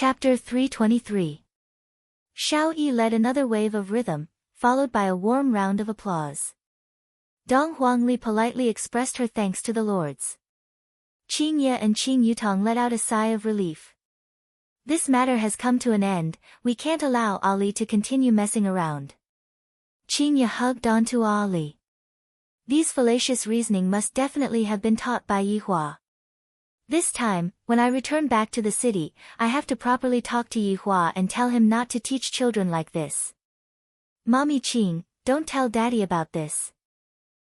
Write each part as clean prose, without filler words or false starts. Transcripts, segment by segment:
Chapter 323. Xiao Yi led another wave of rhythm, followed by a warm round of applause. Dong Huangli politely expressed her thanks to the lords. Qing Ye and Qing Yutong let out a sigh of relief. This matter has come to an end, we can't allow Ali to continue messing around. Qing Ye hugged onto Ali. These fallacious reasoning must definitely have been taught by Yi Hua. This time, when I return back to the city, I have to properly talk to Yi Hua and tell him not to teach children like this. Mommy Qing, don't tell Daddy about this.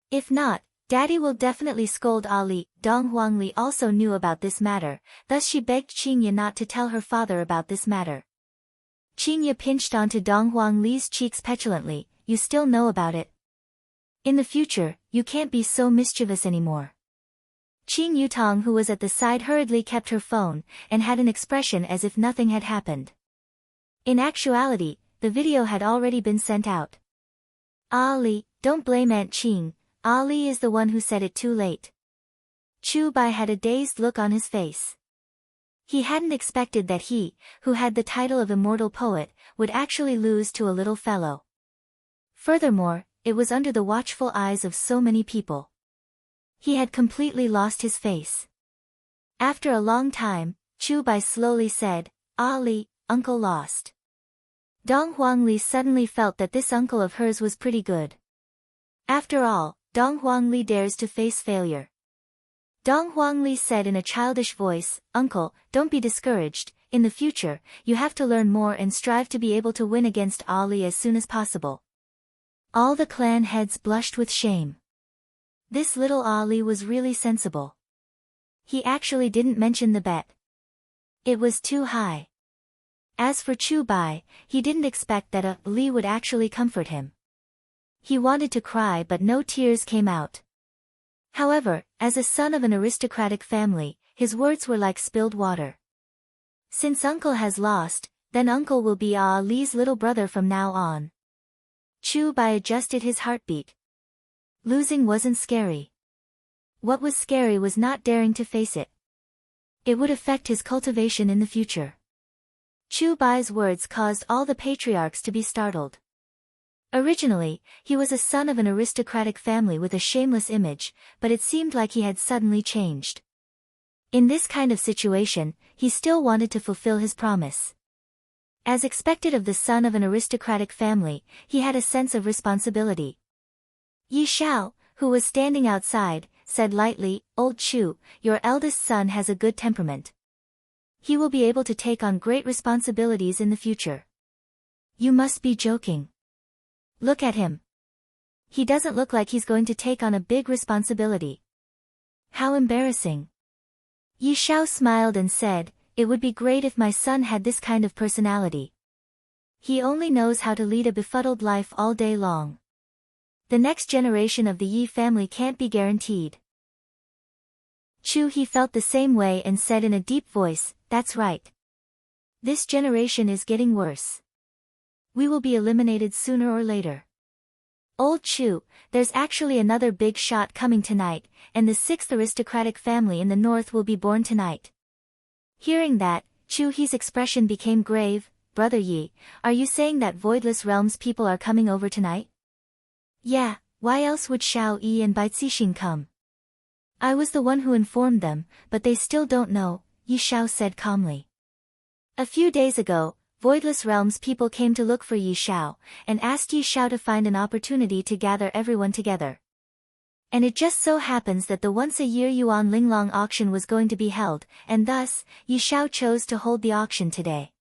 If not, Daddy will definitely scold Ali. Dong Huangli also knew about this matter, thus she begged Qing Ye not to tell her father about this matter. Qing Ye pinched onto Dong Huangli's cheeks petulantly, you still know about it. In the future, you can't be so mischievous anymore. Qing Yutong, who was at the side, hurriedly kept her phone, and had an expression as if nothing had happened. In actuality, the video had already been sent out. Ali, don't blame Aunt Qing, Ali is the one who said it too late. Chu Bai had a dazed look on his face. He hadn't expected that he, who had the title of immortal poet, would actually lose to a little fellow. Furthermore, it was under the watchful eyes of so many people. He had completely lost his face. After a long time, Chu Bai slowly said, Ali, uncle lost. Dong Huangli suddenly felt that this uncle of hers was pretty good. After all, Dong Huangli dares to face failure. Dong Huangli said in a childish voice, Uncle, don't be discouraged, in the future, you have to learn more and strive to be able to win against Ali as soon as possible. All the clan heads blushed with shame. This little Ali was really sensible. He actually didn't mention the bet. It was too high. As for Chu Bai, he didn't expect that Ali would actually comfort him. He wanted to cry but no tears came out. However, as a son of an aristocratic family, his words were like spilled water. Since uncle has lost, then uncle will be Ali's little brother from now on. Chu Bai adjusted his heartbeat. Losing wasn't scary. What was scary was not daring to face it. It would affect his cultivation in the future. Chu Bai's words caused all the patriarchs to be startled. Originally, he was a son of an aristocratic family with a shameless image, but it seemed like he had suddenly changed. In this kind of situation, he still wanted to fulfill his promise. As expected of the son of an aristocratic family, he had a sense of responsibility. Yi Xiao, who was standing outside, said lightly, Old Chu, your eldest son has a good temperament. He will be able to take on great responsibilities in the future. You must be joking. Look at him. He doesn't look like he's going to take on a big responsibility. How embarrassing. Yi Xiao smiled and said, it would be great if my son had this kind of personality. He only knows how to lead a befuddled life all day long. The next generation of the Yi family can't be guaranteed. Chu He felt the same way and said in a deep voice, that's right. This generation is getting worse. We will be eliminated sooner or later. Old Chu, there's actually another big shot coming tonight, and the 6th aristocratic family in the north will be born tonight. Hearing that, Chu He's expression became grave. Brother Yi, are you saying that Voidless Realms people are coming over tonight? Yeah, why else would Xiao Yi and Bai Cixing come? I was the one who informed them, but they still don't know, Yi Xiao said calmly. A few days ago, Voidless Realms people came to look for Yi Xiao, and asked Yi Xiao to find an opportunity to gather everyone together. And it just so happens that the once-a-year Yuan Linglong auction was going to be held, and thus, Yi Xiao chose to hold the auction today.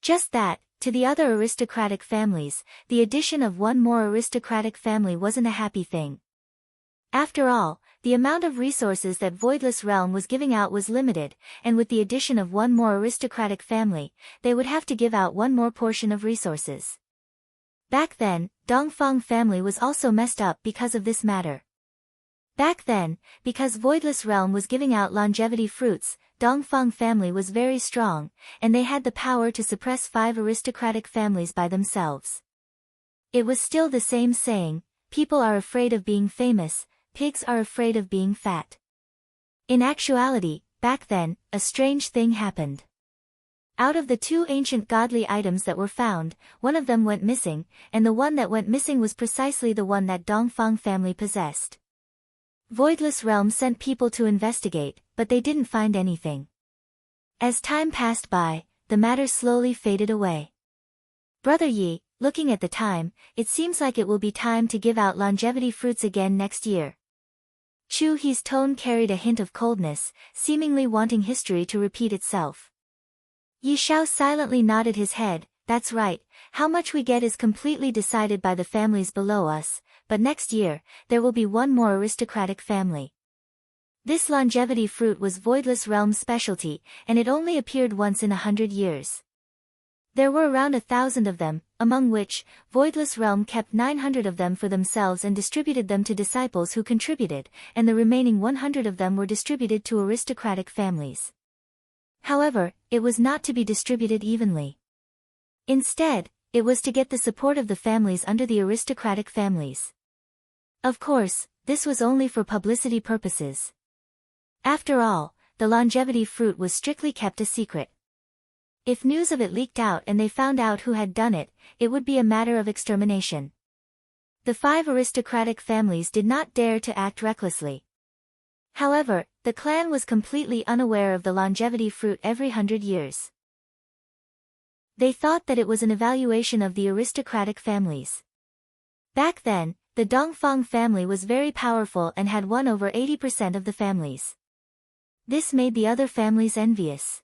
Just that, to the other aristocratic families, the addition of one more aristocratic family wasn't a happy thing. After all, the amount of resources that Voidless Realm was giving out was limited, and with the addition of one more aristocratic family, they would have to give out one more portion of resources. Back then, Dongfang family was also messed up because of this matter. Back then, because Voidless Realm was giving out longevity fruits, Dongfang family was very strong, and they had the power to suppress 5 aristocratic families by themselves. It was still the same saying, people are afraid of being famous, pigs are afraid of being fat. In actuality, back then, a strange thing happened. Out of the two ancient godly items that were found, one of them went missing, and the one that went missing was precisely the one that Dongfang family possessed. Voidless Realm sent people to investigate, but they didn't find anything. As time passed by, the matter slowly faded away. Brother Yi, looking at the time, it seems like it will be time to give out longevity fruits again next year. Chu He's tone carried a hint of coldness, seemingly wanting history to repeat itself. Yi Xiao silently nodded his head. That's right, how much we get is completely decided by the families below us, but next year, there will be one more aristocratic family. This longevity fruit was Voidless Realm's specialty, and it only appeared once in 100 years. There were around 1,000 of them, among which, Voidless Realm kept 900 of them for themselves and distributed them to disciples who contributed, and the remaining 100 of them were distributed to aristocratic families. However, it was not to be distributed evenly. Instead, it was to get the support of the families under the aristocratic families. Of course, this was only for publicity purposes. After all, the longevity fruit was strictly kept a secret. If news of it leaked out and they found out who had done it, it would be a matter of extermination. The 5 aristocratic families did not dare to act recklessly. However, the clan was completely unaware of the longevity fruit every 100 years. They thought that it was an evaluation of the aristocratic families. Back then, the Dongfang family was very powerful and had won over 80% of the families. This made the other families envious.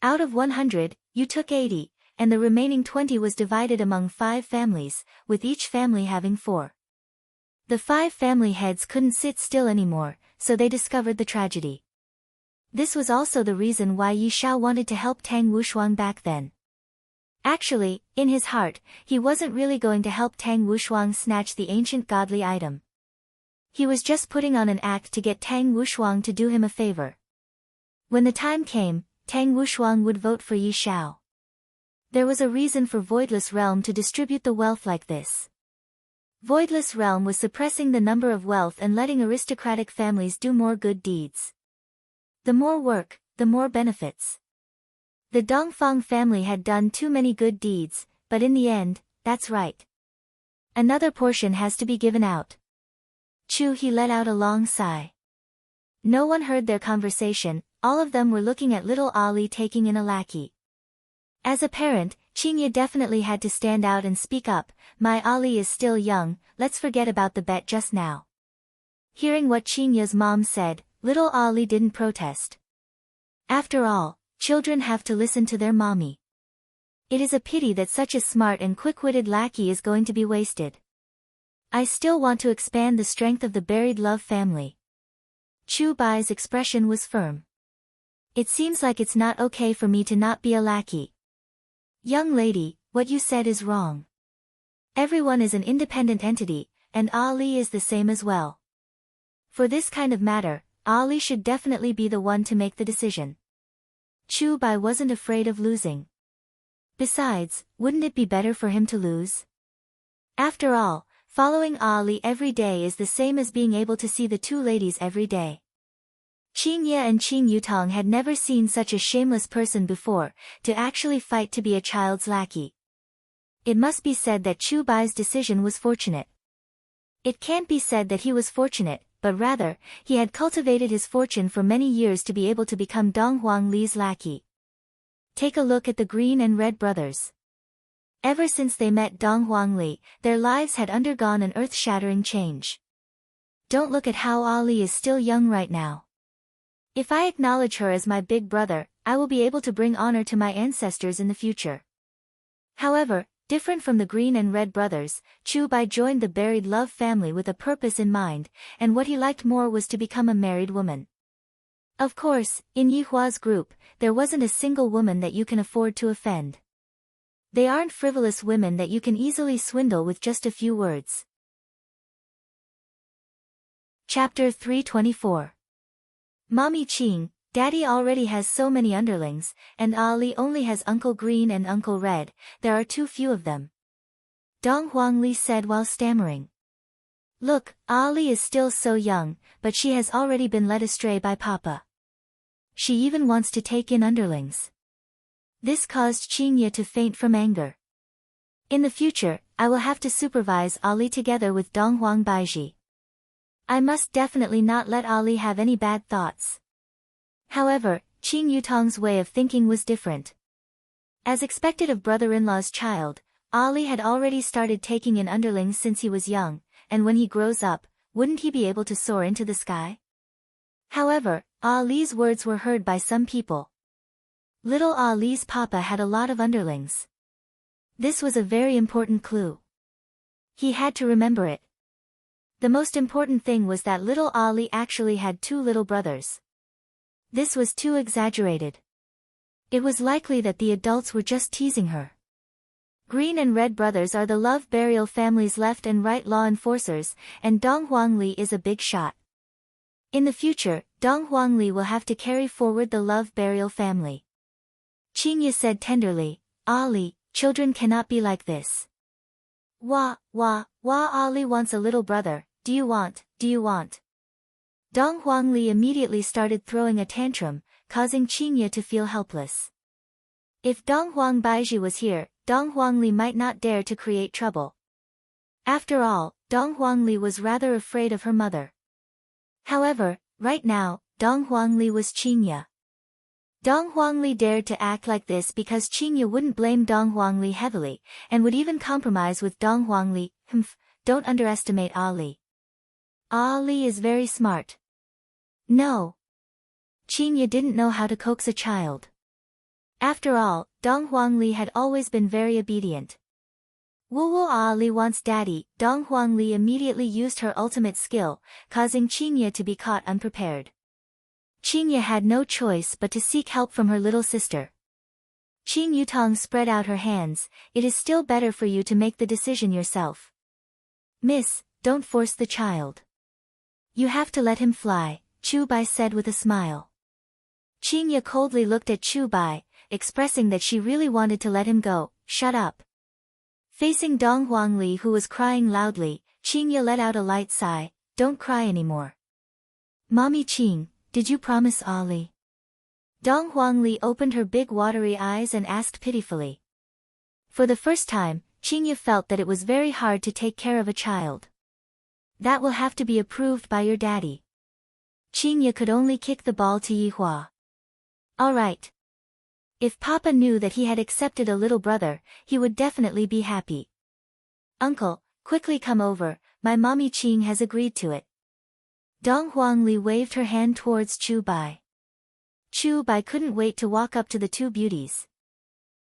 Out of 100, you took 80, and the remaining 20 was divided among 5 families, with each family having 4. The 5 family heads couldn't sit still anymore, so they discovered the tragedy. This was also the reason why Yi Xiao wanted to help Tang Wushuang back then. Actually, in his heart, he wasn't really going to help Tang Wushuang snatch the ancient godly item. He was just putting on an act to get Tang Wushuang to do him a favor. When the time came, Tang Wushuang would vote for Yi Xiao. There was a reason for Voidless Realm to distribute the wealth like this. Voidless Realm was suppressing the number of wealth and letting aristocratic families do more good deeds. The more work, the more benefits. The Dongfang family had done too many good deeds, but in the end, that's right. Another portion has to be given out. Chu He let out a long sigh. No one heard their conversation, all of them were looking at little Ali taking in a lackey. As a parent, Qingye definitely had to stand out and speak up. My Ali is still young, let's forget about the bet just now. Hearing what Qingye's mom said, little Ali didn't protest. After all, children have to listen to their mommy. It is a pity that such a smart and quick-witted lackey is going to be wasted. I still want to expand the strength of the buried love family. Chu Bai's expression was firm. It seems like it's not okay for me to not be a lackey. Young lady, what you said is wrong. Everyone is an independent entity, and Ali is the same as well. For this kind of matter, Ali should definitely be the one to make the decision. Chu Bai wasn't afraid of losing. Besides, wouldn't it be better for him to lose? After all, following Ali every day is the same as being able to see the 2 ladies every day. Qingye and Qing Yutong had never seen such a shameless person before, to actually fight to be a child's lackey. It must be said that Chu Bai's decision was fortunate. It can't be said that he was fortunate, but rather, he had cultivated his fortune for many years to be able to become Dong Huang Li's lackey. Take a look at the Green and Red brothers. Ever since they met Dong Huang Li, their lives had undergone an earth-shattering change. Don't look at how Ali is still young right now. If I acknowledge her as my big brother, I will be able to bring honor to my ancestors in the future. However, different from the Green and Red brothers, Chu Bai joined the buried love family with a purpose in mind, and what he liked more was to become a married woman. Of course, in Yi Hua's group, there wasn't a single woman that you can afford to offend. They aren't frivolous women that you can easily swindle with just a few words. Chapter 324. Mommy Qing, Daddy already has so many underlings, and Ali only has Uncle Green and Uncle Red, there are too few of them. Dong Huang Li said while stammering. Look, Ali is still so young, but she has already been led astray by Papa. She even wants to take in underlings. This caused Qinya to faint from anger. In the future, I will have to supervise Ali together with Donghuang Baiji. I must definitely not let Ali have any bad thoughts. However, Qin Yutong's way of thinking was different. As expected of brother-in-law's child, Ali had already started taking in underlings since he was young, and when he grows up, wouldn't he be able to soar into the sky? However, Ali's words were heard by some people. Little Ali's papa had a lot of underlings. This was a very important clue. He had to remember it. The most important thing was that little Ali actually had 2 little brothers. This was too exaggerated. It was likely that the adults were just teasing her. Green and Red brothers are the Love Burial family's left and right law enforcers, and Dong Huangli is a big shot. In the future, Dong Huangli will have to carry forward the Love Burial family. Qinya said tenderly, Ali, children cannot be like this. Wah, Ali wants a little brother, do you want? Dong Huangli immediately started throwing a tantrum, causing Qinya to feel helpless. If Donghuang Baiji was here, Dong Huangli might not dare to create trouble. After all, Dong Huangli was rather afraid of her mother. However, right now, Dong Huangli was Qinya. Dong Huangli dared to act like this because Qinya wouldn't blame Dong Huangli heavily, and would even compromise with Dong Huangli. Don't underestimate Ali. Ali is very smart. No. Qinya didn't know how to coax a child. After all, Dong Huangli had always been very obedient. Wu Ali wants daddy. Dong Huangli immediately used her ultimate skill, causing Qinya to be caught unprepared. Qinya had no choice but to seek help from her little sister. Qin Yutong spread out her hands. It is still better for you to make the decision yourself. Miss, don't force the child. You have to let him fly, Chu Bai said with a smile. Qinya coldly looked at Chu Bai, expressing that she really wanted to let him go. Shut up. Facing Dong Huangli, who was crying loudly, Qinya let out a light sigh. Don't cry anymore. Mommy Qing, did you promise Ali? Dong Huangli opened her big watery eyes and asked pitifully. For the first time, Qinya felt that it was very hard to take care of a child. That will have to be approved by your daddy. Qinya could only kick the ball to Yihua. All right. If Papa knew that he had accepted a little brother, he would definitely be happy. Uncle, quickly come over, my mommy Qing has agreed to it. Dong Huangli waved her hand towards Chu Bai. Chu Bai couldn't wait to walk up to the 2 beauties.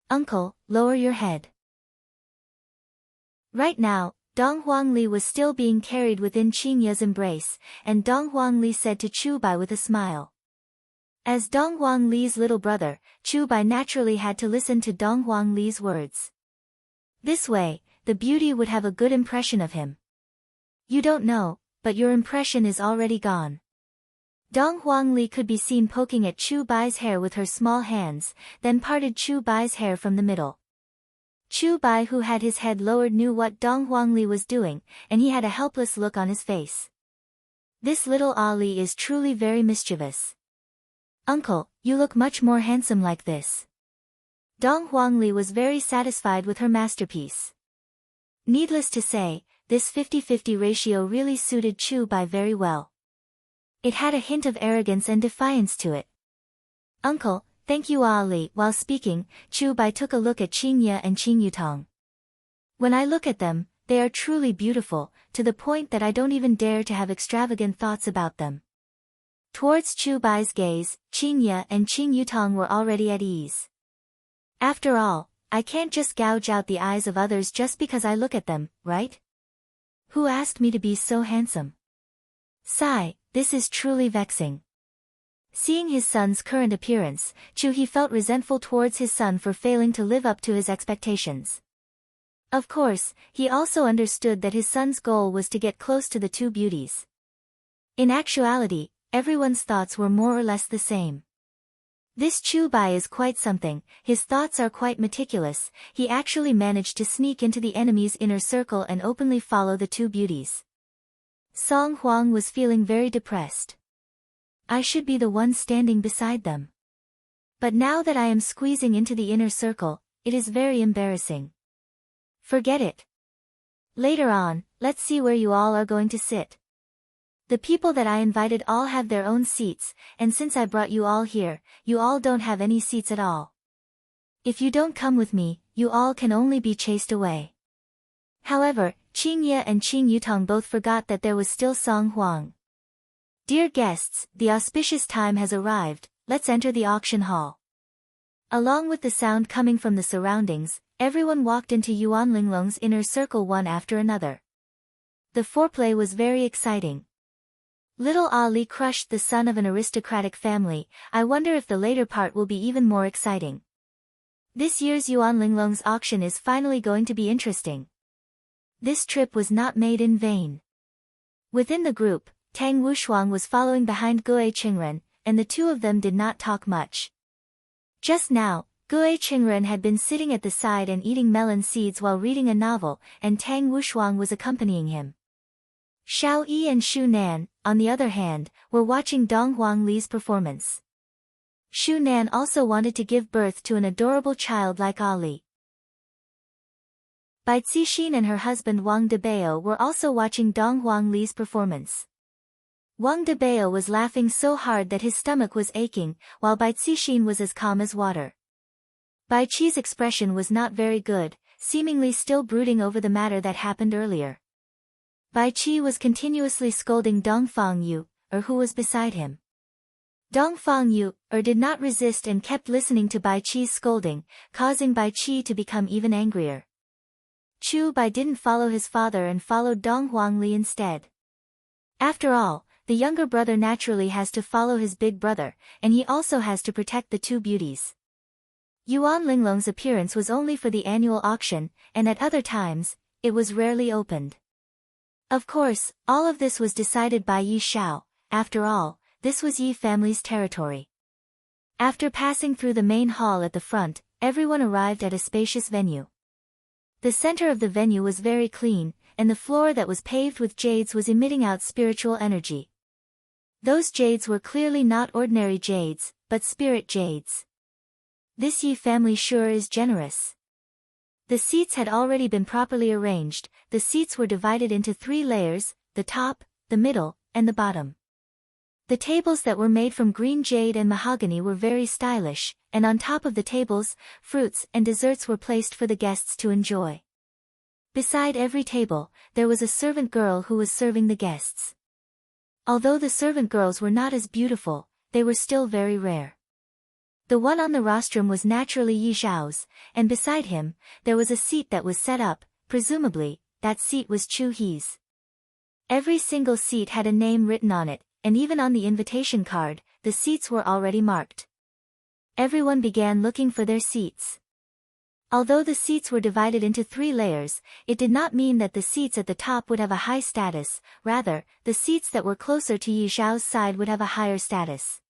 Uncle, lower your head. Right now, Dong Huangli was still being carried within Qinya's embrace, and Dong Huangli said to Chu Bai with a smile. As Dong Huangli's little brother, Chu Bai naturally had to listen to Dong Huangli's words. This way, the beauty would have a good impression of him. You don't know, but your impression is already gone. Dong Huangli could be seen poking at Chu Bai's hair with her small hands, then parted Chu Bai's hair from the middle. Chu Bai, who had his head lowered, knew what Dong Huangli was doing, and he had a helpless look on his face. This little Ali is truly very mischievous. Uncle, you look much more handsome like this. Dong Huangli was very satisfied with her masterpiece. Needless to say, this 50-50 ratio really suited Chu Bai very well. It had a hint of arrogance and defiance to it. Uncle, thank you Ali. While speaking, Chu Bai took a look at Qinya and Qin Yutong. When I look at them, they are truly beautiful, to the point that I don't even dare to have extravagant thoughts about them. Towards Chu Bai's gaze, Qinya and Qin Yutong were already at ease. After all, I can't just gouge out the eyes of others just because I look at them, right? Who asked me to be so handsome? Sigh, this is truly vexing. Seeing his son's current appearance, He felt resentful towards his son for failing to live up to his expectations. Of course, he also understood that his son's goal was to get close to the 2 beauties. In actuality, everyone's thoughts were more or less the same. This Chu Bai is quite something, his thoughts are quite meticulous. He actually managed to sneak into the enemy's inner circle and openly follow the 2 beauties. Song Huang was feeling very depressed. I should be the one standing beside them. But now that I am squeezing into the inner circle, it is very embarrassing. Forget it. Later on, let's see where you all are going to sit. The people that I invited all have their own seats, and since I brought you all here, you all don't have any seats at all. If you don't come with me, you all can only be chased away. However, Qing Ye and Qing Yutong both forgot that there was still Song Huang. Dear guests, the auspicious time has arrived, let's enter the auction hall. Along with the sound coming from the surroundings, everyone walked into Yuan Linglong's inner circle one after another. The foreplay was very exciting. Little Ali crushed the son of an aristocratic family. I wonder if the later part will be even more exciting. This year's Yuan Linglong's auction is finally going to be interesting. This trip was not made in vain. Within the group, Tang Wushuang was following behind Gue Qingren, and the two of them did not talk much. Just now, Gue Qingren had been sitting at the side and eating melon seeds while reading a novel, and Tang Wushuang was accompanying him. Xiao Yi and Shu Nan, on the other hand, were watching Dong Huang Li's performance. Shu Nan also wanted to give birth to an adorable child like Ali. Bai Cixin and her husband Wang Debao were also watching Dong Huang Li's performance. Wang Debao was laughing so hard that his stomach was aching, while Bai Cixin was as calm as water. Bai Qi's expression was not very good, seemingly still brooding over the matter that happened earlier. Bai Qi was continuously scolding Dong Fangyu, who was beside him. Dong Fangyu, did not resist and kept listening to Bai Qi's scolding, causing Bai Qi to become even angrier. Chu Bai didn't follow his father and followed Dong Huang Li instead. After all, the younger brother naturally has to follow his big brother, and he also has to protect the two beauties. Yuan Linglong's appearance was only for the annual auction, and at other times, it was rarely opened. Of course, all of this was decided by Yi Shao. After all, this was Yi family's territory. After passing through the main hall at the front, everyone arrived at a spacious venue. The center of the venue was very clean, and the floor that was paved with jades was emitting out spiritual energy. Those jades were clearly not ordinary jades, but spirit jades. This Yi family sure is generous. The seats had already been properly arranged. The seats were divided into 3 layers, the top, the middle, and the bottom. The tables that were made from green jade and mahogany were very stylish, and on top of the tables, fruits and desserts were placed for the guests to enjoy. Beside every table, there was a servant girl who was serving the guests. Although the servant girls were not as beautiful, they were still very rare. The one on the rostrum was naturally Yi Zhao's, and beside him, there was a seat that was set up. Presumably, that seat was Chu He's. Every single seat had a name written on it, and even on the invitation card, the seats were already marked. Everyone began looking for their seats. Although the seats were divided into 3 layers, it did not mean that the seats at the top would have a high status. Rather, the seats that were closer to Yi Zhao's side would have a higher status.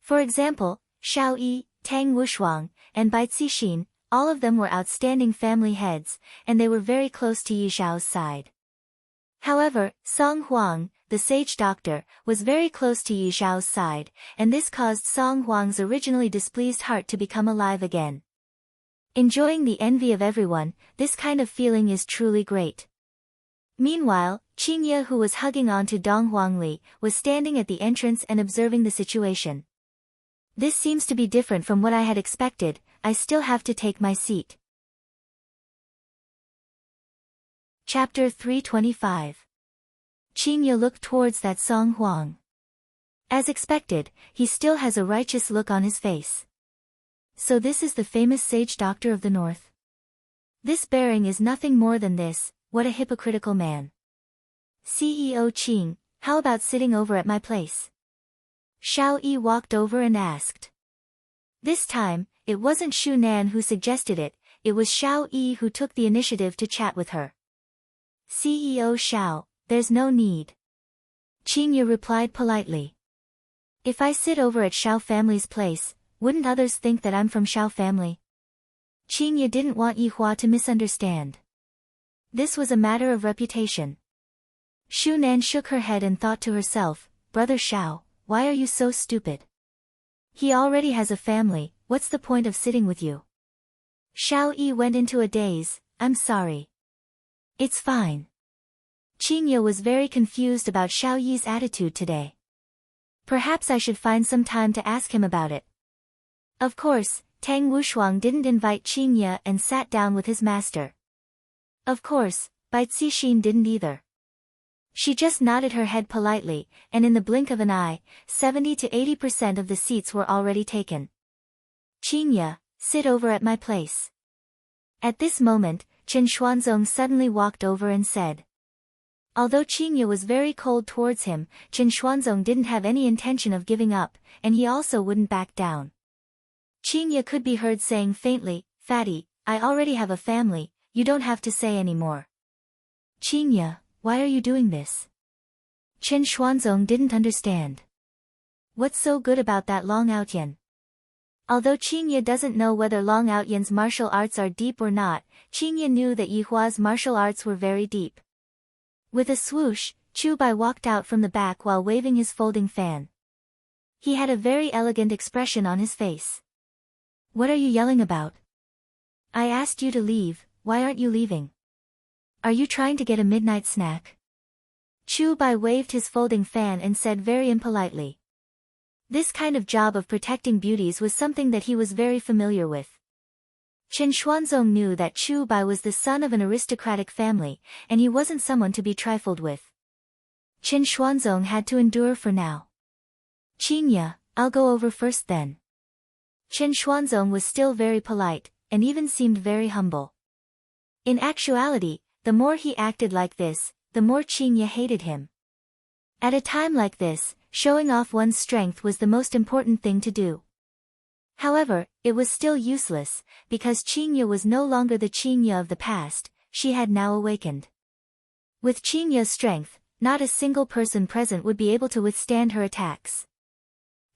For example, Xiao Yi, Tang Wushuang, and Bai Cixin, all of them were outstanding family heads, and they were very close to Yi Zhao's side. However, Song Huang, the sage doctor, was very close to Yi Zhao's side, and this caused Song Huang's originally displeased heart to become alive again. Enjoying the envy of everyone, this kind of feeling is truly great. Meanwhile, Qing Ye, who was hugging on to Dong Huang Li, was standing at the entrance and observing the situation. This seems to be different from what I had expected. I still have to take my seat. Chapter 325. Qing Ye looked towards that Song Huang. As expected, he still has a righteous look on his face. So this is the famous sage doctor of the north. This bearing is nothing more than this. What a hypocritical man. CEO Qing, how about sitting over at my place? Xiao Yi walked over and asked. This time, it wasn't Shu Nan who suggested it, it was Xiao Yi who took the initiative to chat with her. CEO Xiao, there's no need. Qing Ye replied politely. If I sit over at Xiao family's place, wouldn't others think that I'm from Xiao family? Qing Ye didn't want Yi Hua to misunderstand. This was a matter of reputation. Shu Nan shook her head and thought to herself, Brother Xiao, why are you so stupid? He already has a family, what's the point of sitting with you? Xiao Yi went into a daze. I'm sorry. It's fine. Qingye was very confused about Xiao Yi's attitude today. Perhaps I should find some time to ask him about it. Of course, Tang Wushuang didn't invite Qingye and sat down with his master. Of course, Bai Cixin didn't either. She just nodded her head politely, and in the blink of an eye, 70 to 80% of the seats were already taken. Qingye, sit over at my place. At this moment, Chen Xuanzong suddenly walked over and said. Although Qingye was very cold towards him, Chen Xuanzong didn't have any intention of giving up, and he also wouldn't back down. Qingye could be heard saying faintly, Fatty, I already have a family, you don't have to say any more. Qingye, why are you doing this? Chen Xuanzong didn't understand. What's so good about that Long Outyan? Although Qingye doesn't know whether Long Outyan's martial arts are deep or not, Qingye knew that Yihua's martial arts were very deep. With a swoosh, Chu Bai walked out from the back while waving his folding fan. He had a very elegant expression on his face. What are you yelling about? I asked you to leave, why aren't you leaving? Are you trying to get a midnight snack? Chu Bai waved his folding fan and said very impolitely. This kind of job of protecting beauties was something that he was very familiar with. Chen Xuanzong knew that Chu Bai was the son of an aristocratic family, and he wasn't someone to be trifled with. Chen Xuanzong had to endure for now. Qingye, I'll go over first then. Chen Xuanzong was still very polite, and even seemed very humble. In actuality, the more he acted like this, the more Qingye hated him. At a time like this, showing off one's strength was the most important thing to do. However, it was still useless, because Qingye was no longer the Qingye of the past, she had now awakened. With Qingye's strength, not a single person present would be able to withstand her attacks.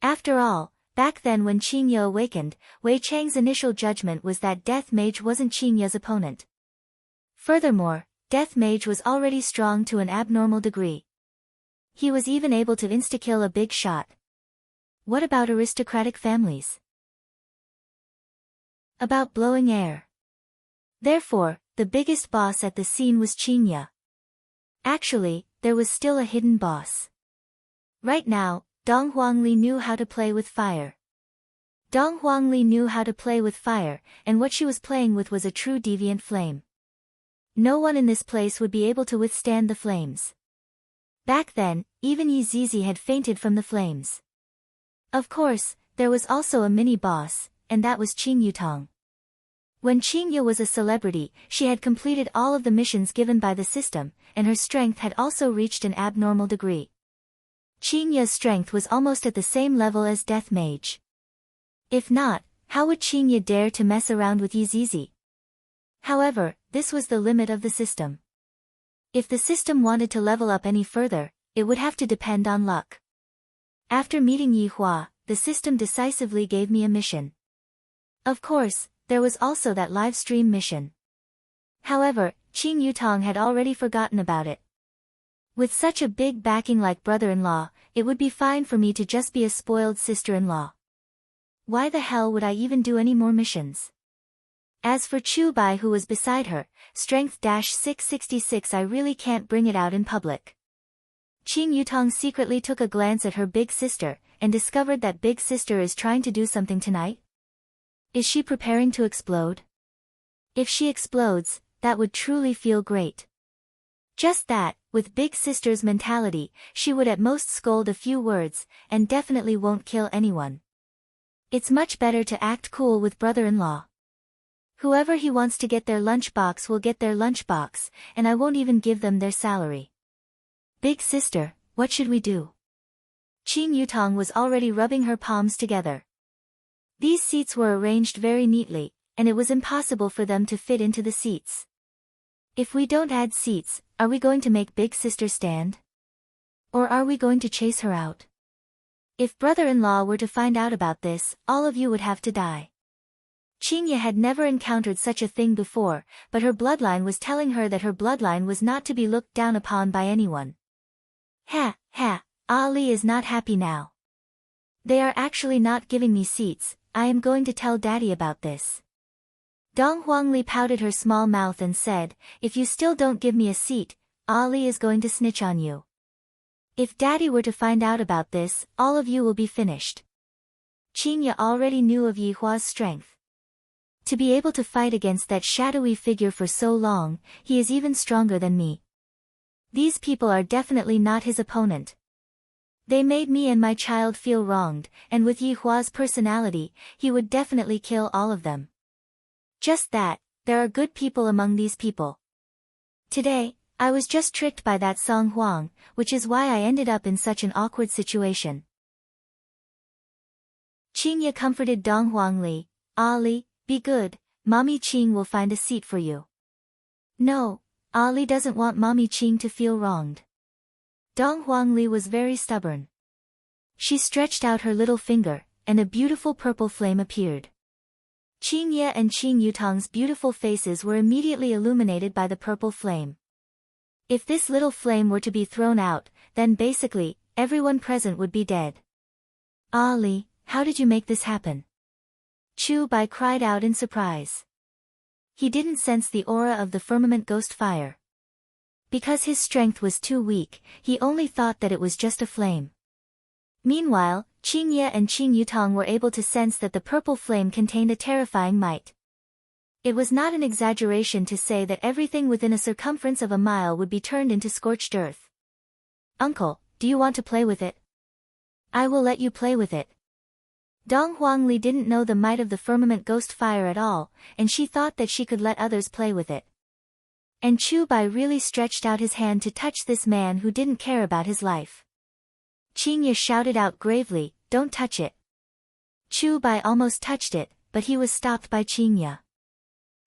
After all, back then when Qingye awakened, Wei Chang's initial judgment was that Death Mage wasn't Qingye's opponent. Furthermore, Death Mage was already strong to an abnormal degree. He was even able to insta-kill a big shot. What about aristocratic families? About blowing air. Therefore, the biggest boss at the scene was Qingye. Actually, there was still a hidden boss. Right now, Dong Huangli knew how to play with fire. Dong Huangli knew how to play with fire, and what she was playing with was a true deviant flame. No one in this place would be able to withstand the flames. Back then, even Yi Zizi had fainted from the flames. Of course, there was also a mini-boss, and that was Qing Yutong. When Qingye was a celebrity, she had completed all of the missions given by the system, and her strength had also reached an abnormal degree. Qingye's strength was almost at the same level as Death Mage. If not, how would Qingye dare to mess around with Yi Zizi? However, this was the limit of the system. If the system wanted to level up any further, it would have to depend on luck. After meeting Yi Hua, the system decisively gave me a mission. Of course, there was also that live stream mission. However, Qing Yutong had already forgotten about it. With such a big backing like brother-in-law, it would be fine for me to just be a spoiled sister-in-law. Why the hell would I even do any more missions? As for Chu Bai who was beside her, strength-666 I really can't bring it out in public. Qing Yutong secretly took a glance at her big sister, and discovered that big sister is trying to do something tonight. Is she preparing to explode? If she explodes, that would truly feel great. Just that, with big sister's mentality, she would at most scold a few words, and definitely won't kill anyone. It's much better to act cool with brother-in-law. Whoever he wants to get their lunchbox will get their lunchbox, and I won't even give them their salary. Big sister, what should we do? Qing Yutong was already rubbing her palms together. These seats were arranged very neatly, and it was impossible for them to fit into the seats. If we don't add seats, are we going to make big sister stand? Or are we going to chase her out? If brother-in-law were to find out about this, all of you would have to die. Qingye had never encountered such a thing before, but her bloodline was telling her that her bloodline was not to be looked down upon by anyone. Ha, ha, Ali is not happy now. They are actually not giving me seats. I am going to tell Daddy about this. Dong Huangli pouted her small mouth and said, if you still don't give me a seat, Ali is going to snitch on you. If Daddy were to find out about this, all of you will be finished. Qingye already knew of Yi Hua's strength. To be able to fight against that shadowy figure for so long, he is even stronger than me. These people are definitely not his opponent. They made me and my child feel wronged, and with Yi Hua's personality, he would definitely kill all of them. Just that, there are good people among these people. Today, I was just tricked by that Song Huang, which is why I ended up in such an awkward situation. Qingye comforted Dong Huangli. Ali, be good, Mommy Qing will find a seat for you. No, Ali doesn't want Mommy Qing to feel wronged. Dong Huangli was very stubborn. She stretched out her little finger, and a beautiful purple flame appeared. Qingye and Qing Yutong's beautiful faces were immediately illuminated by the purple flame. If this little flame were to be thrown out, then basically, everyone present would be dead. Ali, how did you make this happen? Chu Bai cried out in surprise. He didn't sense the aura of the firmament ghost fire. Because his strength was too weak, he only thought that it was just a flame. Meanwhile, Qingye and Qing Yutong were able to sense that the purple flame contained a terrifying might. It was not an exaggeration to say that everything within a circumference of a mile would be turned into scorched earth. Uncle, do you want to play with it? I will let you play with it. Dong Huangli didn't know the might of the firmament ghost fire at all, and she thought that she could let others play with it. And Chu Bai really stretched out his hand to touch this man who didn't care about his life. Qingye shouted out gravely, don't touch it. Chu Bai almost touched it, but he was stopped by Qingye.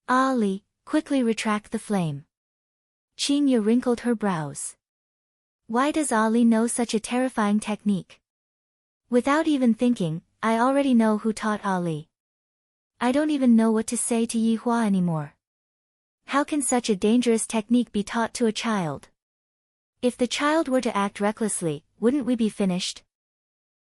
Ali, quickly retract the flame. Qingye wrinkled her brows. Why does Ali know such a terrifying technique? Without even thinking, I already know who taught Ali. I don't even know what to say to Yi Hua anymore. How can such a dangerous technique be taught to a child? If the child were to act recklessly, wouldn't we be finished?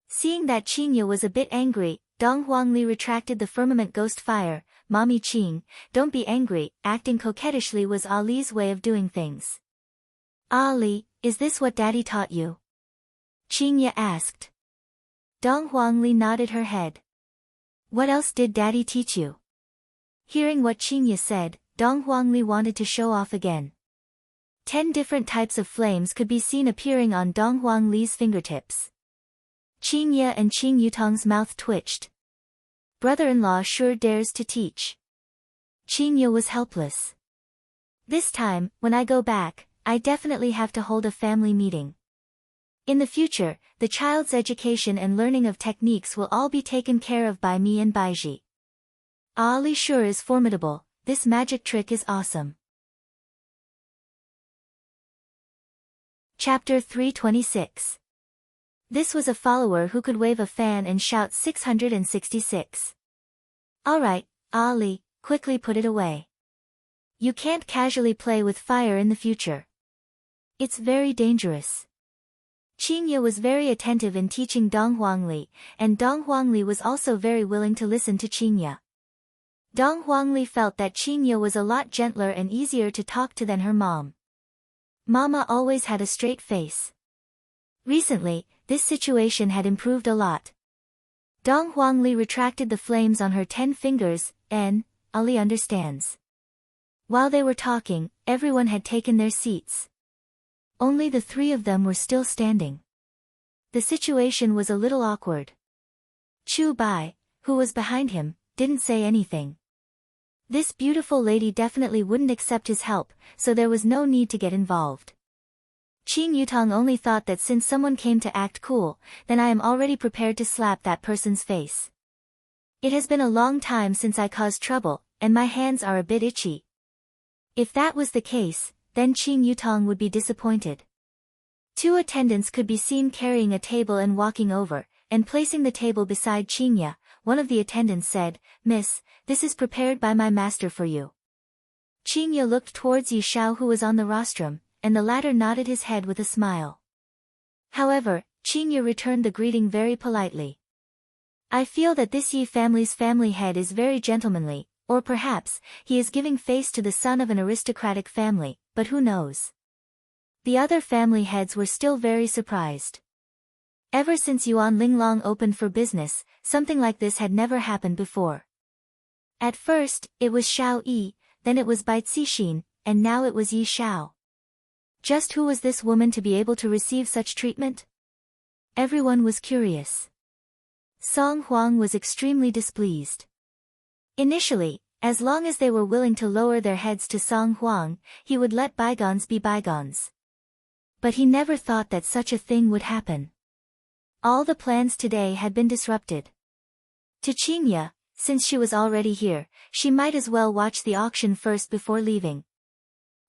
Seeing that Qingye was a bit angry, Dong Huangli retracted the firmament ghost fire. Mommy Qing, don't be angry, acting coquettishly was Ali's way of doing things. Ali, is this what Daddy taught you? Qingye asked. Dong Huangli nodded her head. What else did Daddy teach you? Hearing what Qingye said, Dong Huangli wanted to show off again. 10 different types of flames could be seen appearing on Dong Huangli's fingertips. Qingye and Qing Yutong's mouth twitched. Brother-in-law sure dares to teach. Qingye was helpless. This time, when I go back, I definitely have to hold a family meeting. In the future, the child's education and learning of techniques will all be taken care of by me and Baiji. Ali sure is formidable, this magic trick is awesome. Chapter 326. This was a follower who could wave a fan and shout 666. Alright, Ali, quickly put it away. You can't casually play with fire in the future. It's very dangerous. Qingye was very attentive in teaching Dong Huangli, and Dong Huangli was also very willing to listen to Qingye. Dong Huangli felt that Qingye was a lot gentler and easier to talk to than her mom. Mama always had a straight face. Recently, this situation had improved a lot. Dong Huangli retracted the flames on her 10 fingers, and Ali understands. While they were talking, everyone had taken their seats. Only the 3 of them were still standing. The situation was a little awkward. Chu Bai, who was behind him, didn't say anything. This beautiful lady definitely wouldn't accept his help, so there was no need to get involved. Qing Yutong only thought that since someone came to act cool, then I am already prepared to slap that person's face. It has been a long time since I caused trouble, and my hands are a bit itchy. If that was the case, then Qing Yutong would be disappointed. 2 attendants could be seen carrying a table and walking over, and placing the table beside Qingye. One of the attendants said, Miss, this is prepared by my master for you. Qingye looked towards Yi Shao who was on the rostrum, and the latter nodded his head with a smile. However, Qingye returned the greeting very politely. I feel that this Yi family's family head is very gentlemanly, or perhaps, he is giving face to the son of an aristocratic family, but who knows? The other family heads were still very surprised. Ever since Yuan Linglong opened for business, something like this had never happened before. At first, it was Xiao Yi, then it was Bai Cixin, and now it was Yi Xiao. Just who was this woman to be able to receive such treatment? Everyone was curious. Song Huang was extremely displeased. Initially, as long as they were willing to lower their heads to Song Huang, he would let bygones be bygones. But he never thought that such a thing would happen. All the plans today had been disrupted. To Qingye, since she was already here, she might as well watch the auction first before leaving.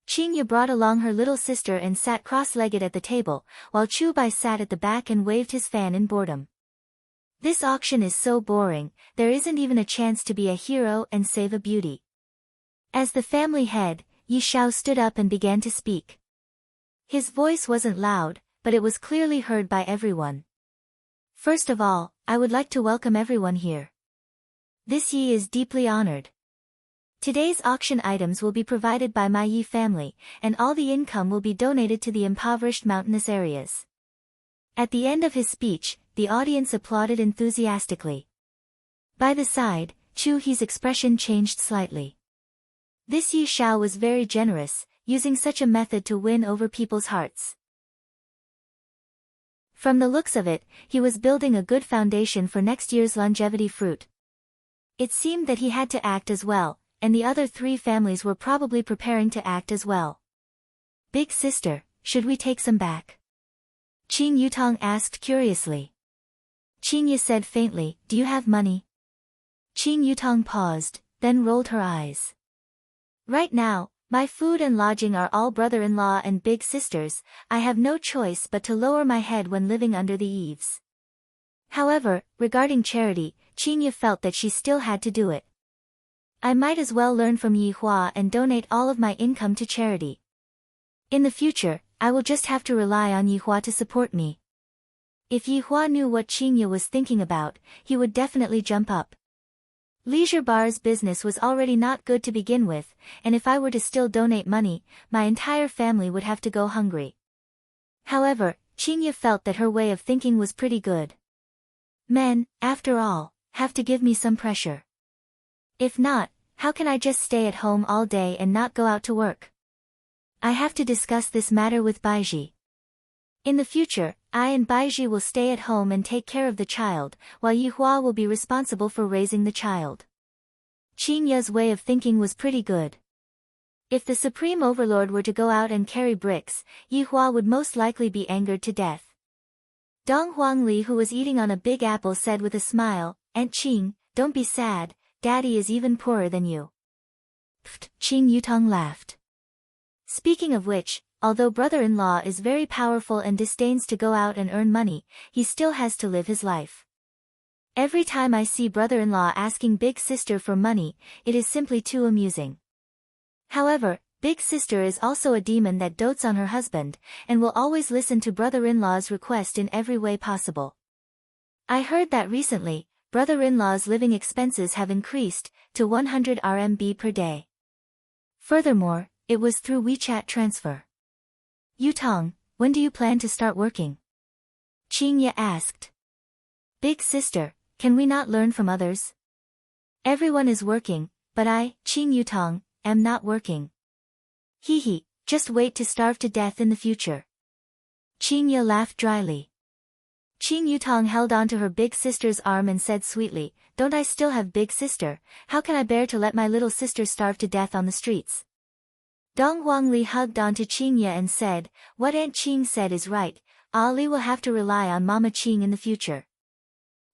Qingye brought along her little sister and sat cross-legged at the table, while Chu Bai sat at the back and waved his fan in boredom. This auction is so boring, there isn't even a chance to be a hero and save a beauty. As the family head, Yi Xiao stood up and began to speak. His voice wasn't loud, but it was clearly heard by everyone. First of all, I would like to welcome everyone here. This Yi is deeply honored. Today's auction items will be provided by my Yi family, and all the income will be donated to the impoverished mountainous areas. At the end of his speech, the audience applauded enthusiastically. By the side, Chu He's expression changed slightly. This Yi Xiao was very generous, using such a method to win over people's hearts. From the looks of it, he was building a good foundation for next year's longevity fruit. It seemed that he had to act as well, and the other three families were probably preparing to act as well. Big sister, should we take some back? Qing Yutong asked curiously. Qingye said faintly, do you have money? Qing Yutong paused, then rolled her eyes. Right now, my food and lodging are all brother-in-law and big sisters, I have no choice but to lower my head when living under the eaves. However, regarding charity, Qingye felt that she still had to do it. I might as well learn from Yi Hua and donate all of my income to charity. In the future, I will just have to rely on Yi Hua to support me. If Yi Hua knew what Qingye was thinking about, he would definitely jump up. Leisure Bar's business was already not good to begin with, and if I were to still donate money, my entire family would have to go hungry. However, Qingye felt that her way of thinking was pretty good. Men, after all, have to give me some pressure. If not, how can I just stay at home all day and not go out to work? I have to discuss this matter with Baiji. In the future, I and Baiji will stay at home and take care of the child, while Yi Hua will be responsible for raising the child. Qingye's way of thinking was pretty good. If the Supreme Overlord were to go out and carry bricks, Yi Hua would most likely be angered to death. Dong Huangli, who was eating on a big apple, said with a smile, Aunt Qing, don't be sad, Daddy is even poorer than you. Pfft, Qing Yutong laughed. Speaking of which, although brother-in-law is very powerful and disdains to go out and earn money, he still has to live his life. Every time I see brother-in-law asking big sister for money, it is simply too amusing. However, big sister is also a demon that dotes on her husband, and will always listen to brother-in-law's request in every way possible. I heard that recently, brother-in-law's living expenses have increased to 100 RMB per day. Furthermore, it was through WeChat transfer. Yutong, when do you plan to start working? Qingye asked. Big sister, can we not learn from others? Everyone is working, but I, Qing Yutong, am not working. Hee, just wait to starve to death in the future. Qingye laughed dryly. Qing Yutong held onto her big sister's arm and said sweetly, don't I still have big sister, how can I bear to let my little sister starve to death on the streets? Dong Huangli hugged onto Qingye and said, what Aunt Qing said is right, Ali will have to rely on Mama Qing in the future.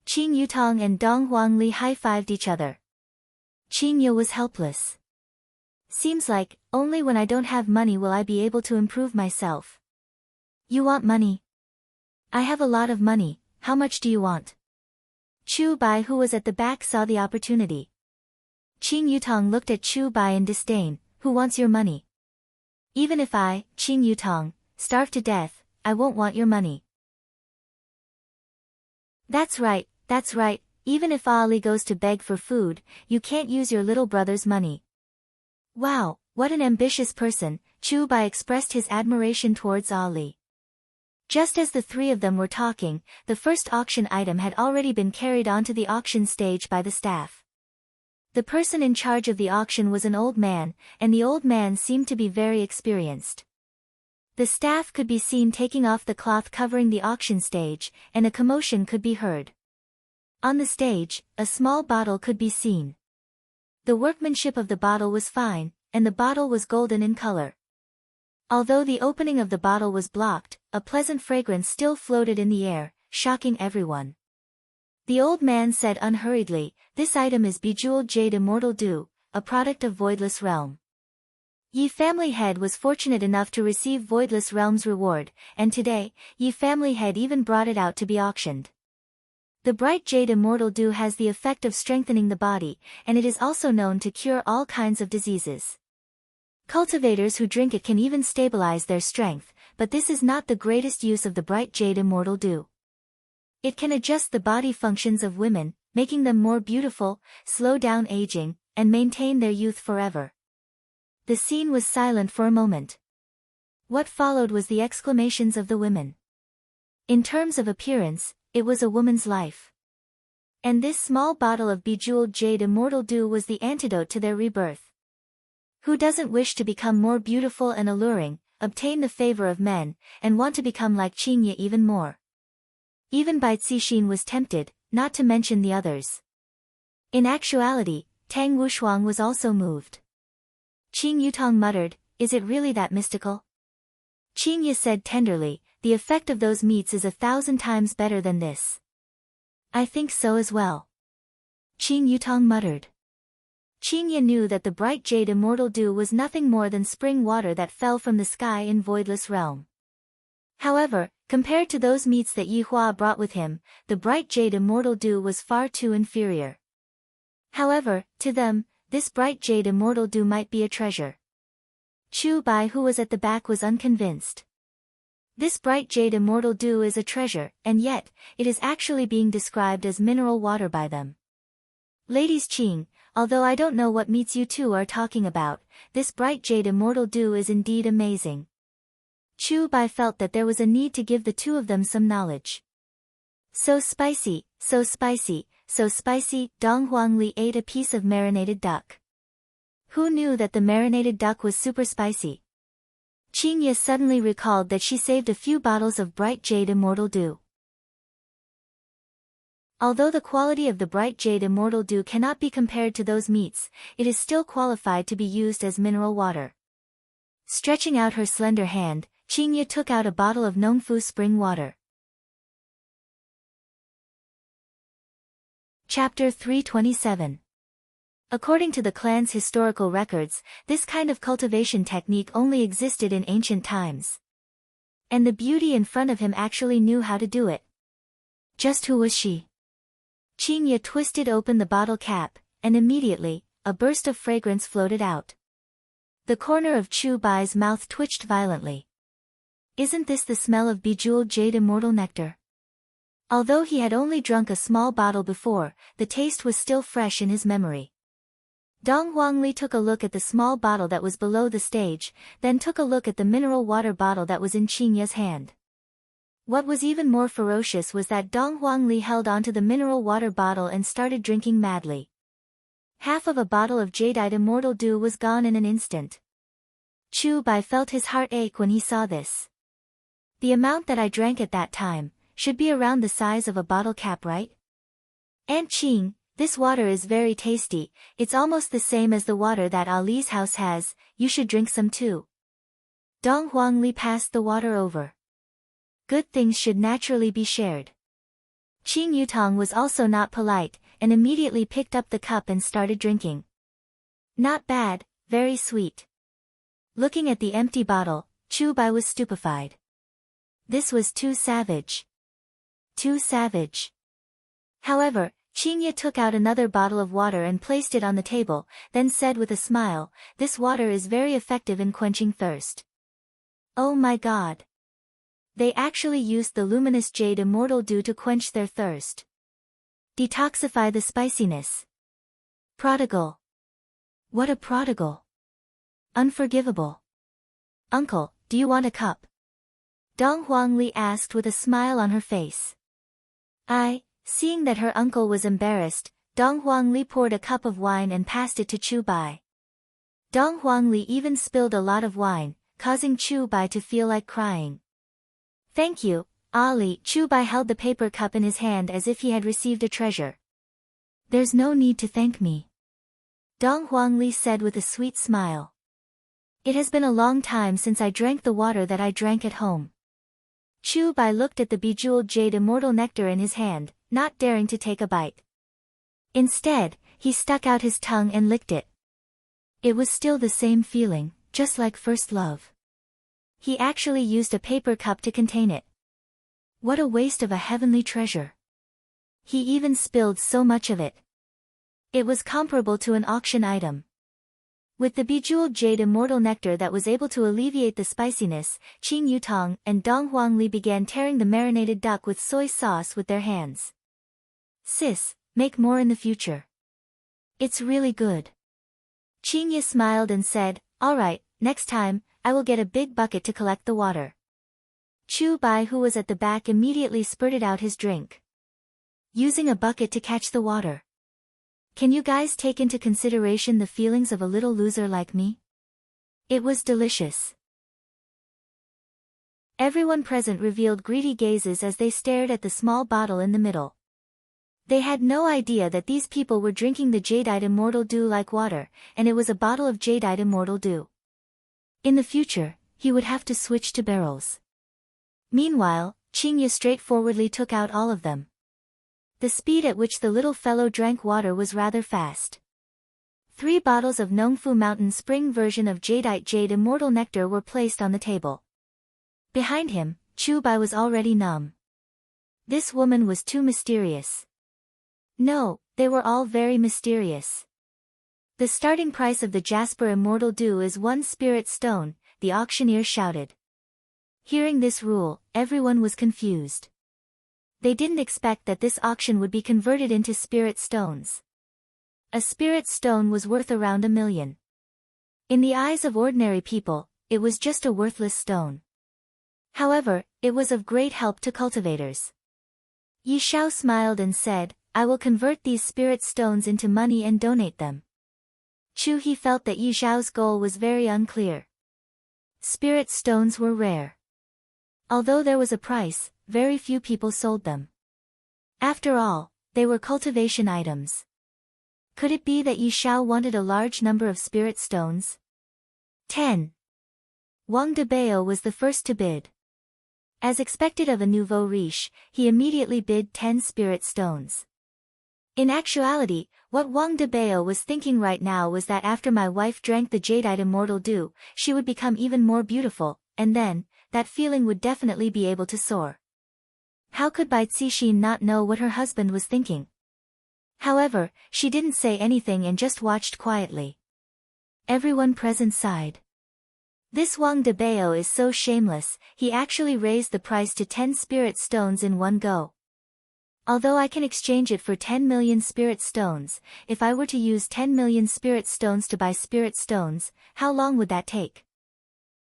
Qing Yutong and Dong Huangli high-fived each other. Qingye was helpless. Seems like, only when I don't have money will I be able to improve myself. You want money? I have a lot of money, how much do you want? Chu Bai, who was at the back, saw the opportunity. Qing Yutong looked at Chu Bai in disdain, who wants your money? Even if I, Qing Yutong, starve to death, I won't want your money. That's right, even if Ali goes to beg for food, you can't use your little brother's money. Wow, what an ambitious person, Chu Bai expressed his admiration towards Ali. Just as the three of them were talking, the first auction item had already been carried onto the auction stage by the staff. The person in charge of the auction was an old man, and the old man seemed to be very experienced. The staff could be seen taking off the cloth covering the auction stage, and a commotion could be heard. On the stage, a small bottle could be seen. The workmanship of the bottle was fine, and the bottle was golden in color. Although the opening of the bottle was blocked, a pleasant fragrance still floated in the air, shocking everyone. The old man said unhurriedly, "This item is bejeweled jade immortal dew, a product of Voidless Realm." Yi family head was fortunate enough to receive Voidless Realm's reward, and today, Yi family head even brought it out to be auctioned. The bright jade immortal dew has the effect of strengthening the body, and it is also known to cure all kinds of diseases. Cultivators who drink it can even stabilize their strength, but this is not the greatest use of the bright jade immortal dew. It can adjust the body functions of women, making them more beautiful, slow down aging, and maintain their youth forever. The scene was silent for a moment. What followed was the exclamations of the women. In terms of appearance, it was a woman's life. And this small bottle of bejeweled jade immortal dew was the antidote to their rebirth. Who doesn't wish to become more beautiful and alluring, obtain the favor of men, and want to become like Qingye even more? Even Bai Cixin was tempted, not to mention the others. In actuality, Tang Wushuang was also moved. Qing Yutong muttered, "Is it really that mystical?" Qingye said tenderly, "The effect of those meats is 1,000 times better than this." "I think so as well." Qing Yutong muttered. Qingye knew that the bright jade immortal dew was nothing more than spring water that fell from the sky in Voidless Realm. However, compared to those meats that Yi Hua brought with him, the bright jade immortal dew was far too inferior. However, to them, this bright jade immortal dew might be a treasure. Chu Bai, who was at the back, was unconvinced. This bright jade immortal dew is a treasure, and yet, it is actually being described as mineral water by them. Ladies Qing, although I don't know what meats you two are talking about, this bright jade immortal dew is indeed amazing. Chu Bai felt that there was a need to give the two of them some knowledge. So spicy, so spicy, so spicy, Dong Huangli ate a piece of marinated duck. Who knew that the marinated duck was super spicy? Qingye suddenly recalled that she saved a few bottles of bright jade immortal dew. Although the quality of the bright jade immortal dew cannot be compared to those meats, it is still qualified to be used as mineral water. Stretching out her slender hand, Qingye took out a bottle of Nongfu spring water. Chapter 327. According to the clan's historical records, this kind of cultivation technique only existed in ancient times. And the beauty in front of him actually knew how to do it. Just who was she? Qingye twisted open the bottle cap, and immediately, a burst of fragrance floated out. The corner of Chu Bai's mouth twitched violently. Isn't this the smell of bejeweled jade immortal nectar? Although he had only drunk a small bottle before, the taste was still fresh in his memory. Dong Huangli took a look at the small bottle that was below the stage, then took a look at the mineral water bottle that was in Qingye's hand. What was even more ferocious was that Dong Huangli held onto the mineral water bottle and started drinking madly. Half of a bottle of jadeite immortal dew was gone in an instant. Chu Bai felt his heart ache when he saw this. The amount that I drank at that time should be around the size of a bottle cap, right? Aunt Qing, this water is very tasty, it's almost the same as the water that Ali's house has, you should drink some too. Dong Huangli passed the water over. Good things should naturally be shared. Qing Yutong was also not polite, and immediately picked up the cup and started drinking. Not bad, very sweet. Looking at the empty bottle, Chu Bai was stupefied. This was too savage. Too savage. However, Qingye took out another bottle of water and placed it on the table, then said with a smile, "This water is very effective in quenching thirst." Oh my god. They actually used the luminous jade immortal dew to quench their thirst. Detoxify the spiciness. Prodigal. What a prodigal. Unforgivable. Uncle, do you want a cup? Dong Huangli asked with a smile on her face. Seeing that her uncle was embarrassed, Dong Huangli poured a cup of wine and passed it to Chu Bai. Dong Huangli even spilled a lot of wine, causing Chu Bai to feel like crying. Thank you, Ali. Chu Bai held the paper cup in his hand as if he had received a treasure. There's no need to thank me. Dong Huangli said with a sweet smile. It has been a long time since I drank the water that I drank at home. Chu Bai looked at the bejeweled jade immortal nectar in his hand, not daring to take a bite. Instead, he stuck out his tongue and licked it. It was still the same feeling, just like first love. He actually used a paper cup to contain it. What a waste of a heavenly treasure. He even spilled so much of it. It was comparable to an auction item. With the bejeweled jade immortal nectar that was able to alleviate the spiciness, Qing Yutong and Dong Huangli began tearing the marinated duck with soy sauce with their hands. Sis, make more in the future. It's really good. Qing Yi smiled and said, alright, next time, I will get a big bucket to collect the water. Chu Bai, who was at the back, immediately spurted out his drink. Using a bucket to catch the water. Can you guys take into consideration the feelings of a little loser like me? It was delicious. Everyone present revealed greedy gazes as they stared at the small bottle in the middle. They had no idea that these people were drinking the jadeite immortal dew like water, and it was a bottle of jadeite immortal dew. In the future, he would have to switch to barrels. Meanwhile, Qing Yi straightforwardly took out all of them. The speed at which the little fellow drank water was rather fast. 3 bottles of Nongfu Mountain Spring version of jadeite jade immortal nectar were placed on the table. Behind him, Chu Bai was already numb. This woman was too mysterious. No, they were all very mysterious. The starting price of the Jasper Immortal Dew is 1 spirit stone, the auctioneer shouted. Hearing this rule, everyone was confused. They didn't expect that this auction would be converted into spirit stones. A spirit stone was worth around 1 million. In the eyes of ordinary people, it was just a worthless stone. However, it was of great help to cultivators. Yi Shao smiled and said, I will convert these spirit stones into money and donate them. Chu He felt that Yi Shao's goal was very unclear. Spirit stones were rare. Although there was a price, very few people sold them. After all, they were cultivation items. Could it be that Yi Shao wanted a large number of spirit stones? 10. Wang Debao was the first to bid. As expected of a nouveau riche, he immediately bid 10 spirit stones. In actuality, what Wang Debao was thinking right now was that after my wife drank the jadeite immortal dew, she would become even more beautiful, and then, that feeling would definitely be able to soar. How could Bai Cixin not know what her husband was thinking? However, she didn't say anything and just watched quietly. Everyone present sighed. This Wang Debao is so shameless, he actually raised the price to 10 spirit stones in one go. Although I can exchange it for 10 million spirit stones, if I were to use 10 million spirit stones to buy spirit stones, how long would that take?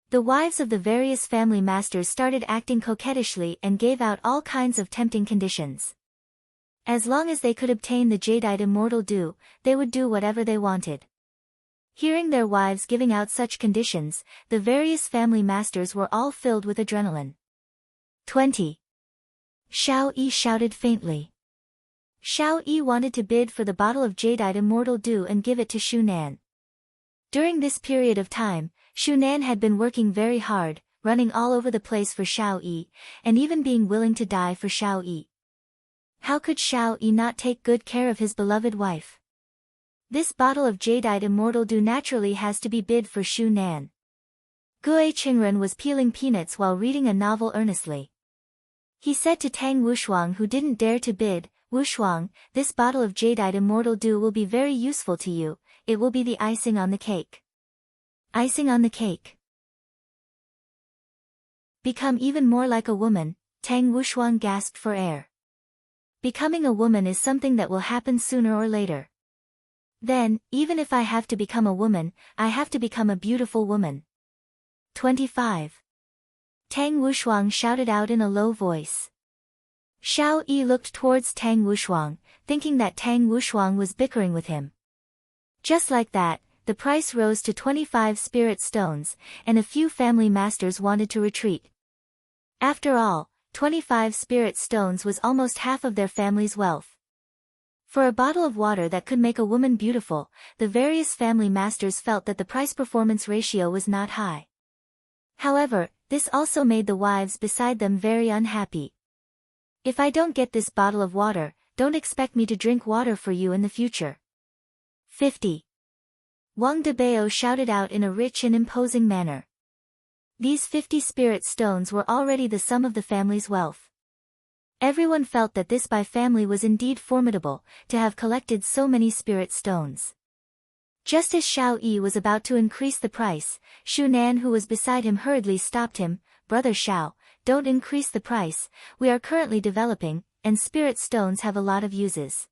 The wives of the various family masters started acting coquettishly and gave out all kinds of tempting conditions. As long as they could obtain the jadeite immortal dew, they would do whatever they wanted. Hearing their wives giving out such conditions, the various family masters were all filled with adrenaline. 20. Xiao Yi shouted faintly. Xiao Yi wanted to bid for the bottle of jadeite immortal dew and give it to Shu Nan. During this period of time, Shu Nan had been working very hard, running all over the place for Xiao Yi, and even being willing to die for Xiao Yi. How could Xiao Yi not take good care of his beloved wife? This bottle of jadeite immortal dew naturally has to be bid for Shu Nan. Gue Qingren was peeling peanuts while reading a novel earnestly. He said to Tang Wushuang, who didn't dare to bid, Wushuang, this bottle of jadeite immortal dew will be very useful to you, it will be the icing on the cake. Icing on the cake. Become even more like a woman, Tang Wushuang gasped for air. Becoming a woman is something that will happen sooner or later. Then, even if I have to become a woman, I have to become a beautiful woman. 25. Tang Wushuang shouted out in a low voice. Xiao Yi looked towards Tang Wushuang, thinking that Tang Wushuang was bickering with him. Just like that, the price rose to 25 spirit stones, and a few family masters wanted to retreat. After all, 25 spirit stones was almost half of their family's wealth. For a bottle of water that could make a woman beautiful, the various family masters felt that the price-performance ratio was not high. However, this also made the wives beside them very unhappy. If I don't get this bottle of water, don't expect me to drink water for you in the future. 50. Wang Debao shouted out in a rich and imposing manner. These 50 spirit stones were already the sum of the family's wealth. Everyone felt that this Bai family was indeed formidable, to have collected so many spirit stones. Just as Xiao Yi was about to increase the price, Shu Nan who was beside him hurriedly stopped him. Brother Xiao, don't increase the price, we are currently developing, and spirit stones have a lot of uses.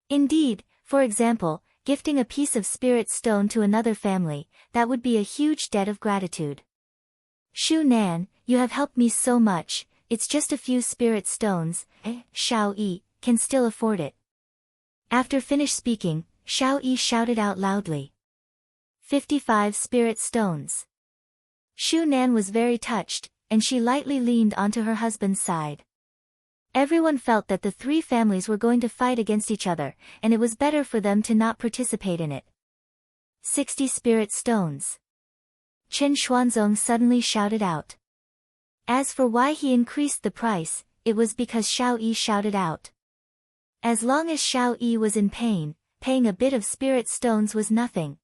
Indeed, for example, gifting a piece of spirit stone to another family, that would be a huge debt of gratitude. Shu Nan, you have helped me so much, it's just a few spirit stones, Xiao Yi can still afford it. After finished speaking, Xiao Yi shouted out loudly. 55 spirit stones. Shu Nan was very touched, and she lightly leaned onto her husband's side. Everyone felt that the three families were going to fight against each other, and it was better for them to not participate in it. 60 spirit stones. Chen Xuanzong suddenly shouted out. As for why he increased the price, it was because Xiao Yi shouted out. As long as Xiao Yi was in pain, paying a bit of spirit stones was nothing.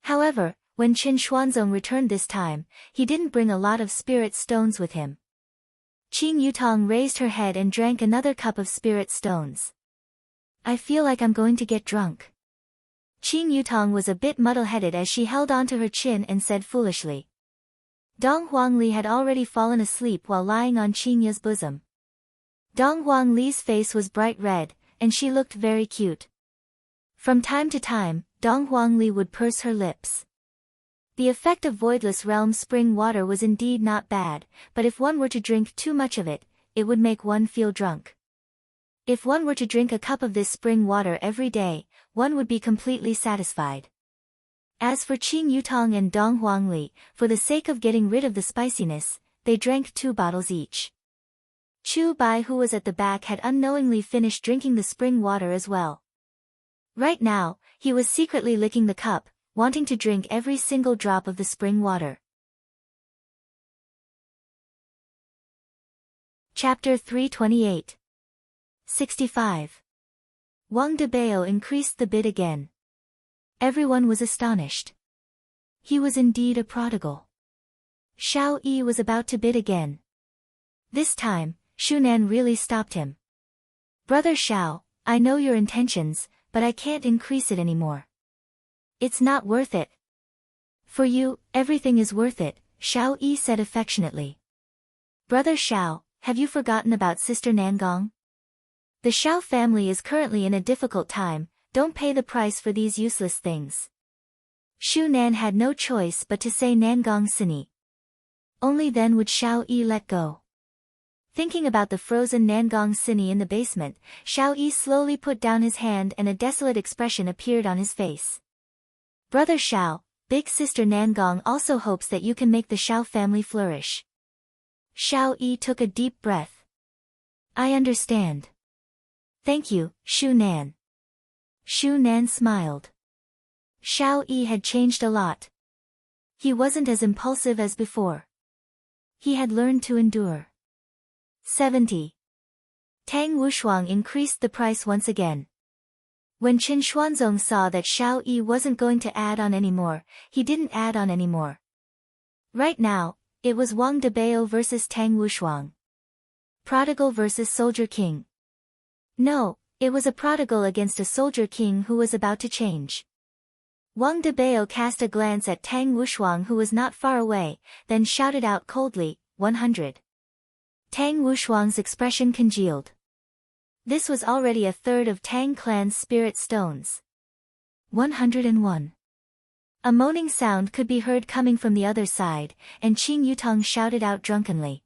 However, when Chen Xuanzong returned this time, he didn't bring a lot of spirit stones with him. Qing Yutong raised her head and drank another cup of spirit stones. I feel like I'm going to get drunk. Qing Yutong was a bit muddle-headed as she held onto her chin and said foolishly. Dong Huangli had already fallen asleep while lying on Qing Ya's bosom. Dong Huangli's face was bright red, and she looked very cute. From time to time, Dong Huangli would purse her lips. The effect of Voidless Realm spring water was indeed not bad, but if one were to drink too much of it, it would make one feel drunk. If one were to drink a cup of this spring water every day, one would be completely satisfied. As for Qing Yutong and Dong Huangli, for the sake of getting rid of the spiciness, they drank 2 bottles each. Chu Bai who was at the back had unknowingly finished drinking the spring water as well. Right now, he was secretly licking the cup, wanting to drink every single drop of the spring water. Chapter 328. 65. Wang Debao increased the bid again. Everyone was astonished. He was indeed a prodigal. Xiao Yi was about to bid again. This time, Shu Nan really stopped him. Brother Xiao, I know your intentions, but I can't increase it anymore. It's not worth it. For you, everything is worth it, Xiao Yi said affectionately. Brother Xiao, have you forgotten about Sister Nangong? The Xiao family is currently in a difficult time, don't pay the price for these useless things. Shu Nan had no choice but to say Nangong Sini. Only then would Xiao Yi let go. Thinking about the frozen Nangong Sini in the basement, Xiao Yi slowly put down his hand and a desolate expression appeared on his face. Brother Xiao, big sister Nangong also hopes that you can make the Xiao family flourish. Xiao Yi took a deep breath. I understand. Thank you, Shu Nan. Shu Nan smiled. Xiao Yi had changed a lot. He wasn't as impulsive as before. He had learned to endure. 70. Tang Wushuang increased the price once again. When Chen Xuanzong saw that Xiao Yi wasn't going to add on anymore, he didn't add on anymore. Right now, it was Wang Debao versus Tang Wushuang. Prodigal versus Soldier King. No, it was a prodigal against a soldier king who was about to change. Wang Debao cast a glance at Tang Wushuang who was not far away, then shouted out coldly, 100. Tang Wushuang's expression congealed. This was already a third of Tang clan's spirit stones. 101. A moaning sound could be heard coming from the other side, and Qing Yutong shouted out drunkenly.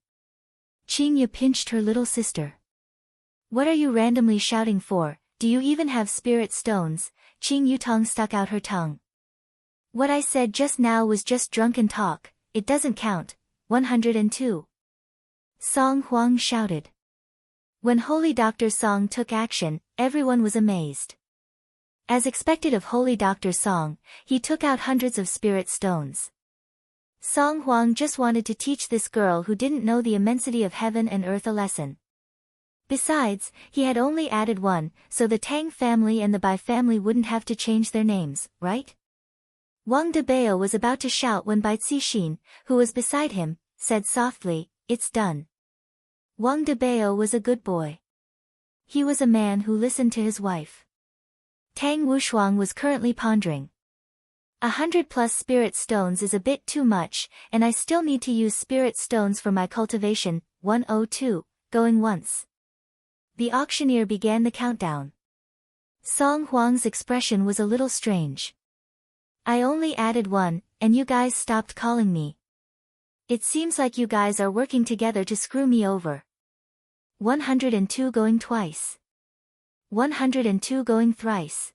Qing Yu pinched her little sister. What are you randomly shouting for? Do you even have spirit stones? Qing Yutong stuck out her tongue. What I said just now was just drunken talk, it doesn't count. 102. Song Huang shouted. When Holy Dr. Song took action, everyone was amazed. As expected of Holy Dr. Song, he took out hundreds of spirit stones. Song Huang just wanted to teach this girl who didn't know the immensity of heaven and earth a lesson. Besides, he had only added one, so the Tang family and the Bai family wouldn't have to change their names, right? Wang Debao was about to shout when Bai Cixin, who was beside him, said softly, "It's done." Wang Debao was a good boy. He was a man who listened to his wife. Tang Wushuang was currently pondering. 100+ spirit stones is a bit too much, and I still need to use spirit stones for my cultivation. 102, going once. The auctioneer began the countdown. Song Huang's expression was a little strange. I only added one, and you guys stopped calling me. It seems like you guys are working together to screw me over. 102 going twice. 102 going thrice.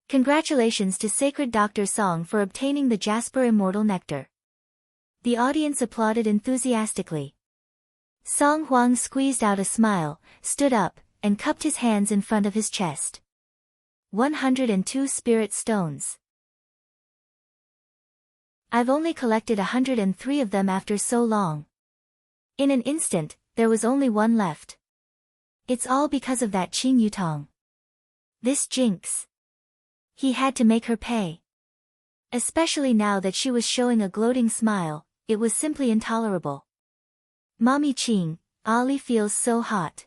Congratulations to Sacred Dr. Song for obtaining the Jasper Immortal Nectar. The audience applauded enthusiastically. Song Huang squeezed out a smile, stood up, and cupped his hands in front of his chest. 102 spirit stones. I've only collected 103 of them after so long. In an instant, there was only one left. It's all because of that Qing Yutong. This jinx. He had to make her pay. Especially now that she was showing a gloating smile, it was simply intolerable. Mommy Qing, Ali feels so hot.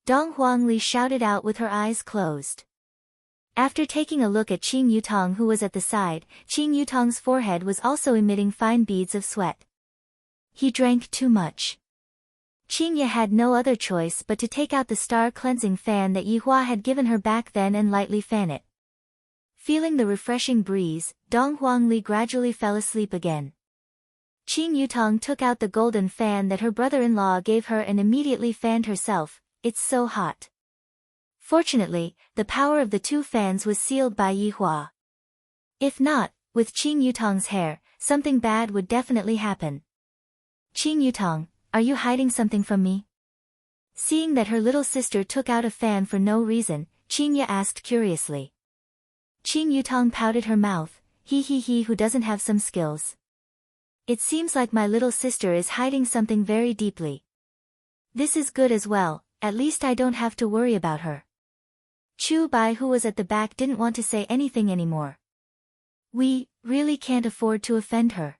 Dong Huangli shouted out with her eyes closed. After taking a look at Qing Yutong who was at the side, Qing Yutong's forehead was also emitting fine beads of sweat. He drank too much. Qing Ye had no other choice but to take out the star cleansing fan that Yihua had given her back then and lightly fan it. Feeling the refreshing breeze, Dong Huangli gradually fell asleep again. Qing Yutong took out the golden fan that her brother-in-law gave her and immediately fanned herself. It's so hot. Fortunately, the power of the two fans was sealed by Yihua. If not, with Qing Yutong's hair, something bad would definitely happen. Qing Yutong, are you hiding something from me? Seeing that her little sister took out a fan for no reason, Qing Ye asked curiously. Qing Yutong pouted her mouth, he who doesn't have some skills. It seems like my little sister is hiding something very deeply. This is good as well, at least I don't have to worry about her. Chu Bai who was at the back didn't want to say anything anymore. We really can't afford to offend her.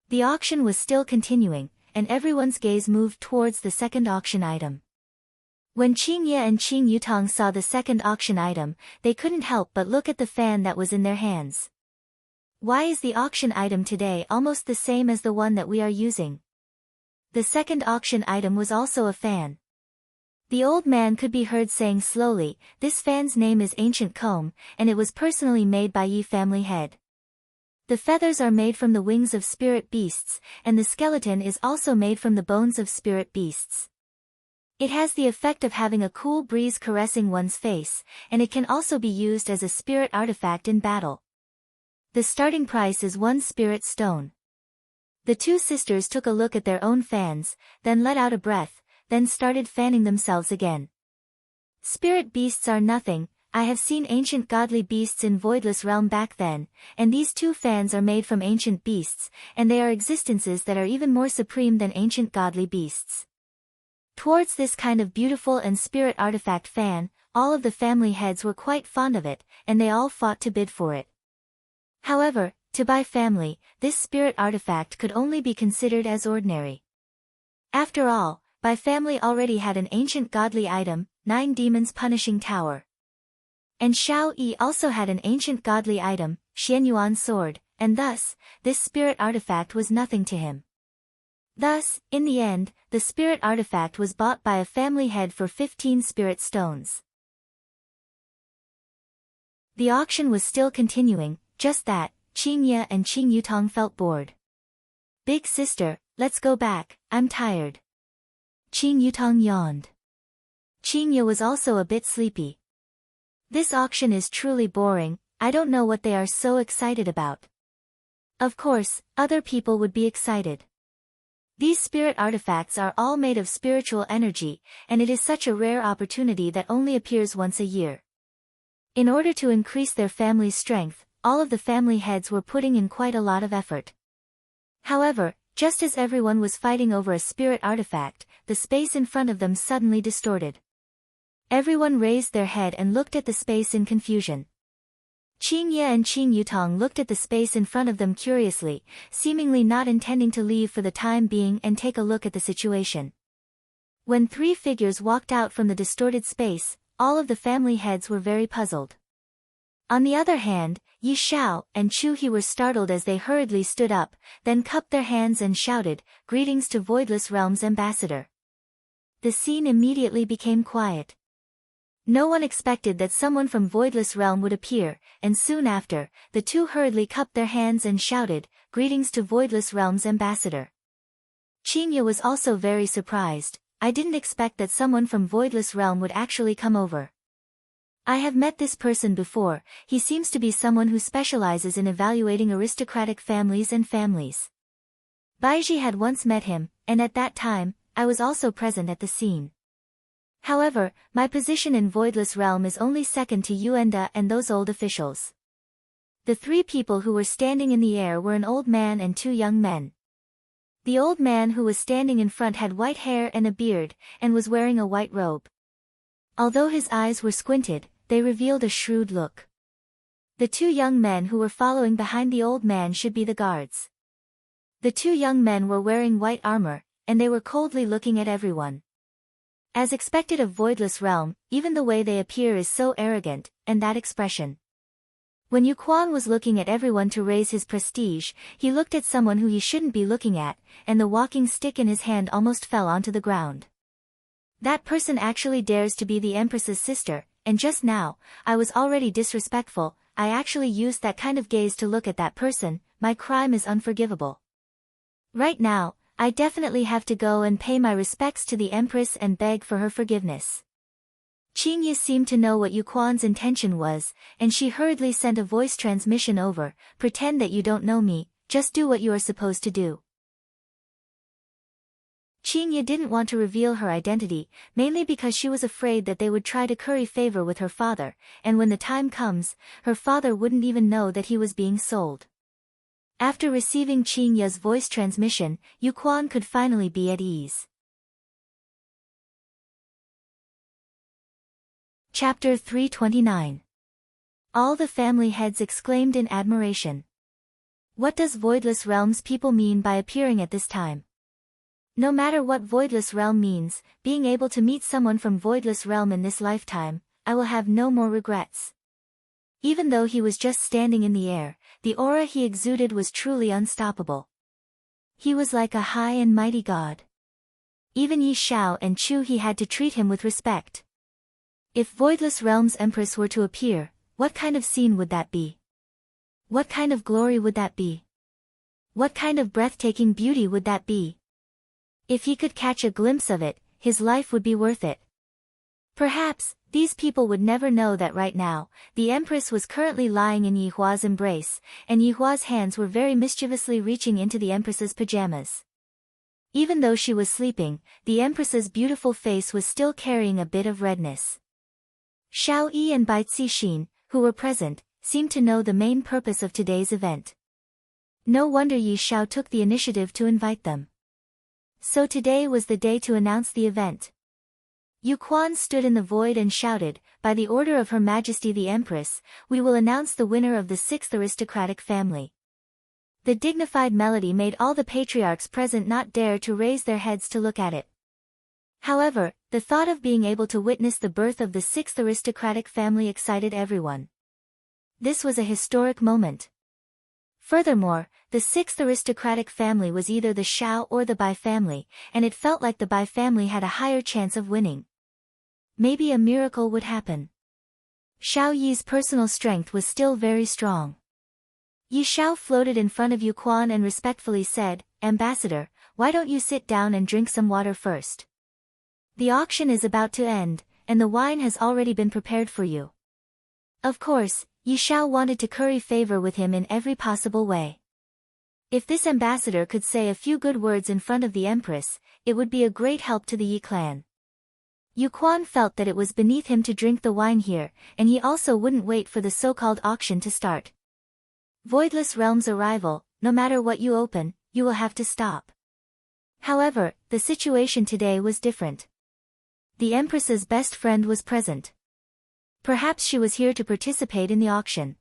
The auction was still continuing, and everyone's gaze moved towards the second auction item. When Qing Ye and Qing Yutong saw the second auction item, they couldn't help but look at the fan that was in their hands. Why is the auction item today almost the same as the one that we are using? The second auction item was also a fan. The old man could be heard saying slowly, this fan's name is Ancient Comb, and it was personally made by Yi family head. The feathers are made from the wings of spirit beasts, and the skeleton is also made from the bones of spirit beasts. It has the effect of having a cool breeze caressing one's face, and it can also be used as a spirit artifact in battle. The starting price is 1 spirit stone. The two sisters took a look at their own fans, then let out a breath, then started fanning themselves again. Spirit beasts are nothing, I have seen ancient godly beasts in Voidless Realm back then, and these two fans are made from ancient beasts, and they are existences that are even more supreme than ancient godly beasts. Towards this kind of beautiful and spirit artifact fan, all of the family heads were quite fond of it, and they all fought to bid for it. However, to Bai family, this spirit artifact could only be considered as ordinary. After all, Bai family already had an ancient godly item, 9 Demons Punishing Tower. And Xiao Yi also had an ancient godly item, Xianyuan Sword, and thus, this spirit artifact was nothing to him. Thus, in the end, the spirit artifact was bought by a family head for 15 spirit stones. The auction was still continuing, just that, Qingye and Qing Yutong felt bored. "Big sister, let's go back, I'm tired." Qing Yutong yawned. Qingye was also a bit sleepy. "This auction is truly boring, I don't know what they are so excited about." Of course, other people would be excited. These spirit artifacts are all made of spiritual energy, and it is such a rare opportunity that only appears once a year. In order to increase their family's strength, all of the family heads were putting in quite a lot of effort. However, just as everyone was fighting over a spirit artifact, the space in front of them suddenly distorted. Everyone raised their head and looked at the space in confusion. Qingye and Qing Yutong looked at the space in front of them curiously, seemingly not intending to leave for the time being and take a look at the situation. When three figures walked out from the distorted space, all of the family heads were very puzzled. On the other hand, Yi Xiao and Chu He were startled as they hurriedly stood up, then cupped their hands and shouted, "Greetings to Voidless Realm's ambassador." The scene immediately became quiet. No one expected that someone from Voidless Realm would appear, and soon after, the two hurriedly cupped their hands and shouted, "Greetings to Voidless Realm's ambassador." Qingye was also very surprised. "I didn't expect that someone from Voidless Realm would actually come over. I have met this person before, he seems to be someone who specializes in evaluating aristocratic families and families. Baiji had once met him, and at that time, I was also present at the scene. However, my position in Voidless Realm is only second to Yuenda and those old officials." The three people who were standing in the air were an old man and two young men. The old man who was standing in front had white hair and a beard, and was wearing a white robe. Although his eyes were squinted, they revealed a shrewd look. The two young men who were following behind the old man should be the guards. The two young men were wearing white armor, and they were coldly looking at everyone. As expected of Voidless Realm, even the way they appear is so arrogant, and that expression. When Yu Quan was looking at everyone to raise his prestige, he looked at someone who he shouldn't be looking at, and the walking stick in his hand almost fell onto the ground. That person actually dares to be the Empress's sister, and just now, I was already disrespectful, I actually used that kind of gaze to look at that person, my crime is unforgivable. Right now, I definitely have to go and pay my respects to the Empress and beg for her forgiveness. Qingye seemed to know what Yu Quan's intention was, and she hurriedly sent a voice transmission over, "Pretend that you don't know me, just do what you are supposed to do." Qingye didn't want to reveal her identity, mainly because she was afraid that they would try to curry favor with her father, and when the time comes, her father wouldn't even know that he was being sold. After receiving Qingye's voice transmission, Yu Quan could finally be at ease. Chapter 329. All the family heads exclaimed in admiration. What does Voidless Realm's people mean by appearing at this time? No matter what Voidless Realm means, being able to meet someone from Voidless Realm in this lifetime, I will have no more regrets. Even though he was just standing in the air, the aura he exuded was truly unstoppable. He was like a high and mighty god. Even Yi Xiao and Chu He had to treat him with respect. If Voidless Realm's Empress were to appear, what kind of scene would that be? What kind of glory would that be? What kind of breathtaking beauty would that be? If he could catch a glimpse of it, his life would be worth it. Perhaps, these people would never know that right now, the Empress was currently lying in Yi Hua's embrace, and Yi Hua's hands were very mischievously reaching into the Empress's pajamas. Even though she was sleeping, the Empress's beautiful face was still carrying a bit of redness. Xiao Yi and Bai Cixin, who were present, seemed to know the main purpose of today's event. No wonder Yi Xiao took the initiative to invite them. So today was the day to announce the event. Yu Quan stood in the void and shouted, "By the order of Her Majesty the Empress, we will announce the winner of the 6th aristocratic family." The dignified melody made all the patriarchs present not dare to raise their heads to look at it. However, the thought of being able to witness the birth of the 6th aristocratic family excited everyone. This was a historic moment. Furthermore, the sixth aristocratic family was either the Shao or the Bai family, and it felt like the Bai family had a higher chance of winning. Maybe a miracle would happen. Xiao Yi's personal strength was still very strong. Yi Shao floated in front of Yu Quan and respectfully said, "Ambassador, why don't you sit down and drink some water first? The auction is about to end, and the wine has already been prepared for you." Of course, Yi Shao wanted to curry favor with him in every possible way. If this ambassador could say a few good words in front of the empress, it would be a great help to the Yi clan. Yu Quan felt that it was beneath him to drink the wine here, and he also wouldn't wait for the so-called auction to start. Voidless Realm's arrival, no matter what you open, you will have to stop. However, the situation today was different. The Empress's best friend was present. Perhaps she was here to participate in the auction.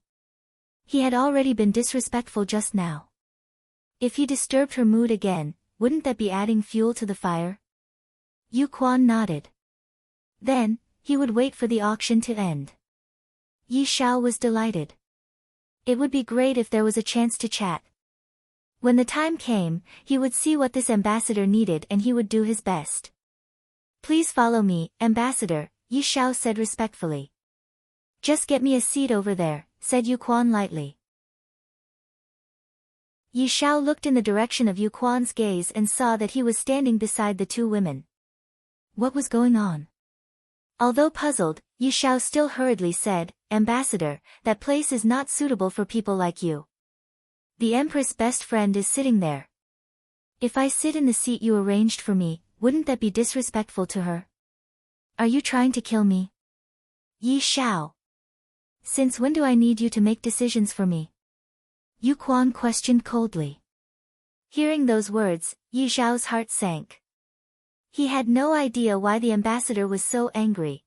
He had already been disrespectful just now. If he disturbed her mood again, wouldn't that be adding fuel to the fire? Yu Quan nodded. Then, he would wait for the auction to end. Yi Shao was delighted. It would be great if there was a chance to chat. When the time came, he would see what this ambassador needed and he would do his best. "Please follow me, ambassador," Yi Shao said respectfully. "Just get me a seat over there," said Yu Quan lightly. Yi Shao looked in the direction of Yu Quan's gaze and saw that he was standing beside the two women. What was going on? Although puzzled, Yi Shao still hurriedly said, "Ambassador, that place is not suitable for people like you. The Empress' best friend is sitting there. If I sit in the seat you arranged for me, wouldn't that be disrespectful to her? Are you trying to kill me?" "Yi Shao. Since when do I need you to make decisions for me?" Yu Quan questioned coldly. Hearing those words, Yi Shao's heart sank. He had no idea why the ambassador was so angry.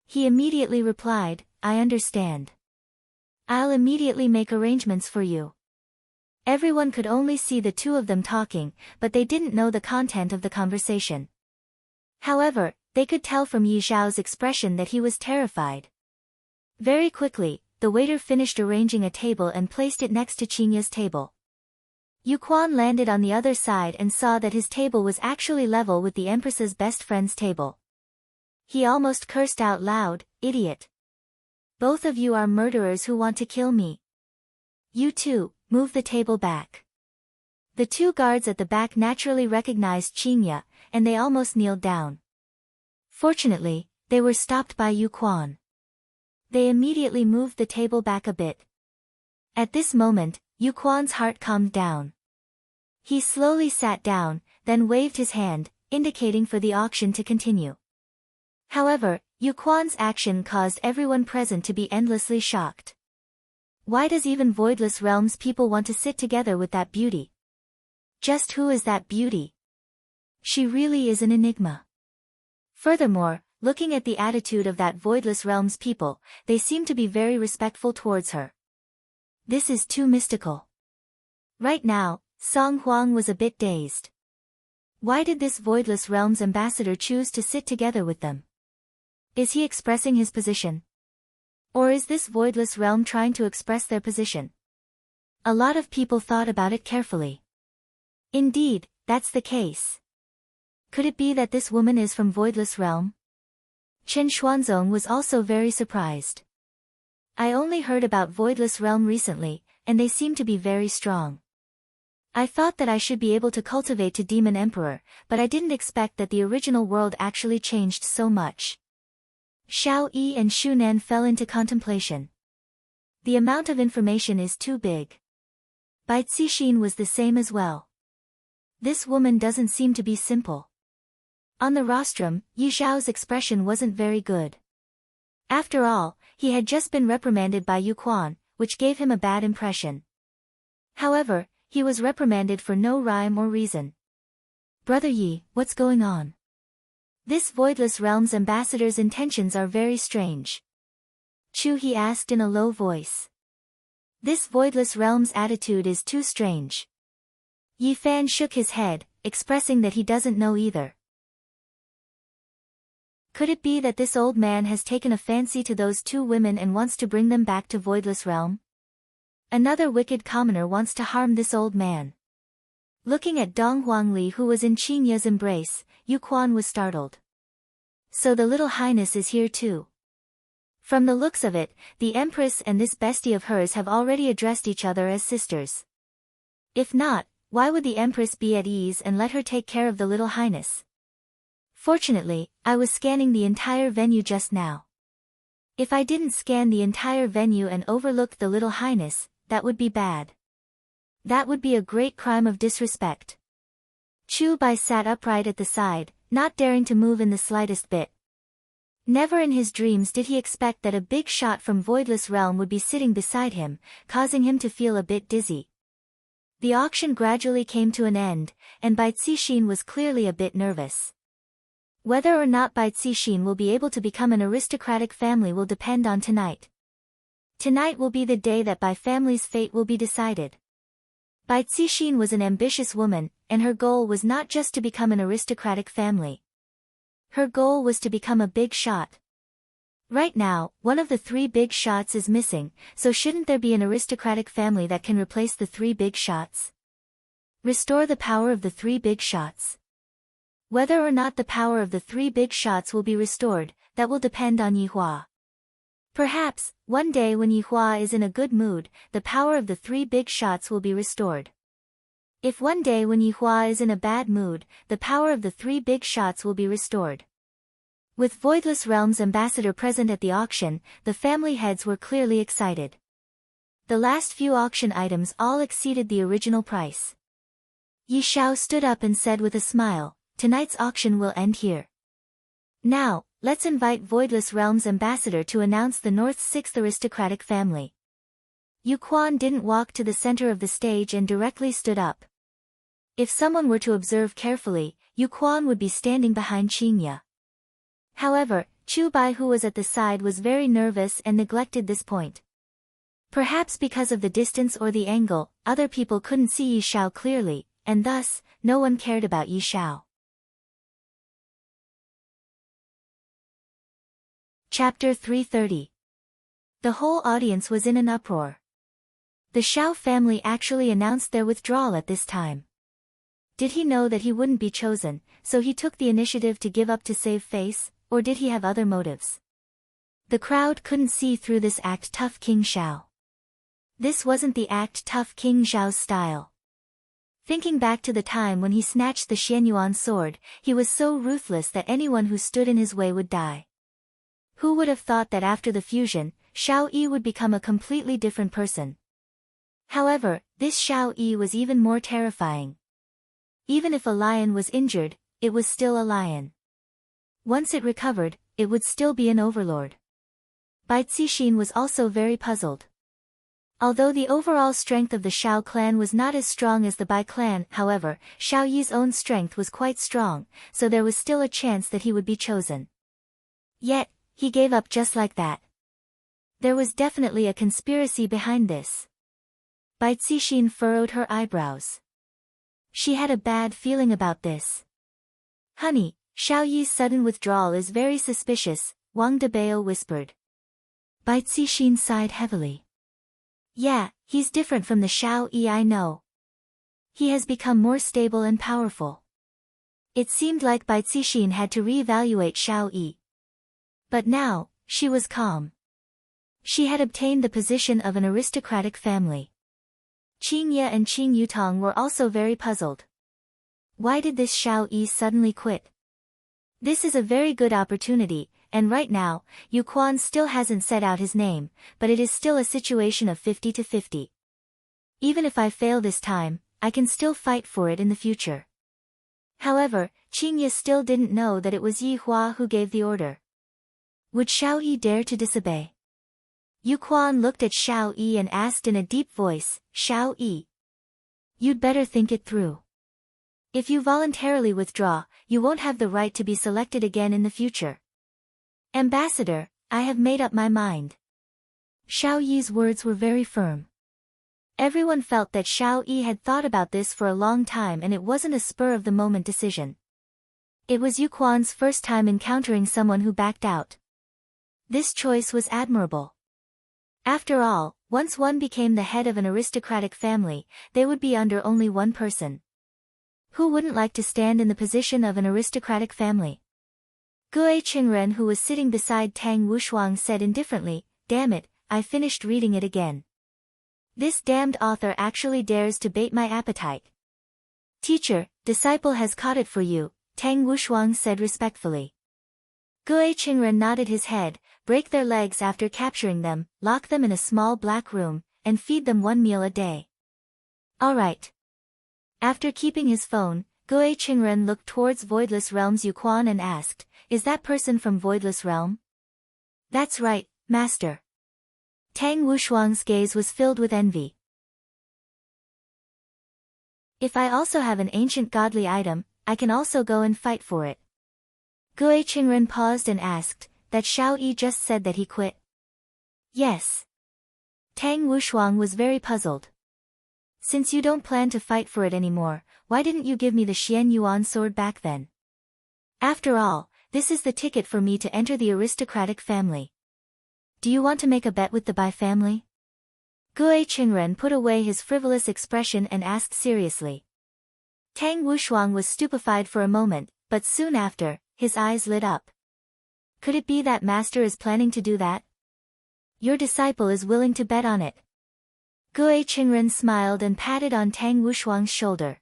He immediately replied, "I understand. I'll immediately make arrangements for you." Everyone could only see the two of them talking, but they didn't know the content of the conversation. However, they could tell from Yi Shao's expression that he was terrified. Very quickly, the waiter finished arranging a table and placed it next to Qingya's table. Yu Quan landed on the other side and saw that his table was actually level with the Empress's best friend's table. He almost cursed out loud, "Idiot! Both of you are murderers who want to kill me. You two, move the table back." The two guards at the back naturally recognized Qingya, and they almost kneeled down. Fortunately, they were stopped by Yu Quan. They immediately moved the table back a bit. At this moment, Yu Quan's heart calmed down. He slowly sat down, then waved his hand, indicating for the auction to continue. However, Yu Quan's action caused everyone present to be endlessly shocked. Why does even Voidless Realms people want to sit together with that beauty? Just who is that beauty? She really is an enigma. Furthermore, looking at the attitude of that Voidless Realms people, they seem to be very respectful towards her. This is too mystical. Right now, Song Huang was a bit dazed. Why did this Voidless Realms ambassador choose to sit together with them? Is he expressing his position? Or is this Voidless Realm trying to express their position? A lot of people thought about it carefully. Indeed, that's the case. Could it be that this woman is from Voidless Realm? Chen Xuanzong was also very surprised. I only heard about Voidless Realm recently, and they seem to be very strong. I thought that I should be able to cultivate to Demon Emperor, but I didn't expect that the original world actually changed so much. Xiao Yi and Shu Nan fell into contemplation. The amount of information is too big. Bai Cixin was the same as well. This woman doesn't seem to be simple. On the rostrum, Yi Zhao's expression wasn't very good. After all, he had just been reprimanded by Yu Quan, which gave him a bad impression. However, he was reprimanded for no rhyme or reason. "Brother Yi, what's going on? This Voidless Realm's ambassador's intentions are very strange." Chu He asked in a low voice. "This Voidless Realm's attitude is too strange." Yi Fan shook his head, expressing that he doesn't know either. Could it be that this old man has taken a fancy to those two women and wants to bring them back to Voidless Realm? Another wicked commoner wants to harm this old man. Looking at Dong Huangli, who was in Qingya's embrace, Yu Quan was startled. So the little highness is here too. From the looks of it, the empress and this bestie of hers have already addressed each other as sisters. If not, why would the empress be at ease and let her take care of the little highness? Fortunately, I was scanning the entire venue just now. If I didn't scan the entire venue and overlooked the little highness, that would be bad. That would be a great crime of disrespect. Chu Bai sat upright at the side, not daring to move in the slightest bit. Never in his dreams did he expect that a big shot from Voidless Realm would be sitting beside him, causing him to feel a bit dizzy. The auction gradually came to an end, and Bai Cixin was clearly a bit nervous. Whether or not Bai Cixin will be able to become an aristocratic family will depend on tonight. Tonight will be the day that Bai family's fate will be decided. Bai Cixin was an ambitious woman, and her goal was not just to become an aristocratic family. Her goal was to become a big shot. Right now, one of the 3 big shots is missing, so shouldn't there be an aristocratic family that can replace the 3 big shots? Restore the power of the 3 big shots. Whether or not the power of the 3 big shots will be restored, that will depend on Yihua. Perhaps, one day when Yihua is in a good mood, the power of the 3 big shots will be restored. If one day when Yihua is in a bad mood, the power of the 3 big shots will be restored. With Voidless Realm's ambassador present at the auction, the family heads were clearly excited. The last few auction items all exceeded the original price. Yi Shao stood up and said with a smile, "Tonight's auction will end here. Now, let's invite Voidless Realm's ambassador to announce the North's 6th aristocratic family." Yu Quan didn't walk to the center of the stage and directly stood up. If someone were to observe carefully, Yu Quan would be standing behind Qingya. However, Chu Bai, who was at the side, was very nervous and neglected this point. Perhaps because of the distance or the angle, other people couldn't see Yi Shao clearly, and thus, no one cared about Yi Shao. Chapter 330. The whole audience was in an uproar. The Shao family actually announced their withdrawal at this time. Did he know that he wouldn't be chosen, so he took the initiative to give up to save face, or did he have other motives? The crowd couldn't see through this act tough King Shao. This wasn't the act tough King Zhao's style. Thinking back to the time when he snatched the Xianyuan sword, he was so ruthless that anyone who stood in his way would die. Who would have thought that after the fusion, Shao Yi would become a completely different person? However, this Shao Yi was even more terrifying. Even if a lion was injured, it was still a lion. Once it recovered, it would still be an overlord. Bai Cixin was also very puzzled. Although the overall strength of the Shao clan was not as strong as the Bai clan, however, Shao Yi's own strength was quite strong, so there was still a chance that he would be chosen. Yet, he gave up just like that. There was definitely a conspiracy behind this. Bai Cixin furrowed her eyebrows. She had a bad feeling about this. "Honey, Shao Yi's sudden withdrawal is very suspicious," Wang Debao whispered. Bai Cixin sighed heavily. "Yeah, he's different from the Shao Yi I know. He has become more stable and powerful." It seemed like Bai Cixin had to reevaluate Shao Yi. But now, she was calm. She had obtained the position of an aristocratic family. Qingya and Qing Yutong were also very puzzled. Why did this Shao Yi suddenly quit? This is a very good opportunity, and right now, Yu Quan still hasn't said out his name, but it is still a situation of 50-50. Even if I fail this time, I can still fight for it in the future. However, Qingya still didn't know that it was Yi Hua who gave the order. Would Shao Yi dare to disobey? Yu Quan looked at Shao Yi and asked in a deep voice, "Shao Yi, you'd better think it through. If you voluntarily withdraw, you won't have the right to be selected again in the future." "Ambassador, I have made up my mind." Shao Yi's words were very firm. Everyone felt that Shao Yi had thought about this for a long time and it wasn't a spur-of-the-moment decision. It was Yu Quan's first time encountering someone who backed out. This choice was admirable. After all, Once one became the head of an aristocratic family, they would be under only one person. Who wouldn't like to stand in the position of an aristocratic family? Gue Qingren, who was sitting beside Tang Wushuang, said indifferently, "Damn it, I finished reading it again. This damned author actually dares to bait my appetite." "Teacher, disciple has caught it for you," Tang Wushuang said respectfully. Gue Qingren nodded his head. "Break their legs after capturing them, lock them in a small black room, and feed them one meal a day." "All right." After keeping his phone, Gue Qingren looked towards Voidless Realm's Yuquan and asked, "Is that person from Voidless Realm?" "That's right, Master." Tang Wushuang's gaze was filled with envy. "If I also have an ancient godly item, I can also go and fight for it." Gue Qingren paused and asked, "That Xiao Yi just said that he quit?" "Yes." Tang Wushuang was very puzzled. "Since you don't plan to fight for it anymore, why didn't you give me the Xian Yuan sword back then? After all, this is the ticket for me to enter the aristocratic family. Do you want to make a bet with the Bai family?" Gue Qingren put away his frivolous expression and asked seriously. Tang Wushuang was stupefied for a moment, but soon after, his eyes lit up. "Could it be that Master is planning to do that? Your disciple is willing to bet on it." Gue Qingren smiled and patted on Tang Wushuang's shoulder.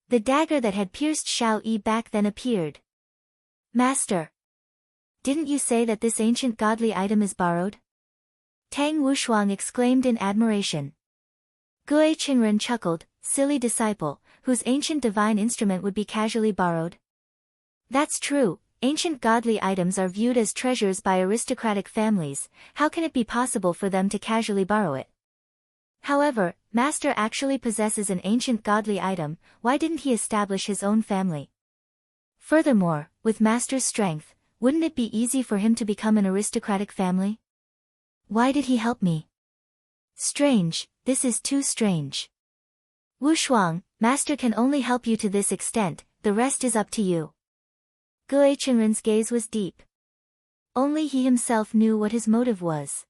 The dagger that had pierced Xiao Yi back then appeared. "Master! Didn't you say that this ancient godly item is borrowed?" Tang Wushuang exclaimed in admiration. Gue Qingren chuckled, "Silly disciple, whose ancient divine instrument would be casually borrowed?" "That's true, ancient godly items are viewed as treasures by aristocratic families. How can it be possible for them to casually borrow it? However, Master actually possesses an ancient godly item. Why didn't he establish his own family? Furthermore, with Master's strength, wouldn't it be easy for him to become an aristocratic family? Why did he help me? Strange, this is too strange. Wushuang, Master can only help you to this extent, the rest is up to you." Gue Qingren's gaze was deep. Only he himself knew what his motive was.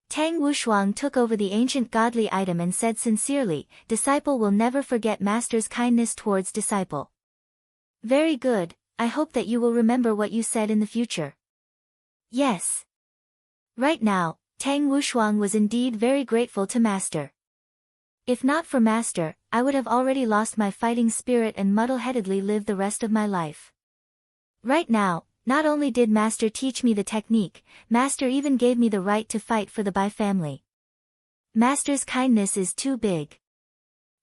Tang Wushuang took over the ancient godly item and said sincerely, "Disciple will never forget Master's kindness towards disciple." "Very good, I hope that you will remember what you said in the future." "Yes." Right now, Tang Wushuang was indeed very grateful to Master. "If not for Master, I would have already lost my fighting spirit and muddle-headedly lived the rest of my life. Right now, not only did Master teach me the technique, Master even gave me the right to fight for the Bai family. Master's kindness is too big."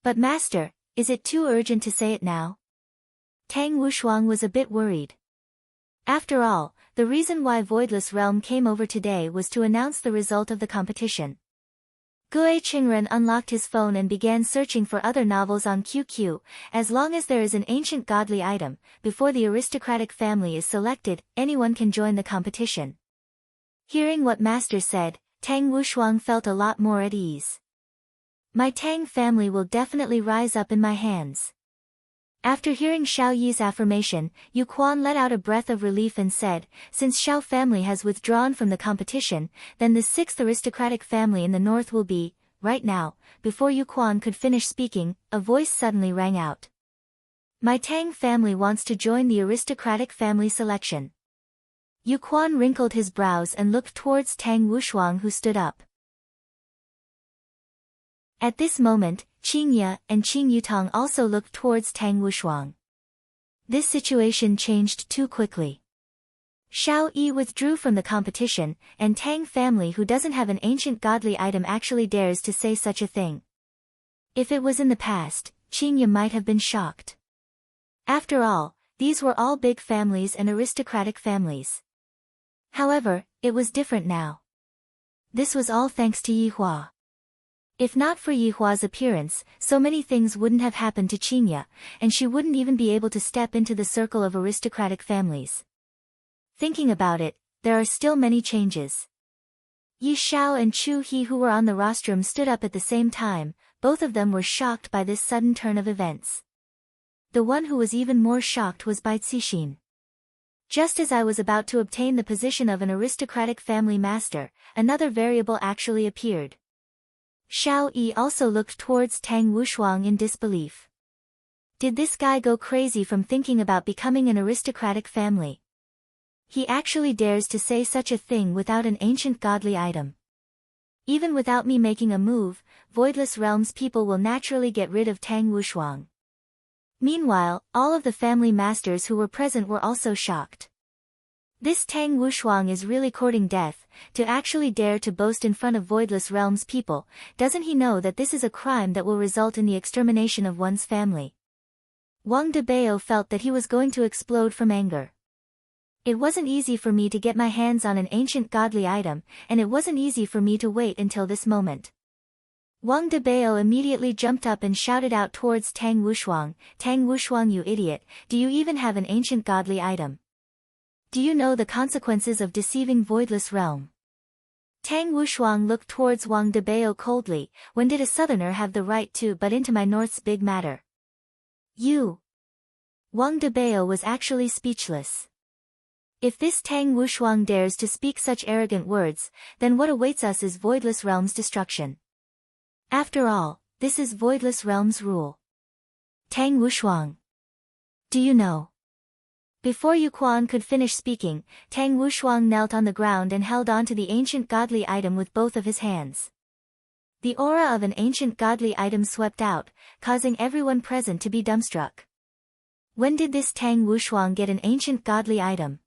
"But Master, is it too urgent to say it now?" Tang Wushuang was a bit worried. After all, the reason why Voidless Realm came over today was to announce the result of the competition. Gue Qingren unlocked his phone and began searching for other novels on QQ. As long as there is an ancient godly item, before the aristocratic family is selected, anyone can join the competition. Hearing what Master said, Tang Wushuang felt a lot more at ease. "My Tang family will definitely rise up in my hands." After hearing Xiao Yi's affirmation, Yu Quan let out a breath of relief and said, "Since Xiao family has withdrawn from the competition, then the sixth aristocratic family in the north will be." Right now, before Yu Quan could finish speaking, a voice suddenly rang out. "My Tang family wants to join the aristocratic family selection." Yu Quan wrinkled his brows and looked towards Tang Wushuang, who stood up. At this moment, Qing Ye and Qing Yutong also looked towards Tang Wushuang. This situation changed too quickly. Xiao Yi withdrew from the competition, and Tang family, who doesn't have an ancient godly item, actually dares to say such a thing. If it was in the past, Qing Ye might have been shocked. After all, these were all big families and aristocratic families. However, it was different now. This was all thanks to Yi Hua. If not for Yi Hua's appearance, so many things wouldn't have happened to Qing Ye, and she wouldn't even be able to step into the circle of aristocratic families. Thinking about it, there are still many changes. Yi Xiao and Chu He, who were on the rostrum, stood up at the same time. Both of them were shocked by this sudden turn of events. The one who was even more shocked was Bai Cixin. Just as I was about to obtain the position of an aristocratic family master, another variable actually appeared. Xiao Yi also looked towards Tang Wushuang in disbelief. Did this guy go crazy from thinking about becoming an aristocratic family? He actually dares to say such a thing without an ancient godly item. Even without me making a move, Voidless Realms people will naturally get rid of Tang Wushuang. Meanwhile, all of the family masters who were present were also shocked. This Tang Wushuang is really courting death, to actually dare to boast in front of Voidless Realms people. Doesn't he know that this is a crime that will result in the extermination of one's family? Wang Debao felt that he was going to explode from anger. It wasn't easy for me to get my hands on an ancient godly item, and it wasn't easy for me to wait until this moment. Wang Debao immediately jumped up and shouted out towards Tang Wushuang, "Tang Wushuang, you idiot, do you even have an ancient godly item? Do you know the consequences of deceiving Voidless Realm?" Tang Wushuang looked towards Wang Debao coldly. When did a southerner have the right to butt into my north's big matter? You! Wang Debao was actually speechless. If this Tang Wushuang dares to speak such arrogant words, then what awaits us is Voidless Realm's destruction. After all, this is Voidless Realm's rule. Tang Wushuang. Do you know? Before Yuquan could finish speaking, Tang Wushuang knelt on the ground and held on to the ancient godly item with both of his hands. The aura of an ancient godly item swept out, causing everyone present to be dumbstruck. When did this Tang Wushuang get an ancient godly item?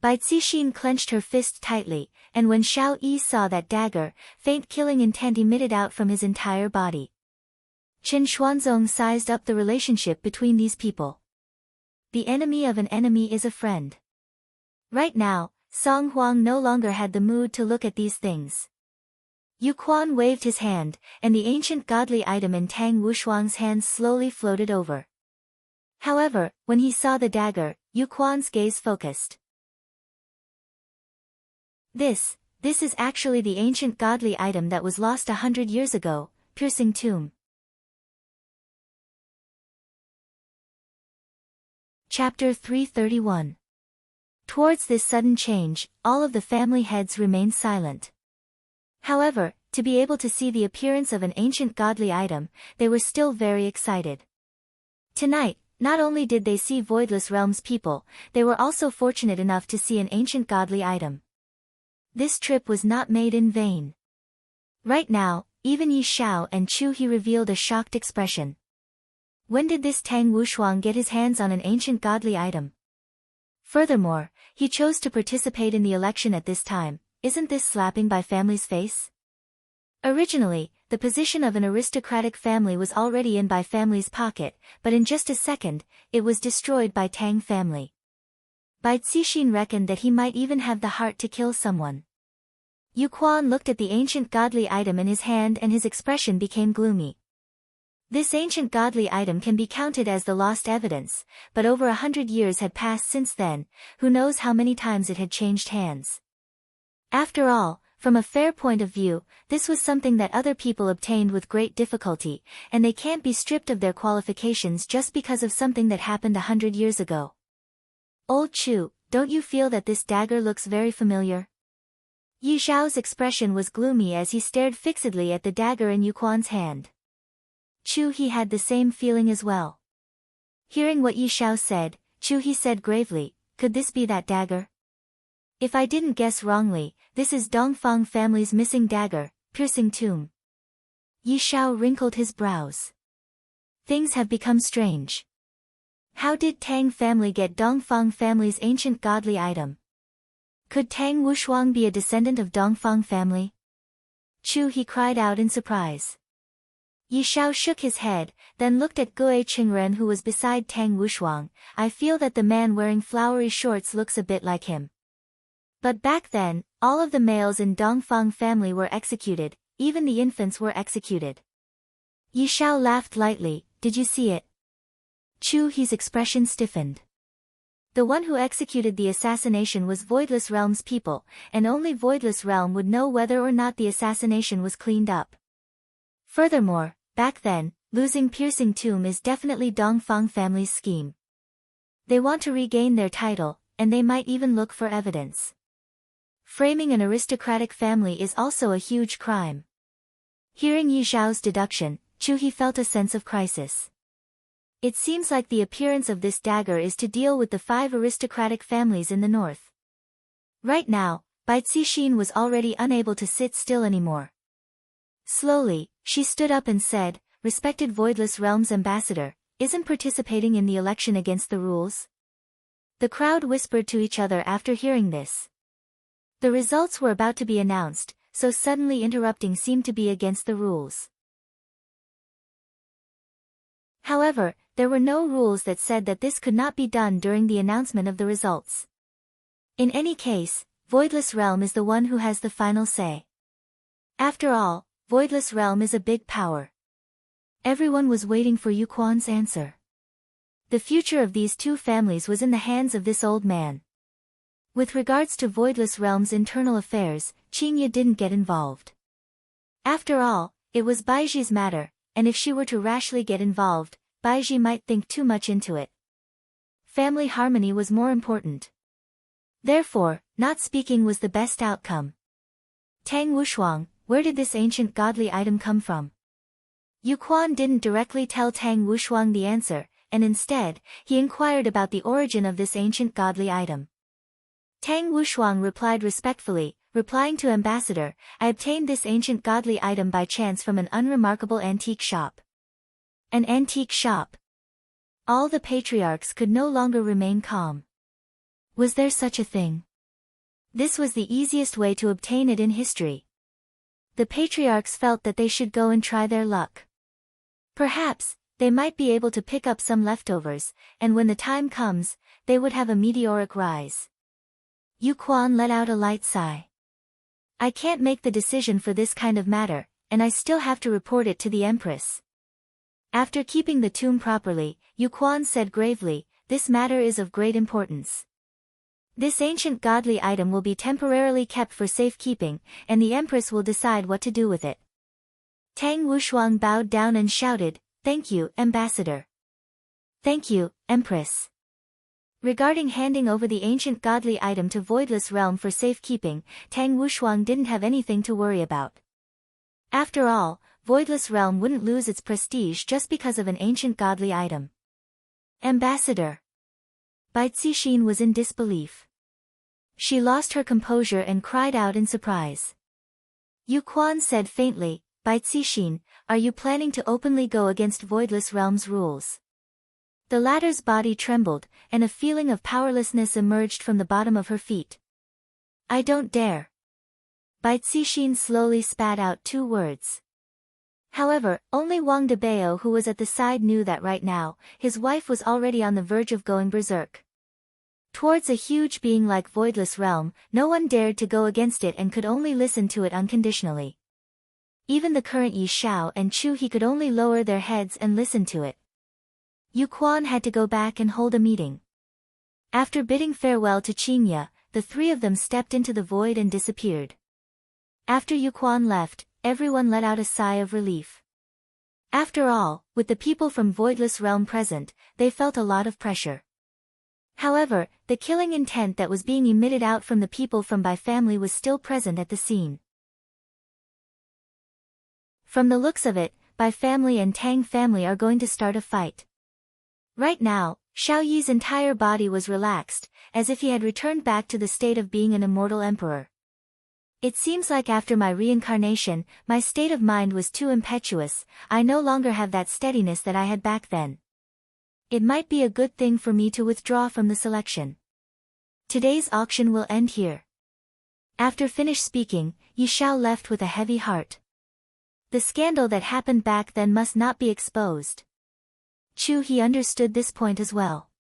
Bai Cixin clenched her fist tightly, and when Xiao Yi saw that dagger, faint killing intent emitted out from his entire body. Chen Xuanzong sized up the relationship between these people. The enemy of an enemy is a friend. Right now, Song Huang no longer had the mood to look at these things. Yuquan waved his hand, and the ancient godly item in Tang Wushuang's hands slowly floated over. However, when he saw the dagger, Yuquan's gaze focused. This is actually the ancient godly item that was lost 100 years ago, piercing tomb. Chapter 331. Towards this sudden change, all of the family heads remained silent. However, to be able to see the appearance of an ancient godly item, they were still very excited. Tonight, not only did they see Voidless Realms people, they were also fortunate enough to see an ancient godly item. This trip was not made in vain. Right now, even Yi Xiao and Chu He revealed a shocked expression. When did this Tang Wushuang get his hands on an ancient godly item? Furthermore, he chose to participate in the election at this time. Isn't this slapping Bai family's face? Originally, the position of an aristocratic family was already in Bai family's pocket, but in just a second, it was destroyed by Tang family. Bai Cixin reckoned that he might even have the heart to kill someone. Yuquan looked at the ancient godly item in his hand and his expression became gloomy. This ancient godly item can be counted as the lost evidence, but over 100 years had passed since then, who knows how many times it had changed hands. After all, from a fair point of view, this was something that other people obtained with great difficulty, and they can't be stripped of their qualifications just because of something that happened 100 years ago. Old Chu, don't you feel that this dagger looks very familiar? Yi Xiao's expression was gloomy as he stared fixedly at the dagger in Yuquan's hand. Chu He had the same feeling as well. Hearing what Yi Xiao said, Chu He said gravely, "Could this be that dagger? If I didn't guess wrongly, this is Dongfang family's missing dagger, piercing tomb." Yi Xiao wrinkled his brows. Things have become strange. How did Tang family get Dongfang family's ancient godly item? Could Tang Wushuang be a descendant of Dongfang family? Chu He cried out in surprise. Yi Xiao shook his head, then looked at Gue Qingren who was beside Tang Wushuang. "I feel that the man wearing flowery shorts looks a bit like him." But back then, all of the males in Dongfang family were executed, even the infants were executed. Yi Xiao laughed lightly. "Did you see it?" Chu He's expression stiffened. The one who executed the assassination was Voidless Realm's people, and only Voidless Realm would know whether or not the assassination was cleaned up. Furthermore, back then, losing piercing tomb is definitely Dongfang family's scheme. They want to regain their title, and they might even look for evidence. Framing an aristocratic family is also a huge crime. Hearing Yi Zhao's deduction, Chu felt a sense of crisis. It seems like the appearance of this dagger is to deal with the 5 aristocratic families in the north. Right now, Bai Cixin was already unable to sit still anymore. Slowly, she stood up and said, "Respected Voidless Realms ambassador, isn't participating in the election against the rules?" The crowd whispered to each other after hearing this. The results were about to be announced, so suddenly interrupting seemed to be against the rules. However, there were no rules that said that this could not be done during the announcement of the results. In any case, Voidless Realm is the one who has the final say. After all, Voidless Realm is a big power. Everyone was waiting for Yu Quan's answer. The future of these 2 families was in the hands of this old man. With regards to Voidless Realm's internal affairs, Qingye didn't get involved. After all, it was Baiji's matter, and if she were to rashly get involved, Baiji might think too much into it. Family harmony was more important. Therefore, not speaking was the best outcome. Tang Wushuang, where did this ancient godly item come from? Yu Quan didn't directly tell Tang Wushuang the answer, and instead, he inquired about the origin of this ancient godly item. Tang Wushuang replied respectfully, replying to Ambassador, "I obtained this ancient godly item by chance from an unremarkable antique shop." An antique shop. All the patriarchs could no longer remain calm. Was there such a thing? This was the easiest way to obtain it in history. The patriarchs felt that they should go and try their luck. Perhaps, they might be able to pick up some leftovers, and when the time comes, they would have a meteoric rise. Yu Quan let out a light sigh. "I can't make the decision for this kind of matter, and I still have to report it to the Empress." After keeping the tomb properly, Yu Quan said gravely, "This matter is of great importance. This ancient godly item will be temporarily kept for safekeeping, and the Empress will decide what to do with it." Tang Wushuang bowed down and shouted, "Thank you, Ambassador." "Thank you, Empress." Regarding handing over the ancient godly item to Voidless Realm for safekeeping, Tang Wushuang didn't have anything to worry about. After all, Voidless Realm wouldn't lose its prestige just because of an ancient godly item. "Ambassador." Bai Cixin was in disbelief. She lost her composure and cried out in surprise. Yu Quan said faintly, "Bai Cixin, are you planning to openly go against Voidless Realm's rules?" The latter's body trembled, and a feeling of powerlessness emerged from the bottom of her feet. "I don't dare." Bai Cixin slowly spat out 2 words. However, only Wang Debao who was at the side knew that right now, his wife was already on the verge of going berserk. Towards a huge being like Voidless Realm, no one dared to go against it and could only listen to it unconditionally. Even the current Yi Zhao and Chu He could only lower their heads and listen to it. Yu Quan had to go back and hold a meeting. After bidding farewell to Qingye, the 3 of them stepped into the void and disappeared. After Yu Quan left, everyone let out a sigh of relief. After all, with the people from Voidless Realm present, they felt a lot of pressure. However, the killing intent that was being emitted out from the people from Bai family was still present at the scene. From the looks of it, Bai family and Tang family are going to start a fight. Right now, Xiao Yi's entire body was relaxed, as if he had returned back to the state of being an immortal emperor. "It seems like after my reincarnation, my state of mind was too impetuous, I no longer have that steadiness that I had back then. It might be a good thing for me to withdraw from the selection. Today's auction will end here." After finished speaking, Yi Zhao left with a heavy heart. The scandal that happened back then must not be exposed. Chu He understood this point as well.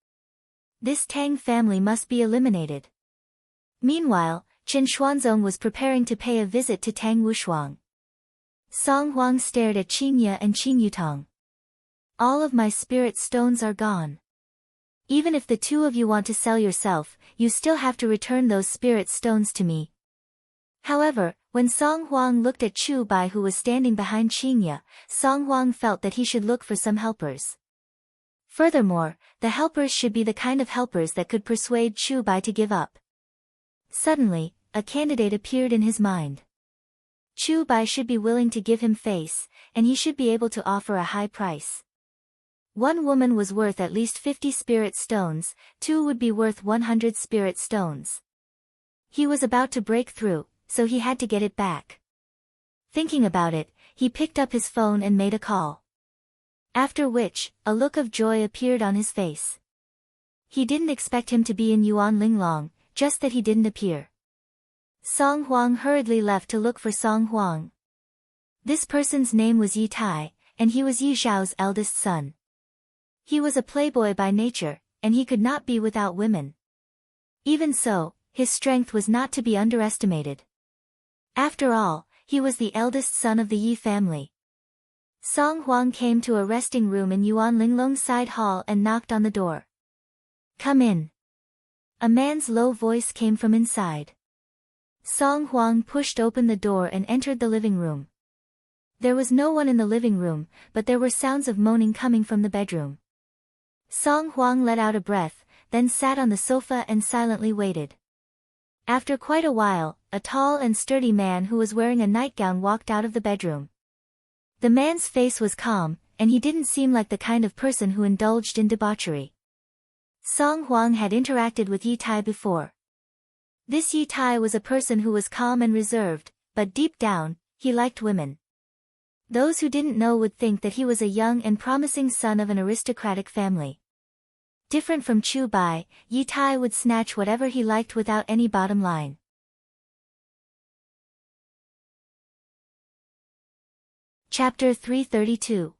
This Tang family must be eliminated. Meanwhile, Chen Xuanzong was preparing to pay a visit to Tang Wushuang. Song Huang stared at Qingye and Qing Yutong. "All of my spirit stones are gone. Even if the 2 of you want to sell yourself, you still have to return those spirit stones to me." However, when Song Huang looked at Chu Bai who was standing behind Qingye, Song Huang felt that he should look for some helpers. Furthermore, the helpers should be the kind of helpers that could persuade Chu Bai to give up. Suddenly, a candidate appeared in his mind. Chu Bai should be willing to give him face, and he should be able to offer a high price. One woman was worth at least 50 spirit stones, two would be worth 100 spirit stones. He was about to break through, so he had to get it back. Thinking about it, he picked up his phone and made a call. After which, a look of joy appeared on his face. He didn't expect him to be in Yuan Linglong, just that he didn't appear. Song Huang hurriedly left to look for Song Huang. This person's name was Yi Tai, and he was Yi Zhao's eldest son. He was a playboy by nature, and he could not be without women. Even so, his strength was not to be underestimated. After all, he was the eldest son of the Yi family. Song Huang came to a resting room in Yuan Linglong's side hall and knocked on the door. "Come in." A man's low voice came from inside. Song Huang pushed open the door and entered the living room. There was no one in the living room, but there were sounds of moaning coming from the bedroom. Song Huang let out a breath, then sat on the sofa and silently waited. After quite a while, a tall and sturdy man who was wearing a nightgown walked out of the bedroom. The man's face was calm, and he didn't seem like the kind of person who indulged in debauchery. Song Huang had interacted with Yi Tai before. This Yi Tai was a person who was calm and reserved, but deep down, he liked women. Those who didn't know would think that he was a young and promising son of an aristocratic family. Different from Chu Bai, Yi Tai would snatch whatever he liked without any bottom line. Chapter 332.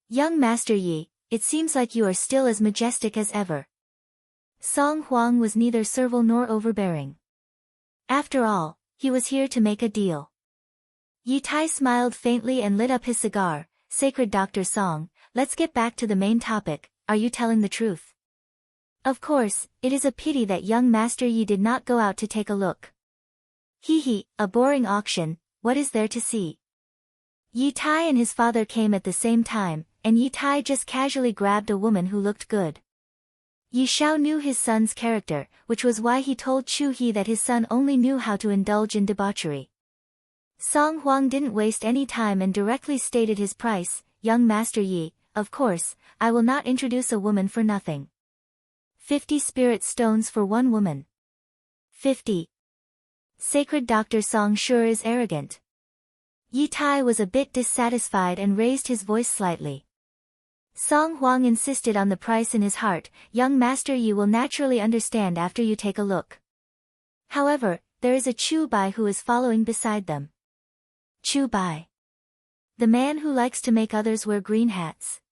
Young Master Yi, it seems like you are still as majestic as ever. Song Huang was neither servile nor overbearing. After all, he was here to make a deal. Yi Tai smiled faintly and lit up his cigar. "Sacred Dr. Song, let's get back to the main topic. Are you telling the truth?" "Of course, it is a pity that young Master Yi did not go out to take a look." "Hee, a boring auction, what is there to see?" Yi Tai and his father came at the same time, and Yi Tai just casually grabbed a woman who looked good. Yi Xiao knew his son's character, which was why he told Chu He that his son only knew how to indulge in debauchery. Song Huang didn't waste any time and directly stated his price. "Young Master Yi, of course, I will not introduce a woman for nothing. 50 spirit stones for one woman." 50. Sacred Dr. Song sure is arrogant. Yi Tai was a bit dissatisfied and raised his voice slightly. Song Huang insisted on the price in his heart. "Young Master Yi will naturally understand after you take a look." However, there is a Chu Bai who is following beside them. Chu Bai. The man who likes to make others wear green hats.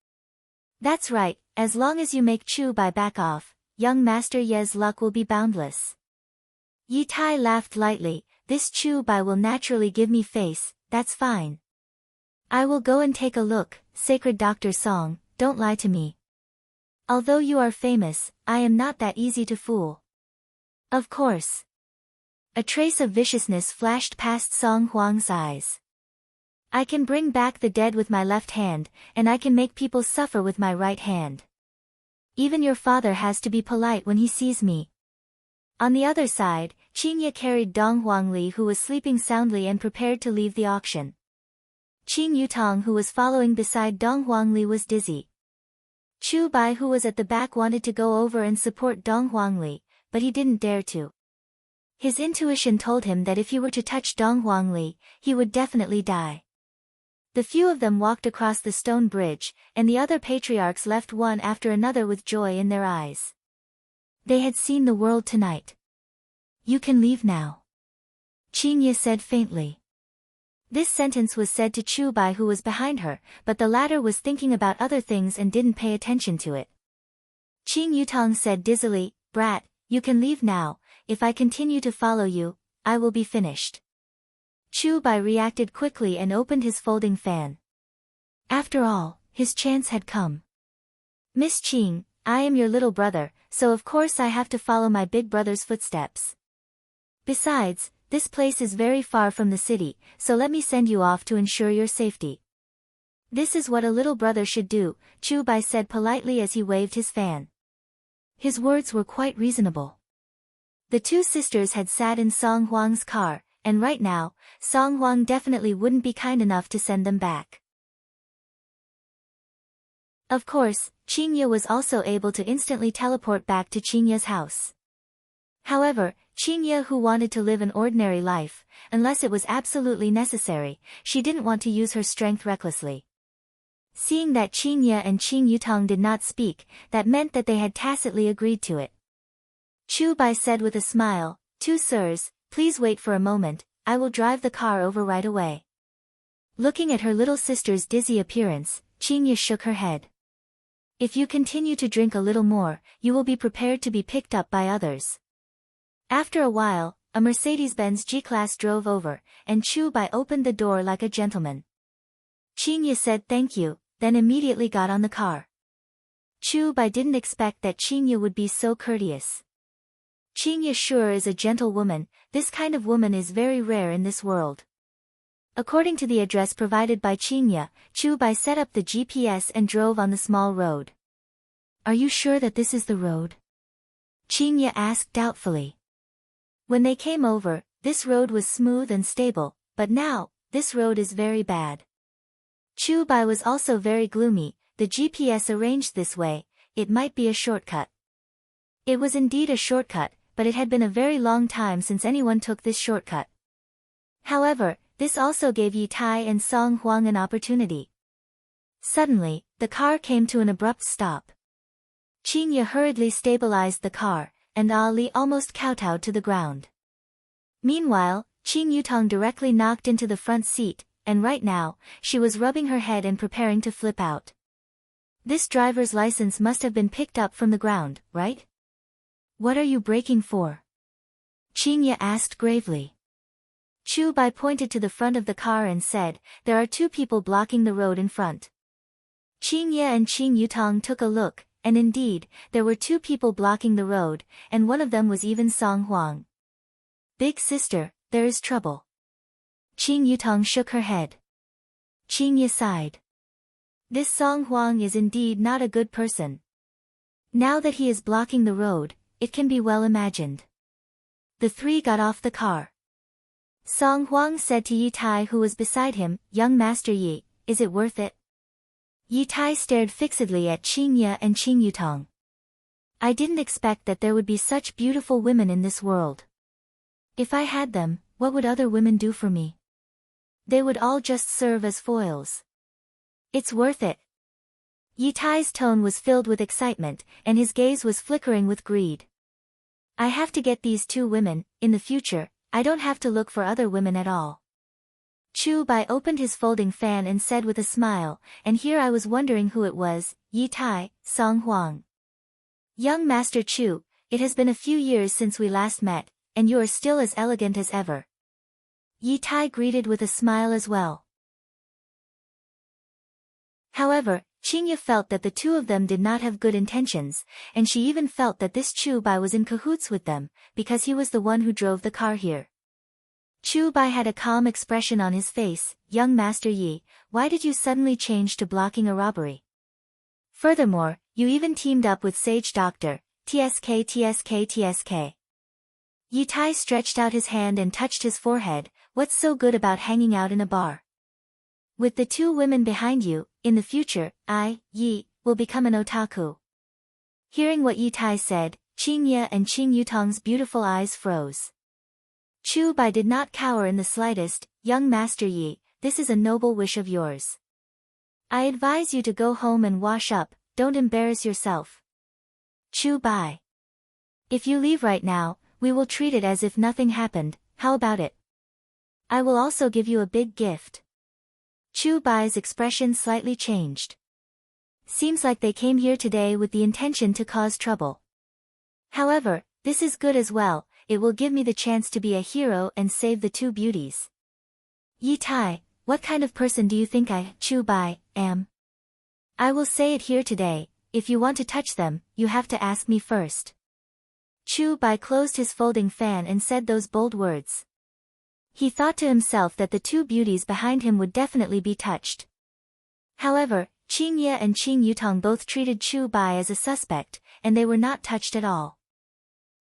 That's right, as long as you make Chu Bai back off, young Master Ye's luck will be boundless. Yi Tai laughed lightly. "This Chu Bai will naturally give me face, that's fine. I will go and take a look. Sacred Dr. Song, don't lie to me. Although you are famous, I am not that easy to fool." "Of course." A trace of viciousness flashed past Song Huang's eyes. "I can bring back the dead with my left hand, and I can make people suffer with my right hand. Even your father has to be polite when he sees me." On the other side, Qingye carried Dong Huangli who was sleeping soundly and prepared to leave the auction. Qing Yutong who was following beside Dong Huangli was dizzy. Chu Bai who was at the back wanted to go over and support Dong Huangli, but he didn't dare to. His intuition told him that if he were to touch Dong Huangli, he would definitely die. The few of them walked across the stone bridge, and the other patriarchs left one after another with joy in their eyes. They had seen the world tonight. "You can leave now," Qingye said faintly. This sentence was said to Chu Bai who was behind her, but the latter was thinking about other things and didn't pay attention to it. Qing Yutong said dizzily, "Brat, you can leave now. If I continue to follow you, I will be finished." Chu Bai reacted quickly and opened his folding fan. After all, his chance had come. "Miss Qing, I am your little brother, so of course I have to follow my big brother's footsteps. Besides, this place is very far from the city, so let me send you off to ensure your safety." "This is what a little brother should do," Chu Bai said politely as he waved his fan. His words were quite reasonable. The two sisters had sat in Song Huang's car, and right now, Song Huang definitely wouldn't be kind enough to send them back. Of course, Qingye was also able to instantly teleport back to Qingye's house. However, Qingye, who wanted to live an ordinary life, unless it was absolutely necessary, she didn't want to use her strength recklessly. Seeing that Qingye and Qing Yutong did not speak, that meant that they had tacitly agreed to it. Chu Bai said with a smile, "Two sirs, please wait for a moment, I will drive the car over right away." Looking at her little sister's dizzy appearance, Qingye shook her head. "If you continue to drink a little more, you will be prepared to be picked up by others." After a while, a Mercedes-Benz G-Class drove over, and Chu Bai opened the door like a gentleman. Qingye said thank you, then immediately got on the car. Chu Bai didn't expect that Qingye would be so courteous. Qingye sure is a gentle woman, this kind of woman is very rare in this world. According to the address provided by Qingye, Chu Bai set up the GPS and drove on the small road. "Are you sure that this is the road?" Qingye asked doubtfully. When they came over, this road was smooth and stable, but now, this road is very bad. Chu Bai was also very gloomy. The GPS arranged this way, it might be a shortcut. It was indeed a shortcut, but it had been a very long time since anyone took this shortcut. However, this also gave Yi Tai and Song Huang an opportunity. Suddenly, the car came to an abrupt stop. Qingye hurriedly stabilized the car, and Ali almost kowtowed to the ground. Meanwhile, Qing Yutong directly knocked into the front seat, and right now, she was rubbing her head and preparing to flip out. This driver's license must have been picked up from the ground, right? "What are you braking for?" Qingye asked gravely. Chu Bai pointed to the front of the car and said, "There are two people blocking the road in front." Qingye and Qing Yutong took a look, and indeed, there were two people blocking the road, and one of them was even Song Huang. "Big sister, there is trouble." Qing Yutong shook her head. Qingye sighed. This Song Huang is indeed not a good person. Now that he is blocking the road, it can be well imagined. The three got off the car. Song Huang said to Yi Tai, who was beside him, "Young Master Yi, is it worth it?" Yi Tai stared fixedly at Qingye and Qing Yutong. "I didn't expect that there would be such beautiful women in this world. If I had them, what would other women do for me? They would all just serve as foils. It's worth it." Yi Tai's tone was filled with excitement, and his gaze was flickering with greed. "I have to get these two women, in the future, I don't have to look for other women at all." Chu Bai opened his folding fan and said with a smile, "And here I was wondering who it was, Yi Tai, Song Huang. Young Master Chu, it has been a few years since we last met, and you are still as elegant as ever." Yi Tai greeted with a smile as well. However, Qingye felt that the two of them did not have good intentions, and she even felt that this Chu Bai was in cahoots with them, because he was the one who drove the car here. Chu Bai had a calm expression on his face. "Young Master Yi, why did you suddenly change to blocking a robbery? Furthermore, you even teamed up with Sage Doctor, TSK. Yi Tai stretched out his hand and touched his forehead. "What's so good about hanging out in a bar? With the two women behind you, in the future, I, Yi, will become an otaku." Hearing what Yi Tai said, Qingye and Qing Yutong's beautiful eyes froze. Chu Bai did not cower in the slightest. "Young Master Yi, this is a noble wish of yours. I advise you to go home and wash up, don't embarrass yourself." Chu Bai. "If you leave right now, we will treat it as if nothing happened, how about it? I will also give you a big gift." Chu Bai's expression slightly changed. Seems like they came here today with the intention to cause trouble. However, this is good as well, it will give me the chance to be a hero and save the two beauties. "Yi Tai, what kind of person do you think I, Chu Bai, am? I will say it here today, if you want to touch them, you have to ask me first." Chu Bai closed his folding fan and said those bold words. He thought to himself that the two beauties behind him would definitely be touched. However, Qingye and Qing Yutong both treated Chu Bai as a suspect, and they were not touched at all.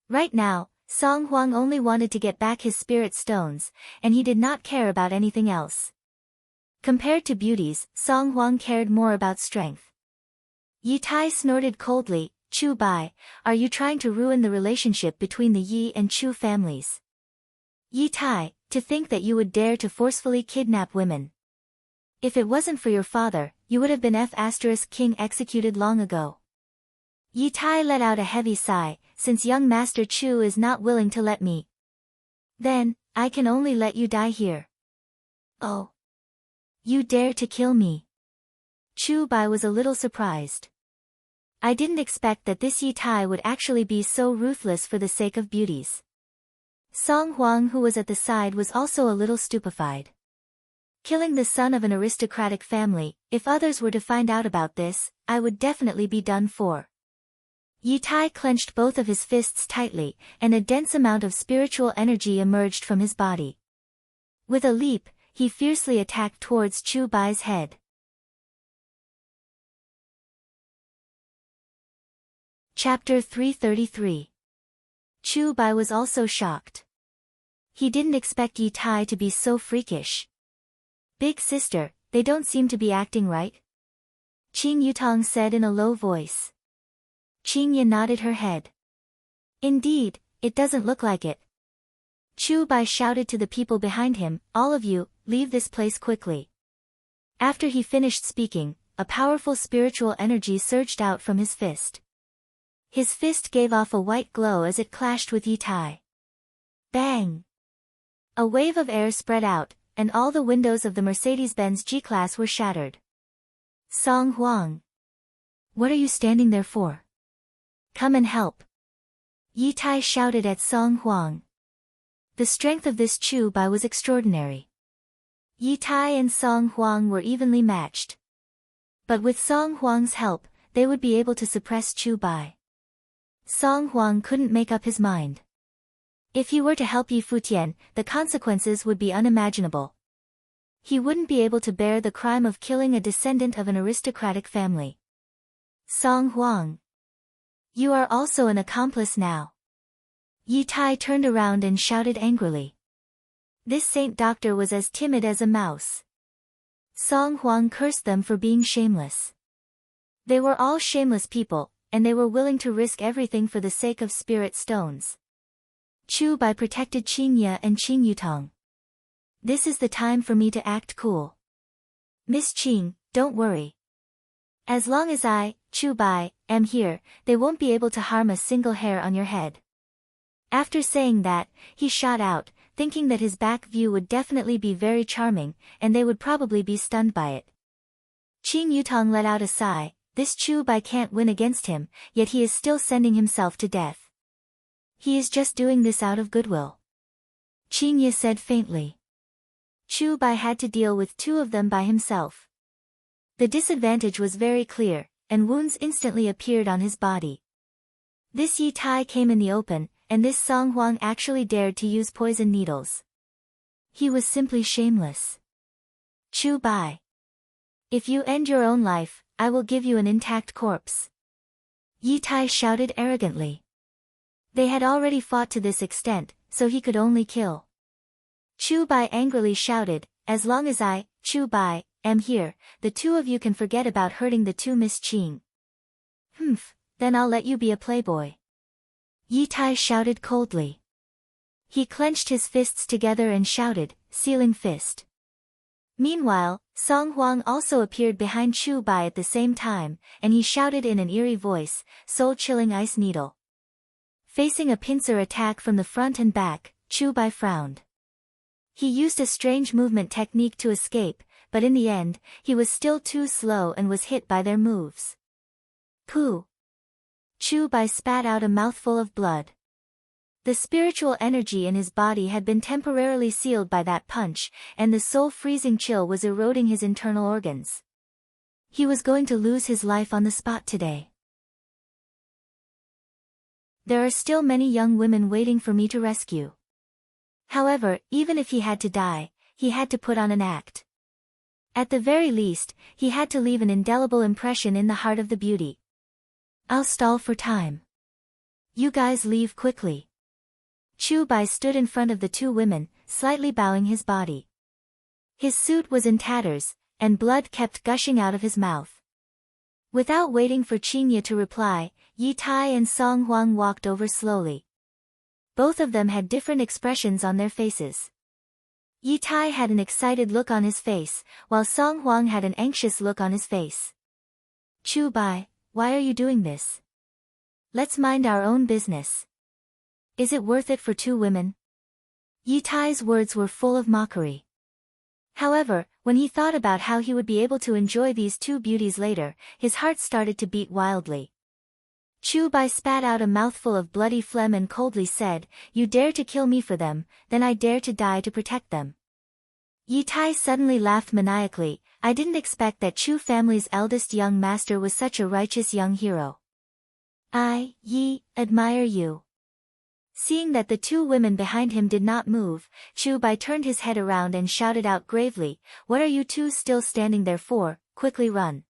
Right now, Song Huang only wanted to get back his spirit stones, and he did not care about anything else. Compared to beauties, Song Huang cared more about strength. Yi Tai snorted coldly. Chu Bai, are you trying to ruin the relationship between the Yi and Chu families? Yi Tai, to think that you would dare to forcefully kidnap women. If it wasn't for your father, you would have been King executed long ago. Yi Tai let out a heavy sigh. Since young Master Chu is not willing to let me, then I can only let you die here. Oh. You dare to kill me? Chu Bai was a little surprised. I didn't expect that this Yi Tai would actually be so ruthless for the sake of beauties. Song Huang, who was at the side, was also a little stupefied. Killing the son of an aristocratic family, if others were to find out about this, I would definitely be done for. Yi Tai clenched both of his fists tightly, and a dense amount of spiritual energy emerged from his body. With a leap, he fiercely attacked towards Chu Bai's head. Chapter 333. Chu Bai was also shocked. He didn't expect Yi Tai to be so freakish. Big sister, they don't seem to be acting right? Qing Yutong said in a low voice. Qing Ye nodded her head. Indeed, it doesn't look like it. Chu Bai shouted to the people behind him, all of you, leave this place quickly. After he finished speaking, a powerful spiritual energy surged out from his fist. His fist gave off a white glow as it clashed with Yi Tai. Bang! A wave of air spread out, and all the windows of the Mercedes-Benz G-Class were shattered. Song Huang. What are you standing there for? Come and help. Yi Tai shouted at Song Huang. The strength of this Chu Bai was extraordinary. Yi Tai and Song Huang were evenly matched. But with Song Huang's help, they would be able to suppress Chu Bai. Song Huang couldn't make up his mind. If he were to help Yi Futian, the consequences would be unimaginable. He wouldn't be able to bear the crime of killing a descendant of an aristocratic family. Song Huang. You are also an accomplice now. Yi Tai turned around and shouted angrily. This saint doctor was as timid as a mouse. Song Huang cursed them for being shameless. They were all shameless people, and they were willing to risk everything for the sake of spirit stones. Chu Bai protected Qing Ye and Qing Yutong. This is the time for me to act cool. Miss Qing, don't worry. As long as I, Chu Bai, am here, they won't be able to harm a single hair on your head. After saying that, he shot out, thinking that his back view would definitely be very charming, and they would probably be stunned by it. Qing Yutong let out a sigh. This Chu Bai can't win against him, yet he is still sending himself to death. He is just doing this out of goodwill. Qing Ye said faintly. Chu Bai had to deal with two of them by himself. The disadvantage was very clear, and wounds instantly appeared on his body. This Yi Tai came in the open, and this Song Huang actually dared to use poison needles. He was simply shameless. Chu Bai. If you end your own life, I will give you an intact corpse. Yi Tai shouted arrogantly. They had already fought to this extent, so he could only kill. Chu Bai angrily shouted, as long as I, Chu Bai, am here, the two of you can forget about hurting the two Miss Qing. Then I'll let you be a playboy. Yi Tai shouted coldly. He clenched his fists together and shouted, sealing fist. Meanwhile, Song Huang also appeared behind Chu Bai at the same time, and he shouted in an eerie voice, soul-chilling ice needle. Facing a pincer attack from the front and back, Chu Bai frowned. He used a strange movement technique to escape, but in the end, he was still too slow and was hit by their moves. Pooh! Chu Bai spat out a mouthful of blood. The spiritual energy in his body had been temporarily sealed by that punch, and the soul-freezing chill was eroding his internal organs. He was going to lose his life on the spot today. There are still many young women waiting for me to rescue. However, even if he had to die, he had to put on an act. At the very least, he had to leave an indelible impression in the heart of the beauty. I'll stall for time. You guys leave quickly. Chu Bai stood in front of the two women, slightly bowing his body. His suit was in tatters, and blood kept gushing out of his mouth. Without waiting for Qingye to reply, Yi Tai and Song Huang walked over slowly. Both of them had different expressions on their faces. Yi Tai had an excited look on his face, while Song Huang had an anxious look on his face. Chu Bai, why are you doing this? Let's mind our own business. Is it worth it for two women? Yi Tai's words were full of mockery. However, when he thought about how he would be able to enjoy these two beauties later, his heart started to beat wildly. Chu Bai spat out a mouthful of bloody phlegm and coldly said, "You dare to kill me for them, then I dare to die to protect them." Yi Tai suddenly laughed maniacally. I didn't expect that Chu family's eldest young master was such a righteous young hero. Yi, admire you. Seeing that the two women behind him did not move, Chu Bai turned his head around and shouted out gravely, "What are you two still standing there for? Quickly run."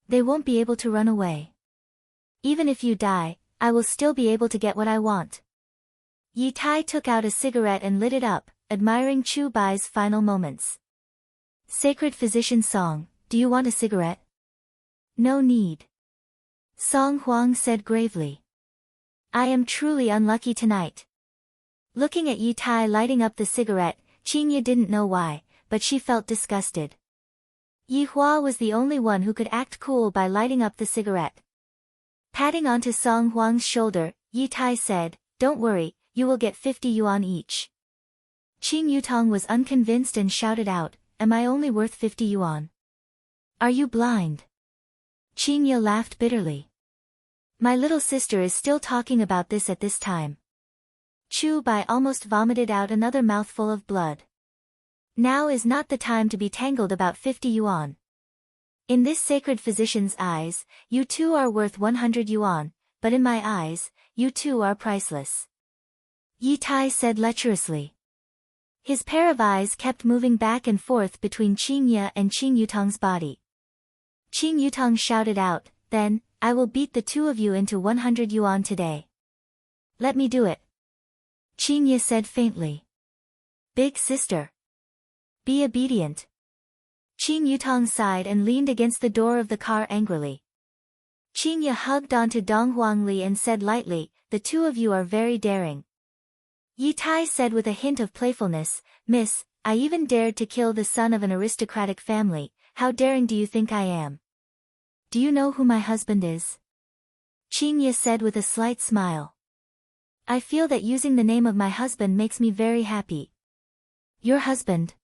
They won't be able to run away. Even if you die, I will still be able to get what I want. Yi Tai took out a cigarette and lit it up, admiring Chu Bai's final moments. Sacred Physician Song, do you want a cigarette? No need. Song Huang said gravely. I am truly unlucky tonight. Looking at Yi Tai lighting up the cigarette, Qingye didn't know why, but she felt disgusted. Yi Hua was the only one who could act cool by lighting up the cigarette. Patting onto Song Huang's shoulder, Yi Tai said, "Don't worry, you will get 50 yuan each." Qing Yutong was unconvinced and shouted out, "Am I only worth 50 yuan? Are you blind?" Qingye laughed bitterly. My little sister is still talking about this at this time. Chu Bai almost vomited out another mouthful of blood. Now is not the time to be tangled about 50 yuan. In this sacred physician's eyes, you two are worth 100 yuan, but in my eyes, you two are priceless. Yi Tai said lecherously. His pair of eyes kept moving back and forth between Qingye and Qing Yutong's body. Qing Yutong shouted out, "Then, I will beat the two of you into 100 yuan today." Let me do it. Qingye said faintly. Big sister. Be obedient. Qing Yutong sighed and leaned against the door of the car angrily. Qingye hugged onto Dong Huangli and said lightly, "The two of you are very daring." Yi Tai said with a hint of playfulness, "Miss, I even dared to kill the son of an aristocratic family. How daring do you think I am? Do you know who my husband is?" Qingye said with a slight smile. "I feel that using the name of my husband makes me very happy." Your husband?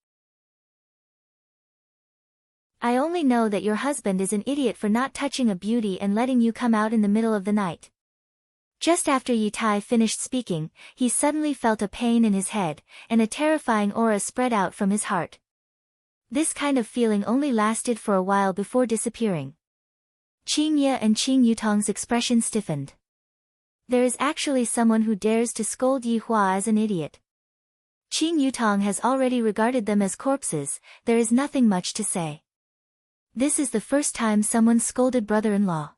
I only know that your husband is an idiot for not touching a beauty and letting you come out in the middle of the night. Just after Yi Tai finished speaking, he suddenly felt a pain in his head, and a terrifying aura spread out from his heart. This kind of feeling only lasted for a while before disappearing. Qingye and Qing Yutong's expression stiffened. There is actually someone who dares to scold Yi Hua as an idiot. Qing Yutong has already regarded them as corpses. There is nothing much to say. This is the first time someone scolded brother-in-law.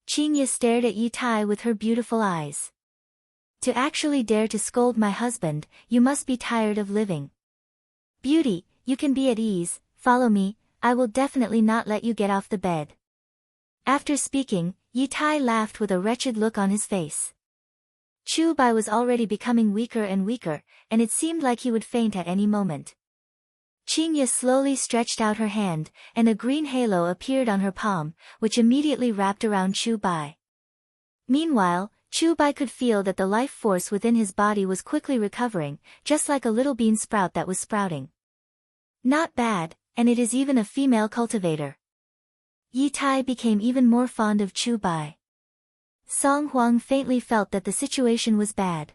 Qingye stared at Yi Tai with her beautiful eyes. To actually dare to scold my husband, you must be tired of living. Beauty, you can be at ease, follow me, I will definitely not let you get off the bed. After speaking, Yi Tai laughed with a wretched look on his face. Chu Bai was already becoming weaker and weaker, and it seemed like he would faint at any moment. Qingye slowly stretched out her hand, and a green halo appeared on her palm, which immediately wrapped around Chu Bai. Meanwhile, Chu Bai could feel that the life force within his body was quickly recovering, just like a little bean sprout that was sprouting. Not bad, and it is even a female cultivator. Yi Tai became even more fond of Chu Bai. Song Huang faintly felt that the situation was bad.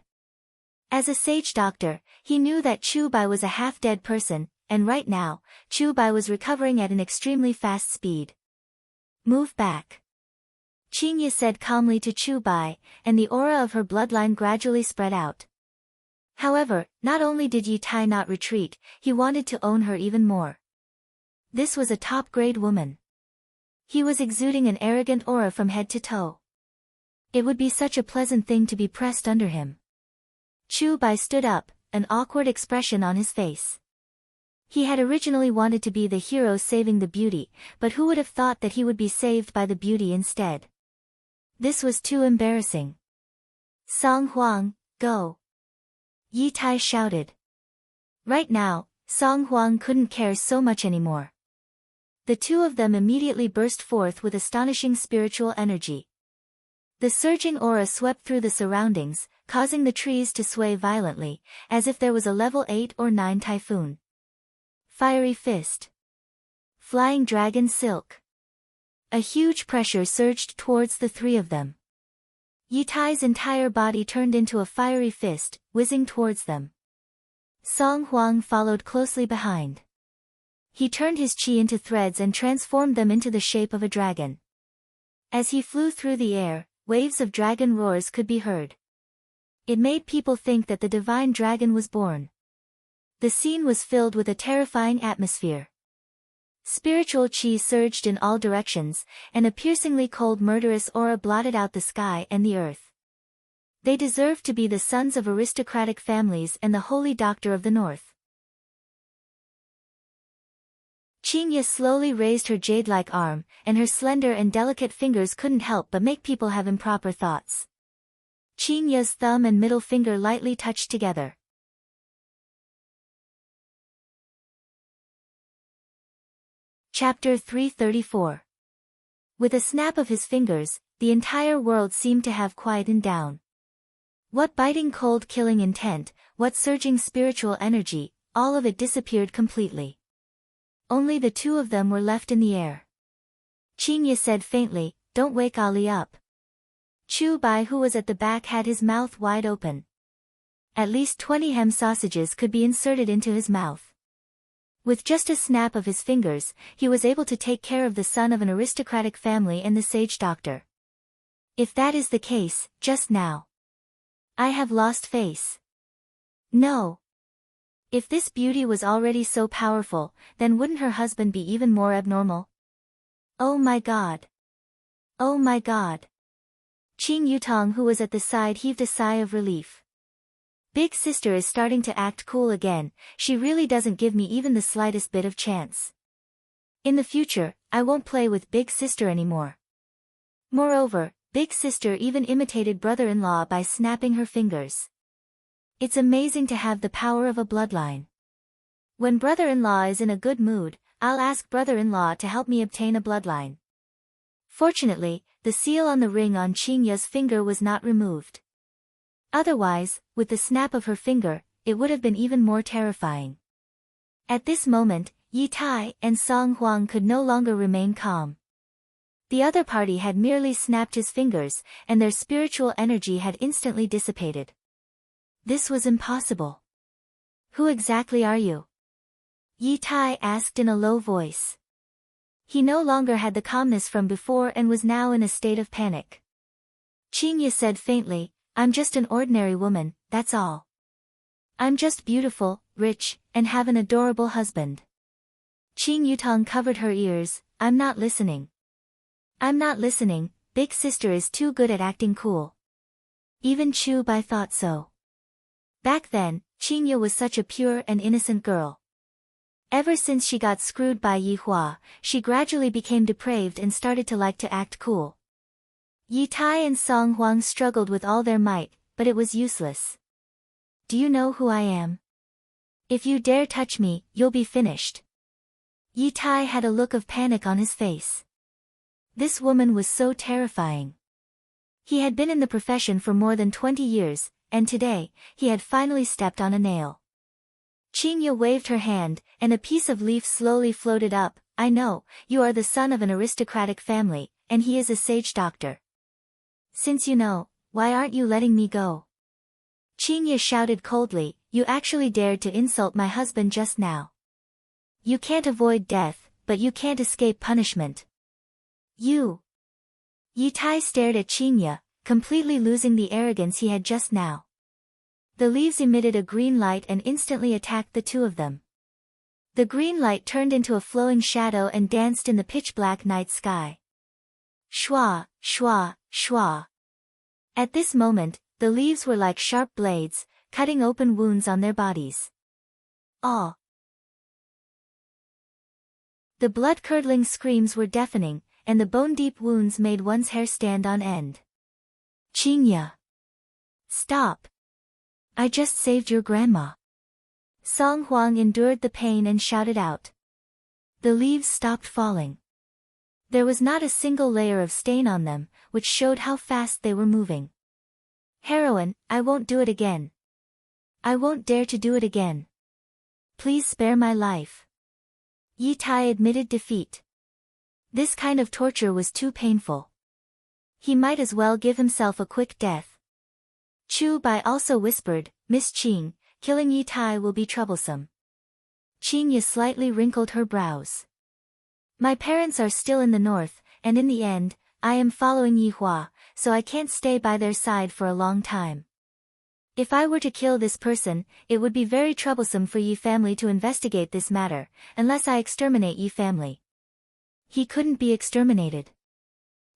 As a sage doctor, he knew that Chu Bai was a half-dead person, and right now, Chu Bai was recovering at an extremely fast speed. Move back. Qingye said calmly to Chu Bai, and the aura of her bloodline gradually spread out. However, not only did Yi Tai not retreat, he wanted to own her even more. This was a top-grade woman. He was exuding an arrogant aura from head to toe. It would be such a pleasant thing to be pressed under him. Chu Bai stood up, an awkward expression on his face. He had originally wanted to be the hero saving the beauty, but who would have thought that he would be saved by the beauty instead? This was too embarrassing. Song Huang, go! Yi Tai shouted. Right now, Song Huang couldn't care so much anymore. The two of them immediately burst forth with astonishing spiritual energy. The surging aura swept through the surroundings, causing the trees to sway violently, as if there was a level 8 or 9 typhoon. Fiery Fist. Flying Dragon Silk. A huge pressure surged towards the three of them. Yi Tai's entire body turned into a fiery fist, whizzing towards them. Song Huang followed closely behind. He turned his chi into threads and transformed them into the shape of a dragon. As he flew through the air, waves of dragon roars could be heard. It made people think that the divine dragon was born. The scene was filled with a terrifying atmosphere. Spiritual chi surged in all directions, and a piercingly cold murderous aura blotted out the sky and the earth. They deserved to be the sons of aristocratic families and the holy doctor of the north. Qingya slowly raised her jade-like arm, and her slender and delicate fingers couldn't help but make people have improper thoughts. Qingya's thumb and middle finger lightly touched together. Chapter 334. With a snap of his fingers, the entire world seemed to have quietened down. What biting cold killing intent, what surging spiritual energy, all of it disappeared completely. Only the two of them were left in the air. Qingya said faintly, "Don't wake Ali up." Chu Bai, who was at the back, had his mouth wide open. At least 20 ham sausages could be inserted into his mouth. With just a snap of his fingers, he was able to take care of the son of an aristocratic family and the sage doctor. If that is the case, just now, I have lost face. No. If this beauty was already so powerful, then wouldn't her husband be even more abnormal? Oh my God. Oh my God. Qing Yutong, who was at the side, heaved a sigh of relief. Big sister is starting to act cool again, she really doesn't give me even the slightest bit of chance. In the future, I won't play with big sister anymore. Moreover, big sister even imitated brother-in-law by snapping her fingers. It's amazing to have the power of a bloodline. When brother-in-law is in a good mood, I'll ask brother-in-law to help me obtain a bloodline. Fortunately, the seal on the ring on Qingya's finger was not removed. Otherwise, with the snap of her finger, it would have been even more terrifying. At this moment, Yi Tai and Song Huang could no longer remain calm. The other party had merely snapped his fingers, and their spiritual energy had instantly dissipated. This was impossible. Who exactly are you? Yi Tai asked in a low voice. He no longer had the calmness from before and was now in a state of panic. Qingya said faintly, "I'm just an ordinary woman, that's all. I'm just beautiful, rich, and have an adorable husband." Qing Yutong covered her ears, "I'm not listening. I'm not listening, big sister is too good at acting cool." Even Chu Bai thought so. Back then, Qingya was such a pure and innocent girl. Ever since she got screwed by Yi Hua, she gradually became depraved and started to like to act cool. Yi Tai and Song Huang struggled with all their might, but it was useless. "Do you know who I am? If you dare touch me, you'll be finished." Yi Tai had a look of panic on his face. This woman was so terrifying. He had been in the profession for more than 20 years, and today, he had finally stepped on a nail. Qingya waved her hand, and a piece of leaf slowly floated up. "I know, you are the son of an aristocratic family, and he is a sage doctor. Since you know, why aren't you letting me go?" Qingya shouted coldly, "You actually dared to insult my husband just now. You can't avoid death, but you can't escape punishment. You." Yi Tai stared at Qingya, completely losing the arrogance he had just now. The leaves emitted a green light and instantly attacked the two of them. The green light turned into a flowing shadow and danced in the pitch-black night sky. Shwa, shwa, shwa. At this moment, the leaves were like sharp blades, cutting open wounds on their bodies. Aw! The blood-curdling screams were deafening, and the bone-deep wounds made one's hair stand on end. Qingya! Stop! I just saved your grandma. Song Huang endured the pain and shouted out. The leaves stopped falling. There was not a single layer of stain on them, which showed how fast they were moving. Heroine, I won't do it again. I won't dare to do it again. Please spare my life. Yi Tai admitted defeat. This kind of torture was too painful. He might as well give himself a quick death. Chu Bai also whispered, Miss Qing, killing Yi Tai will be troublesome. Qingya slightly wrinkled her brows. My parents are still in the north, and in the end, I am following Yi Hua, so I can't stay by their side for a long time. If I were to kill this person, it would be very troublesome for Yi family to investigate this matter, unless I exterminate Yi family. He couldn't be exterminated.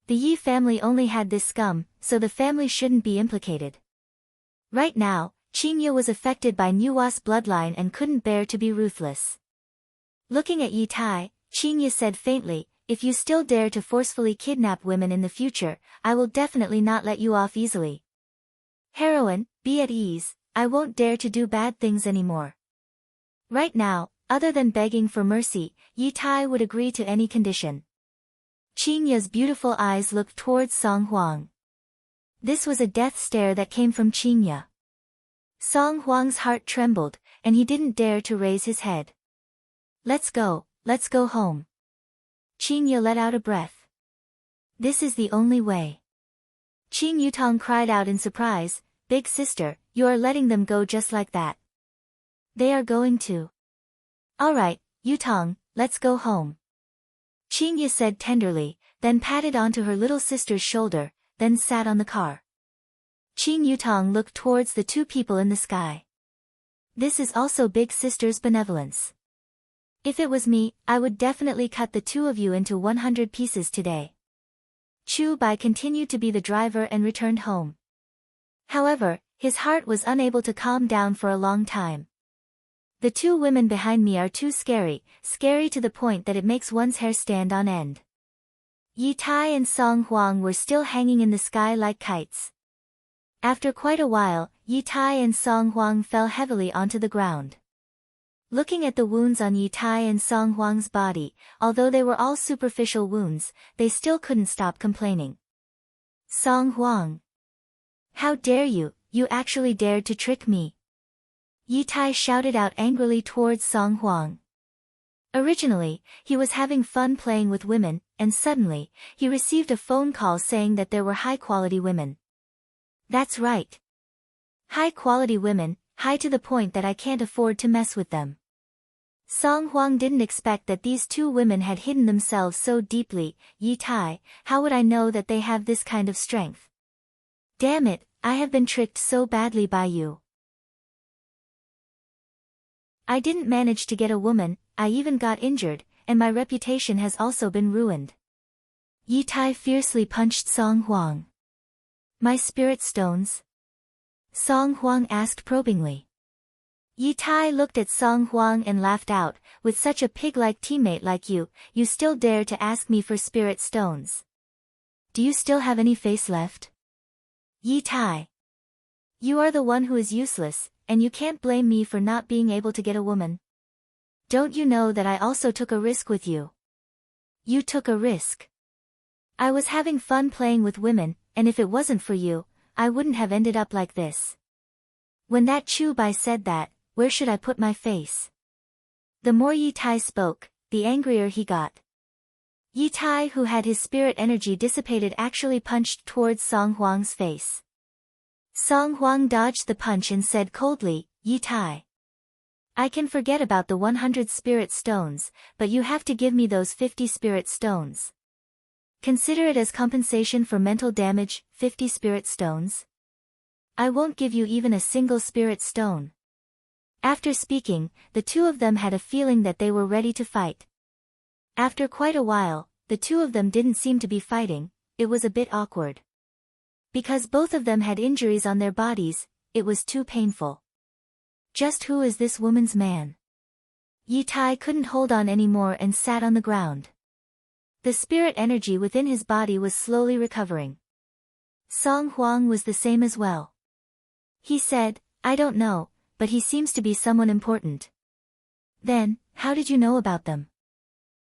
The Yi family only had this scum, so the family shouldn't be implicated. Right now, Qingya was affected by Nuwa's bloodline and couldn't bear to be ruthless. Looking at Yi Tai, Qingya said faintly, if you still dare to forcefully kidnap women in the future, I will definitely not let you off easily. Heroine, be at ease, I won't dare to do bad things anymore. Right now, other than begging for mercy, Yi Tai would agree to any condition. Qingya's beautiful eyes looked towards Song Huang. This was a death stare that came from Qingya. Song Huang's heart trembled, and he didn't dare to raise his head. Let's go home. Qingya let out a breath. This is the only way. Qing Yutong cried out in surprise, Big sister, you are letting them go just like that. They are going to. Alright, Yutong, let's go home. Qingya said tenderly, then patted onto her little sister's shoulder, then sat on the car. Qing Yutong looked towards the two people in the sky. This is also Big sister's benevolence. If it was me, I would definitely cut the two of you into 100 pieces today. Chu Bai continued to be the driver and returned home. However, his heart was unable to calm down for a long time. The two women behind me are too scary to the point that it makes one's hair stand on end. Yi Tai and Song Huang were still hanging in the sky like kites. After quite a while, Yi Tai and Song Huang fell heavily onto the ground. Looking at the wounds on Yi Tai and Song Huang's body, although they were all superficial wounds, they still couldn't stop complaining. Song Huang! How dare you, you actually dared to trick me! Yi Tai shouted out angrily towards Song Huang. Originally, he was having fun playing with women, and suddenly, he received a phone call saying that there were high-quality women. That's right. High-quality women, high to the point that I can't afford to mess with them. Song Huang didn't expect that these two women had hidden themselves so deeply. Yi Tai, how would I know that they have this kind of strength? Damn it, I have been tricked so badly by you. I didn't manage to get a woman, I even got injured, and my reputation has also been ruined. Yi Tai fiercely punched Song Huang. My spirit stones? Song Huang asked probingly. Yi Tai looked at Song Huang and laughed out, with such a pig-like teammate like you still dare to ask me for spirit stones. Do you still have any face left? Yi Tai. You are the one who is useless, and you can't blame me for not being able to get a woman. Don't you know that I also took a risk with you? You took a risk. I was having fun playing with women, and if it wasn't for you, I wouldn't have ended up like this. When that Chu Bai said that, where should I put my face? The more Yi Tai spoke, the angrier he got. Yi Tai, who had his spirit energy dissipated, actually punched towards Song Huang's face. Song Huang dodged the punch and said coldly, Yi Tai. I can forget about the 100 spirit stones, but you have to give me those 50 spirit stones. Consider it as compensation for mental damage, 50 spirit stones. I won't give you even a single spirit stone. After speaking, the two of them had a feeling that they were ready to fight. After quite a while, the two of them didn't seem to be fighting, it was a bit awkward. Because both of them had injuries on their bodies, it was too painful. Just who is this woman's man? Yi Tai couldn't hold on anymore and sat on the ground. The spirit energy within his body was slowly recovering. Song Huang was the same as well. He said, I don't know, but he seems to be someone important. Then, how did you know about them?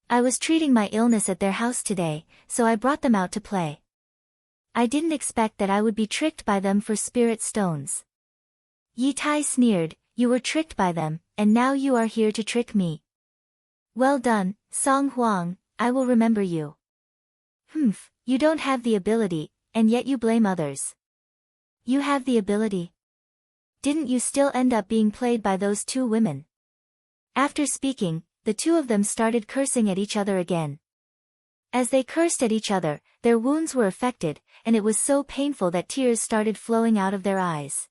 I was treating my illness at their house today, so I brought them out to play. I didn't expect that I would be tricked by them for spirit stones. Yi Tai sneered, you were tricked by them, and now you are here to trick me. Well done, Song Huang, I will remember you. Humph, you don't have the ability, and yet you blame others. You have the ability. Didn't you still end up being played by those two women? After speaking, the two of them started cursing at each other again. As they cursed at each other, their wounds were affected, and it was so painful that tears started flowing out of their eyes.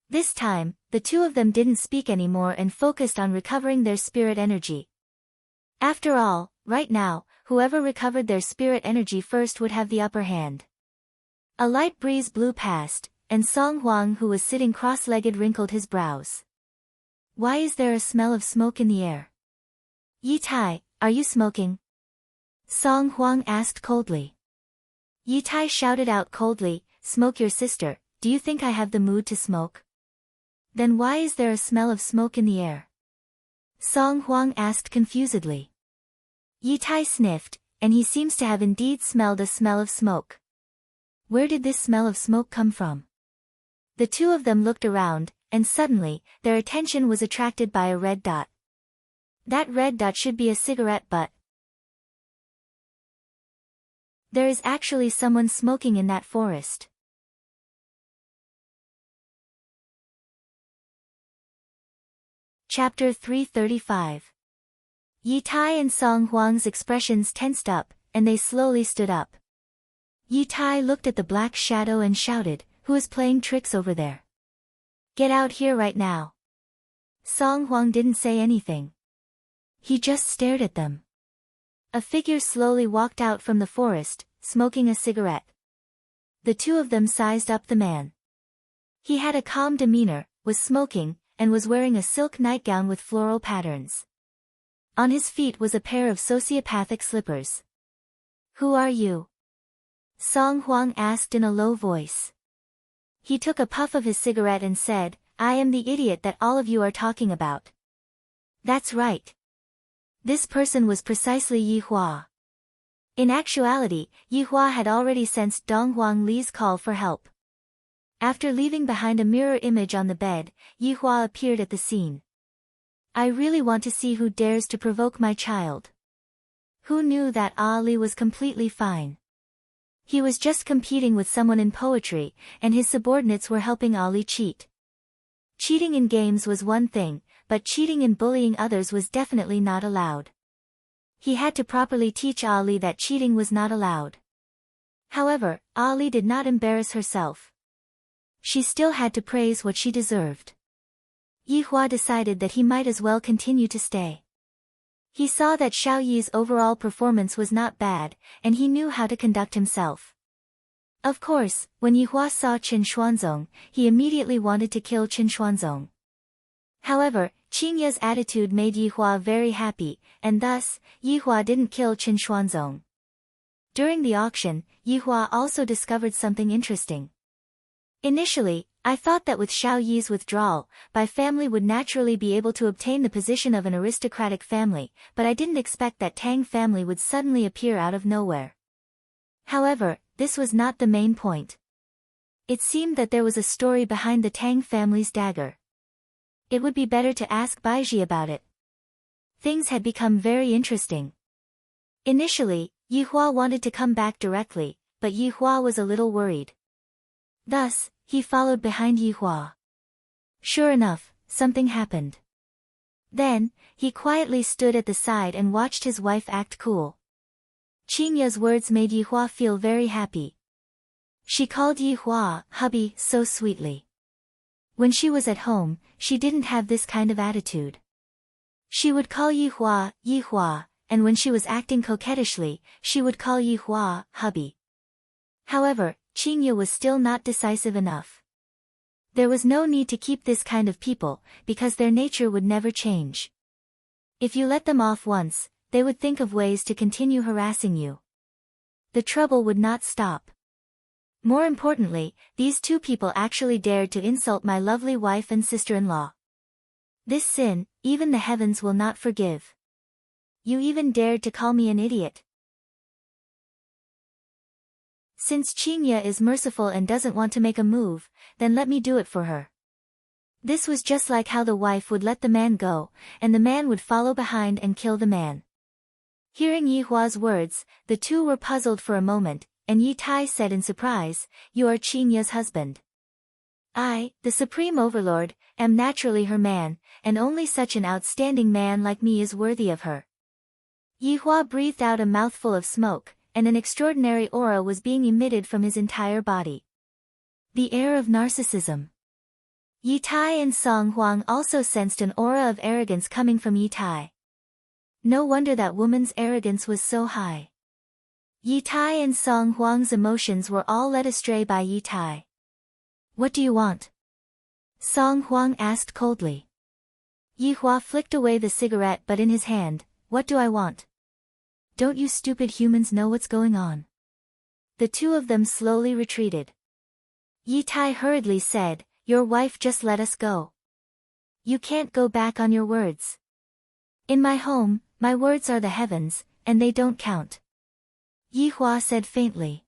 This time, the two of them didn't speak anymore and focused on recovering their spirit energy. After all, right now, whoever recovered their spirit energy first would have the upper hand. A light breeze blew past, and Song Huang, who was sitting cross-legged, wrinkled his brows. Why is there a smell of smoke in the air? Yi Tai, are you smoking? Song Huang asked coldly. Yi Tai shouted out coldly, smoke your sister, do you think I have the mood to smoke? Then why is there a smell of smoke in the air? Song Huang asked confusedly. Yi Tai sniffed, and he seems to have indeed smelled a smell of smoke. Where did this smell of smoke come from? The two of them looked around, and suddenly, their attention was attracted by a red dot. That red dot should be a cigarette butt. There is actually someone smoking in that forest. Chapter 335. Yi Tai and Song Huang's expressions tensed up, and they slowly stood up. Yi Tai looked at the black shadow and shouted, who is playing tricks over there? Get out here right now. Song Huang didn't say anything. He just stared at them. A figure slowly walked out from the forest, smoking a cigarette. The two of them sized up the man. He had a calm demeanor, was smoking, and was wearing a silk nightgown with floral patterns. On his feet was a pair of sociopathic slippers. Who are you? Song Huang asked in a low voice. He took a puff of his cigarette and said, I am the idiot that all of you are talking about. That's right. This person was precisely Yi Hua. In actuality, Yi Hua had already sensed Dong Huang Li's call for help. After leaving behind a mirror image on the bed, Yi Hua appeared at the scene. I really want to see who dares to provoke my child. Who knew that Ali was completely fine? He was just competing with someone in poetry, and his subordinates were helping Ali cheat. Cheating in games was one thing, but cheating in bullying others was definitely not allowed. He had to properly teach Ali that cheating was not allowed. However, Ali did not embarrass herself. She still had to praise what she deserved. Yi Hua decided that he might as well continue to stay. He saw that Xiao Yi's overall performance was not bad, and he knew how to conduct himself. Of course, when Yi Hua saw Chen Xuanzong, he immediately wanted to kill Chen Xuanzong. However, Qing Ye's attitude made Yi Hua very happy, and thus, Yi Hua didn't kill Chen Xuanzong. During the auction, Yi Hua also discovered something interesting. Initially, I thought that with Xiao Yi's withdrawal, my family would naturally be able to obtain the position of an aristocratic family, but I didn't expect that Tang family would suddenly appear out of nowhere. However, this was not the main point. It seemed that there was a story behind the Tang family's dagger. It would be better to ask Baiji about it. Things had become very interesting. Initially, Yi Hua wanted to come back directly, but Yi Hua was a little worried. Thus, he followed behind Yi Hua. Sure enough, something happened. Then, he quietly stood at the side and watched his wife act cool. Qing Ye's words made Yi Hua feel very happy. She called Yi Hua, hubby, so sweetly. When she was at home, she didn't have this kind of attitude. She would call Yi Hua, and when she was acting coquettishly, she would call Yi Hua, hubby. However, Qing Ye was still not decisive enough. There was no need to keep this kind of people, because their nature would never change. If you let them off once, they would think of ways to continue harassing you. The trouble would not stop. More importantly, these two people actually dared to insult my lovely wife and sister-in-law. This sin, even the heavens will not forgive. You even dared to call me an idiot. Since Qingye is merciful and doesn't want to make a move, then let me do it for her. This was just like how the wife would let the man go, and the man would follow behind and kill the man. Hearing Yi Hua's words, the two were puzzled for a moment, and Yi Tai said in surprise, "You are Qingye's husband." "I, the Supreme Overlord, am naturally her man, and only such an outstanding man like me is worthy of her." Yi Hua breathed out a mouthful of smoke, and an extraordinary aura was being emitted from his entire body. The air of narcissism. Yi Tai and Song Huang also sensed an aura of arrogance coming from Yi Tai. No wonder that woman's arrogance was so high. Yi Tai and Song Huang's emotions were all led astray by Yi Tai. "What do you want?" Song Huang asked coldly. Yi Hua flicked away the cigarette but in his hand, "What do I want? Don't you stupid humans know what's going on?" The two of them slowly retreated. Yi Tai hurriedly said, "Your wife just let us go. You can't go back on your words. In my home, my words are the heavens, and they don't count." Yi Hua said faintly.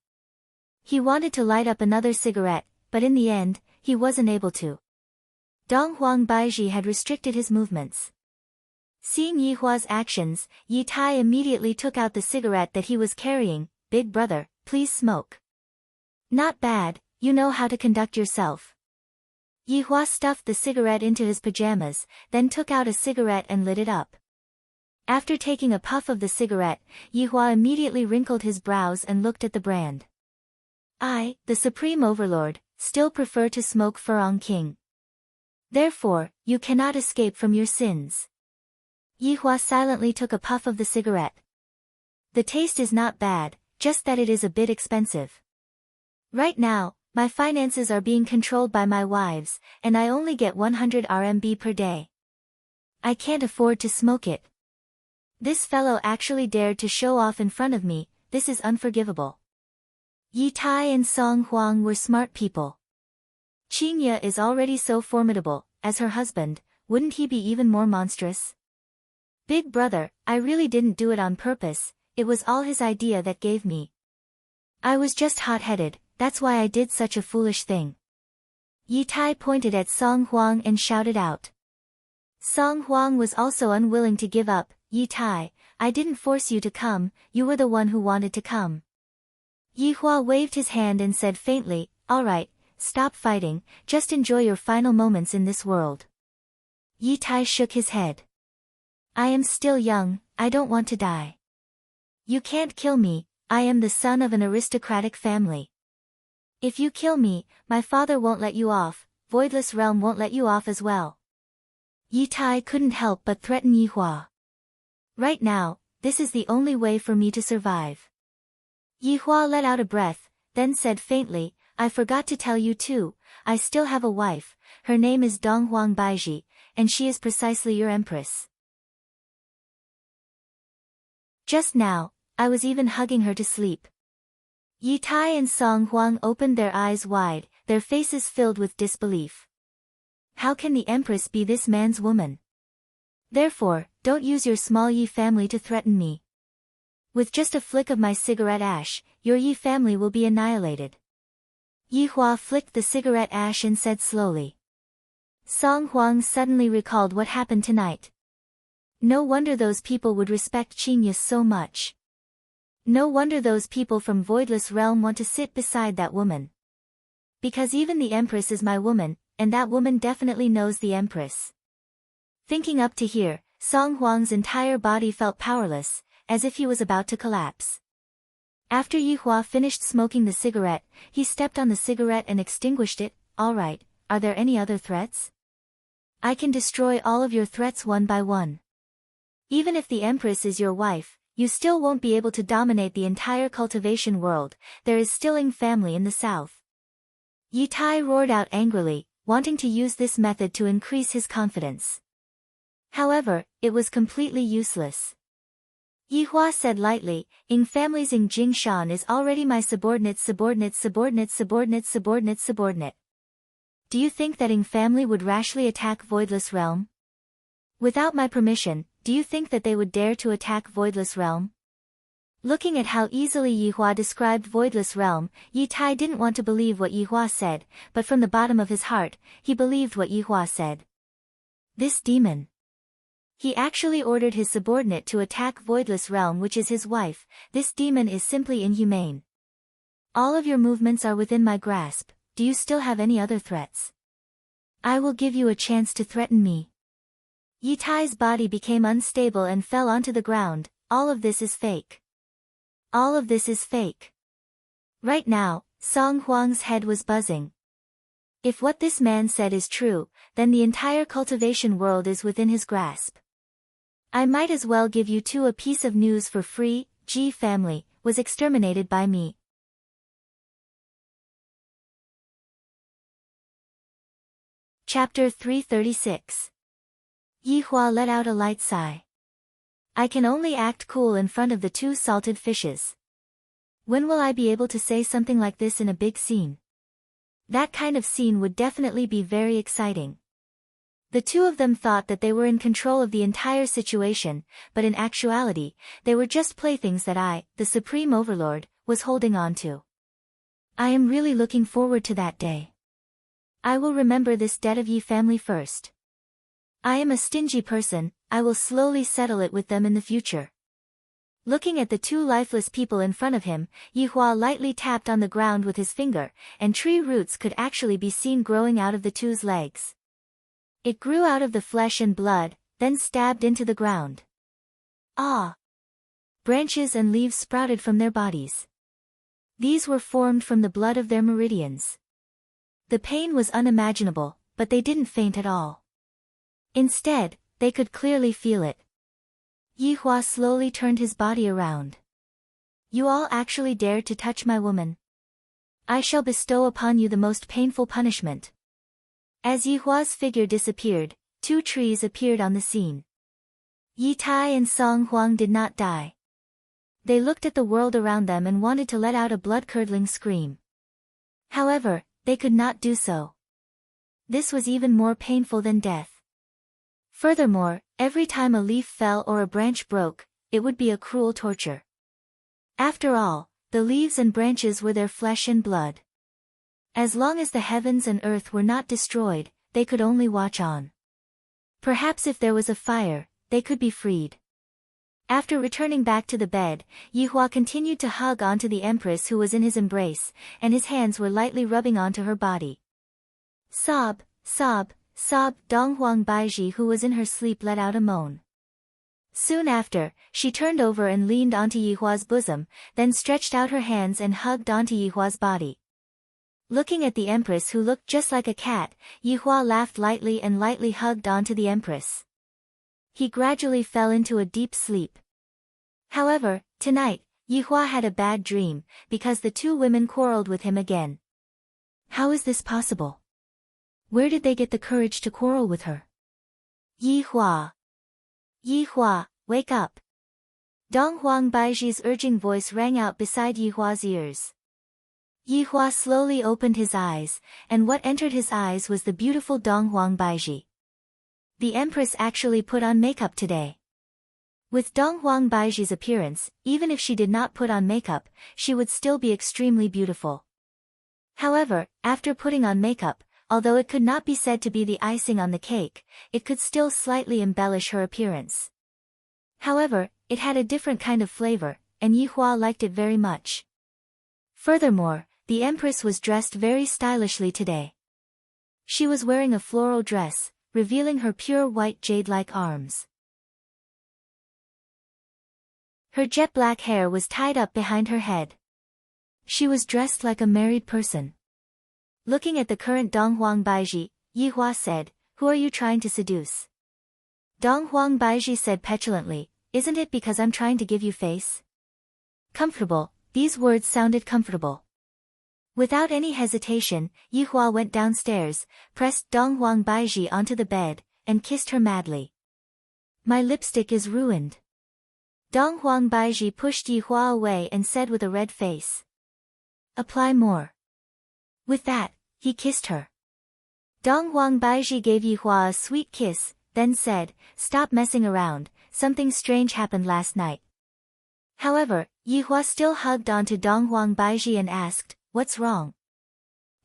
He wanted to light up another cigarette, but in the end, he wasn't able to. Dong Huang Baiji had restricted his movements. Seeing Yi Hua's actions, Yi Tai immediately took out the cigarette that he was carrying. "Big brother, please smoke." "Not bad, you know how to conduct yourself." Yi Hua stuffed the cigarette into his pajamas, then took out a cigarette and lit it up. After taking a puff of the cigarette, Yi Hua immediately wrinkled his brows and looked at the brand. "I, the Supreme Overlord, still prefer to smoke Furong King. Therefore, you cannot escape from your sins." Yi Hua silently took a puff of the cigarette. "The taste is not bad, just that it is a bit expensive. Right now, my finances are being controlled by my wives, and I only get 100 RMB per day. I can't afford to smoke it. This fellow actually dared to show off in front of me, this is unforgivable." Yi Tai and Song Huang were smart people. Qingye is already so formidable, as her husband, wouldn't he be even more monstrous? "Big brother, I really didn't do it on purpose, it was all his idea that gave me. I was just hot-headed, that's why I did such a foolish thing." Yi Tai pointed at Song Huang and shouted out. Song Huang was also unwilling to give up. "Yi Tai, I didn't force you to come, you were the one who wanted to come." Yi Hua waved his hand and said faintly, "All right, stop fighting, just enjoy your final moments in this world." Yi Tai shook his head. "I am still young, I don't want to die. You can't kill me, I am the son of an aristocratic family. If you kill me, my father won't let you off, Voidless Realm won't let you off as well." Yi Tai couldn't help but threaten Yi Hua. "Right now, this is the only way for me to survive." Yi Hua let out a breath, then said faintly, "I forgot to tell you too, I still have a wife, her name is Dong Huang Baiji, and she is precisely your empress. Just now, I was even hugging her to sleep." Yi Tai and Song Huang opened their eyes wide, their faces filled with disbelief. How can the empress be this man's woman? Therefore, don't use your small Yi family to threaten me. With just a flick of my cigarette ash, your Yi family will be annihilated." Yi Hua flicked the cigarette ash and said slowly. Song Huang suddenly recalled what happened tonight. No wonder those people would respect Qingye so much. No wonder those people from Voidless Realm want to sit beside that woman. Because even the Empress is my woman, and that woman definitely knows the Empress. Thinking up to here, Song Huang's entire body felt powerless, as if he was about to collapse. After Yi Hua finished smoking the cigarette, he stepped on the cigarette and extinguished it. "All right, are there any other threats? I can destroy all of your threats one by one. Even if the Empress is your wife, you still won't be able to dominate the entire cultivation world, there is still Ing family in the south." Yi Tai roared out angrily, wanting to use this method to increase his confidence. However, it was completely useless. Yihua said lightly, "Ing family's Ing Jingshan is already my subordinate. Do you think that Ing family would rashly attack Voidless Realm? Without my permission, do you think that they would dare to attack Voidless Realm?" Looking at how easily Yihua described Voidless Realm, Yi Tai didn't want to believe what Yihua said, but from the bottom of his heart, he believed what Yihua said. This demon. He actually ordered his subordinate to attack Voidless Realm, which is his wife. This demon is simply inhumane. All of your movements are within my grasp. Do you still have any other threats? I will give you a chance to threaten me. Yi Tai's body became unstable and fell onto the ground. All of this is fake. All of this is fake. Right now, Song Huang's head was buzzing. If what this man said is true, then the entire cultivation world is within his grasp. I might as well give you two a piece of news for free. Ji family was exterminated by me. Chapter 336. Yihua let out a light sigh. I can only act cool in front of the two salted fishes. When will I be able to say something like this in a big scene? That kind of scene would definitely be very exciting. The two of them thought that they were in control of the entire situation, but in actuality, they were just playthings that I, the Supreme Overlord, was holding on to. I am really looking forward to that day. I will remember this debt of Yi family first. I am a stingy person, I will slowly settle it with them in the future. Looking at the two lifeless people in front of him, Yihua lightly tapped on the ground with his finger, and tree roots could actually be seen growing out of the two's legs. It grew out of the flesh and blood, then stabbed into the ground. Ah! Branches and leaves sprouted from their bodies. These were formed from the blood of their meridians. The pain was unimaginable, but they didn't faint at all. Instead, they could clearly feel it. Yihua slowly turned his body around. You all actually dared to touch my woman. I shall bestow upon you the most painful punishment. As Yihua's figure disappeared, two trees appeared on the scene. Yi Tai and Song Huang did not die. They looked at the world around them and wanted to let out a blood-curdling scream. However, they could not do so. This was even more painful than death. Furthermore, every time a leaf fell or a branch broke, it would be a cruel torture. After all, the leaves and branches were their flesh and blood. As long as the heavens and earth were not destroyed, they could only watch on. Perhaps if there was a fire, they could be freed. After returning back to the bed, Yihua continued to hug onto the Empress who was in his embrace, and his hands were lightly rubbing onto her body. Sob, sob, sob. Donghuang Baiji, who was in her sleep, let out a moan. Soon after, she turned over and leaned onto Yihua's bosom, then stretched out her hands and hugged onto Yihua's body. Looking at the Empress, who looked just like a cat, Yihua laughed lightly and lightly hugged onto the Empress. He gradually fell into a deep sleep. However, tonight, Yihua had a bad dream, because the two women quarreled with him again. How is this possible? Where did they get the courage to quarrel with her? Yihua! Yihua, wake up! Donghuang Baiji's urging voice rang out beside Yihua's ears. Yihua slowly opened his eyes, and what entered his eyes was the beautiful Donghuang Baiji. The Empress actually put on makeup today. With Donghuang Baiji's appearance, even if she did not put on makeup, she would still be extremely beautiful. However, after putting on makeup, although it could not be said to be the icing on the cake, it could still slightly embellish her appearance. However, it had a different kind of flavor, and Yihua liked it very much. Furthermore, the Empress was dressed very stylishly today. She was wearing a floral dress, revealing her pure white jade-like arms. Her jet-black hair was tied up behind her head. She was dressed like a married person. Looking at the current Donghuang Baiji, Yihua said, "Who are you trying to seduce?" Donghuang Baiji said petulantly, "Isn't it because I'm trying to give you face?" Comfortable, these words sounded comfortable. Without any hesitation, Yihua went downstairs, pressed Dong Huang Baiji onto the bed, and kissed her madly. My lipstick is ruined. Dong Huang Baiji pushed Yihua away and said with a red face. Apply more. With that, he kissed her. Dong Huang Baiji gave Yihua a sweet kiss, then said, Stop messing around, something strange happened last night. However, Yihua still hugged onto Dong Huang Baiji and asked, What's wrong?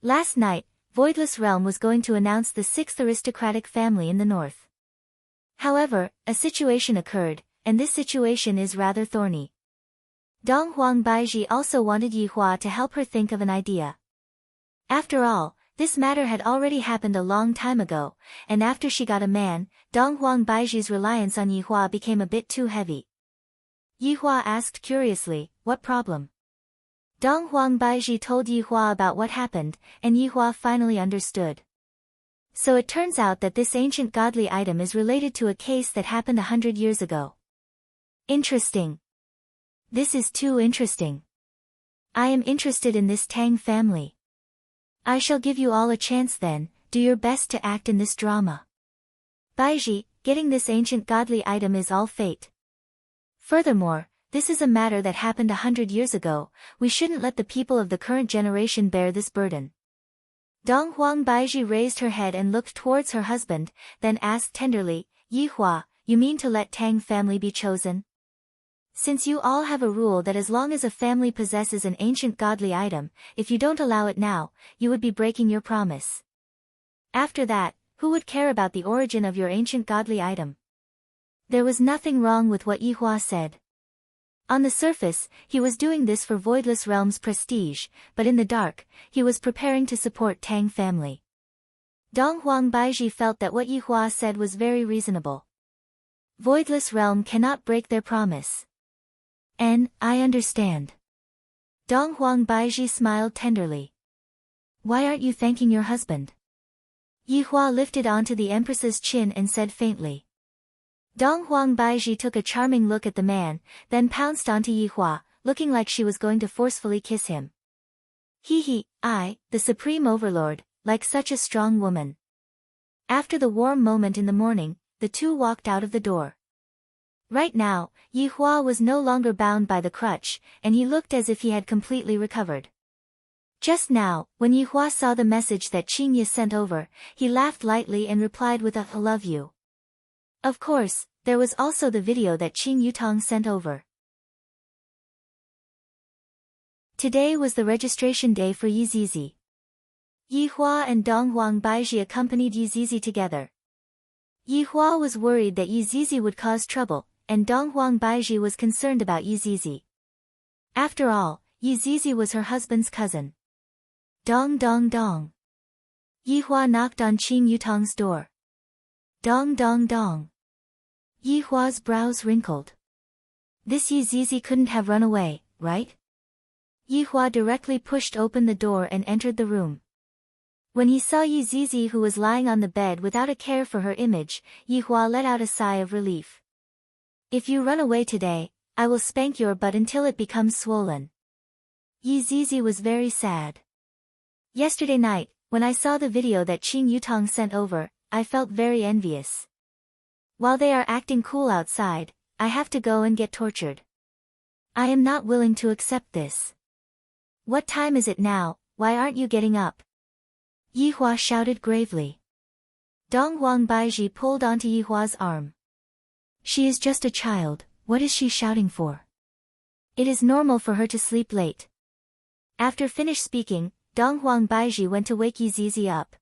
Last night, Voidless Realm was going to announce the 6th aristocratic family in the north. However, a situation occurred, and this situation is rather thorny. Dong Huang Baiji also wanted Yihua to help her think of an idea. After all, this matter had already happened a long time ago, and after she got a man, Dong Huang Baiji's reliance on Yihua became a bit too heavy. Yihua asked curiously, What problem? Dong Huang Baiji told Yihua about what happened, and Yihua finally understood. So it turns out that this ancient godly item is related to a case that happened 100 years ago. Interesting. This is too interesting. I am interested in this Tang family. I shall give you all a chance then, do your best to act in this drama. Baiji, getting this ancient godly item is all fate. Furthermore, this is a matter that happened 100 years ago, we shouldn't let the people of the current generation bear this burden. Dong Huang Baiji raised her head and looked towards her husband, then asked tenderly, Yihua, you mean to let Tang family be chosen? Since you all have a rule that as long as a family possesses an ancient godly item, if you don't allow it now, you would be breaking your promise. After that, who would care about the origin of your ancient godly item? There was nothing wrong with what Yihua said. On the surface, he was doing this for Voidless Realm's prestige, but in the dark, he was preparing to support Tang family. Dong Huang Baiji felt that what Yihua said was very reasonable. Voidless Realm cannot break their promise. I understand. Dong Huang Baiji smiled tenderly. Why aren't you thanking your husband? Yihua lifted onto the Empress's chin and said faintly. Dong Huang Baiji took a charming look at the man, then pounced onto Yihua, looking like she was going to forcefully kiss him. I, the Supreme Overlord, like such a strong woman. After the warm moment in the morning, the two walked out of the door. Right now, Yihua was no longer bound by the crutch, and he looked as if he had completely recovered. Just now, when Yihua saw the message that Qing Ye sent over, he laughed lightly and replied with a I love you. Of course, there was also the video that Qing Yutong sent over. Today was the registration day for Yizizi. Yihua and Dong Huang Baiji accompanied Yizizi together. Yihua was worried that Yizizi would cause trouble, and Dong Huang Baiji was concerned about Yizizi. After all, Yizizi was her husband's cousin. Dong dong dong. Yihua knocked on Qing Yutong's door. Dong dong dong. Yihua's brows wrinkled. This Yizizi couldn't have run away, right? Yihua directly pushed open the door and entered the room. When he saw Yizizi who was lying on the bed without a care for her image, Yihua let out a sigh of relief. If you run away today, I will spank your butt until it becomes swollen. Yizizi was very sad. Yesterday night, when I saw the video that Qing Yutong sent over, I felt very envious. While they are acting cool outside, I have to go and get tortured. I am not willing to accept this. What time is it now? Why aren't you getting up? Yihua shouted gravely. Dong Huang Baiji pulled onto Yihua's arm. She is just a child, what is she shouting for? It is normal for her to sleep late. After finished speaking, Dong Huang Baiji went to wake Yizizi up.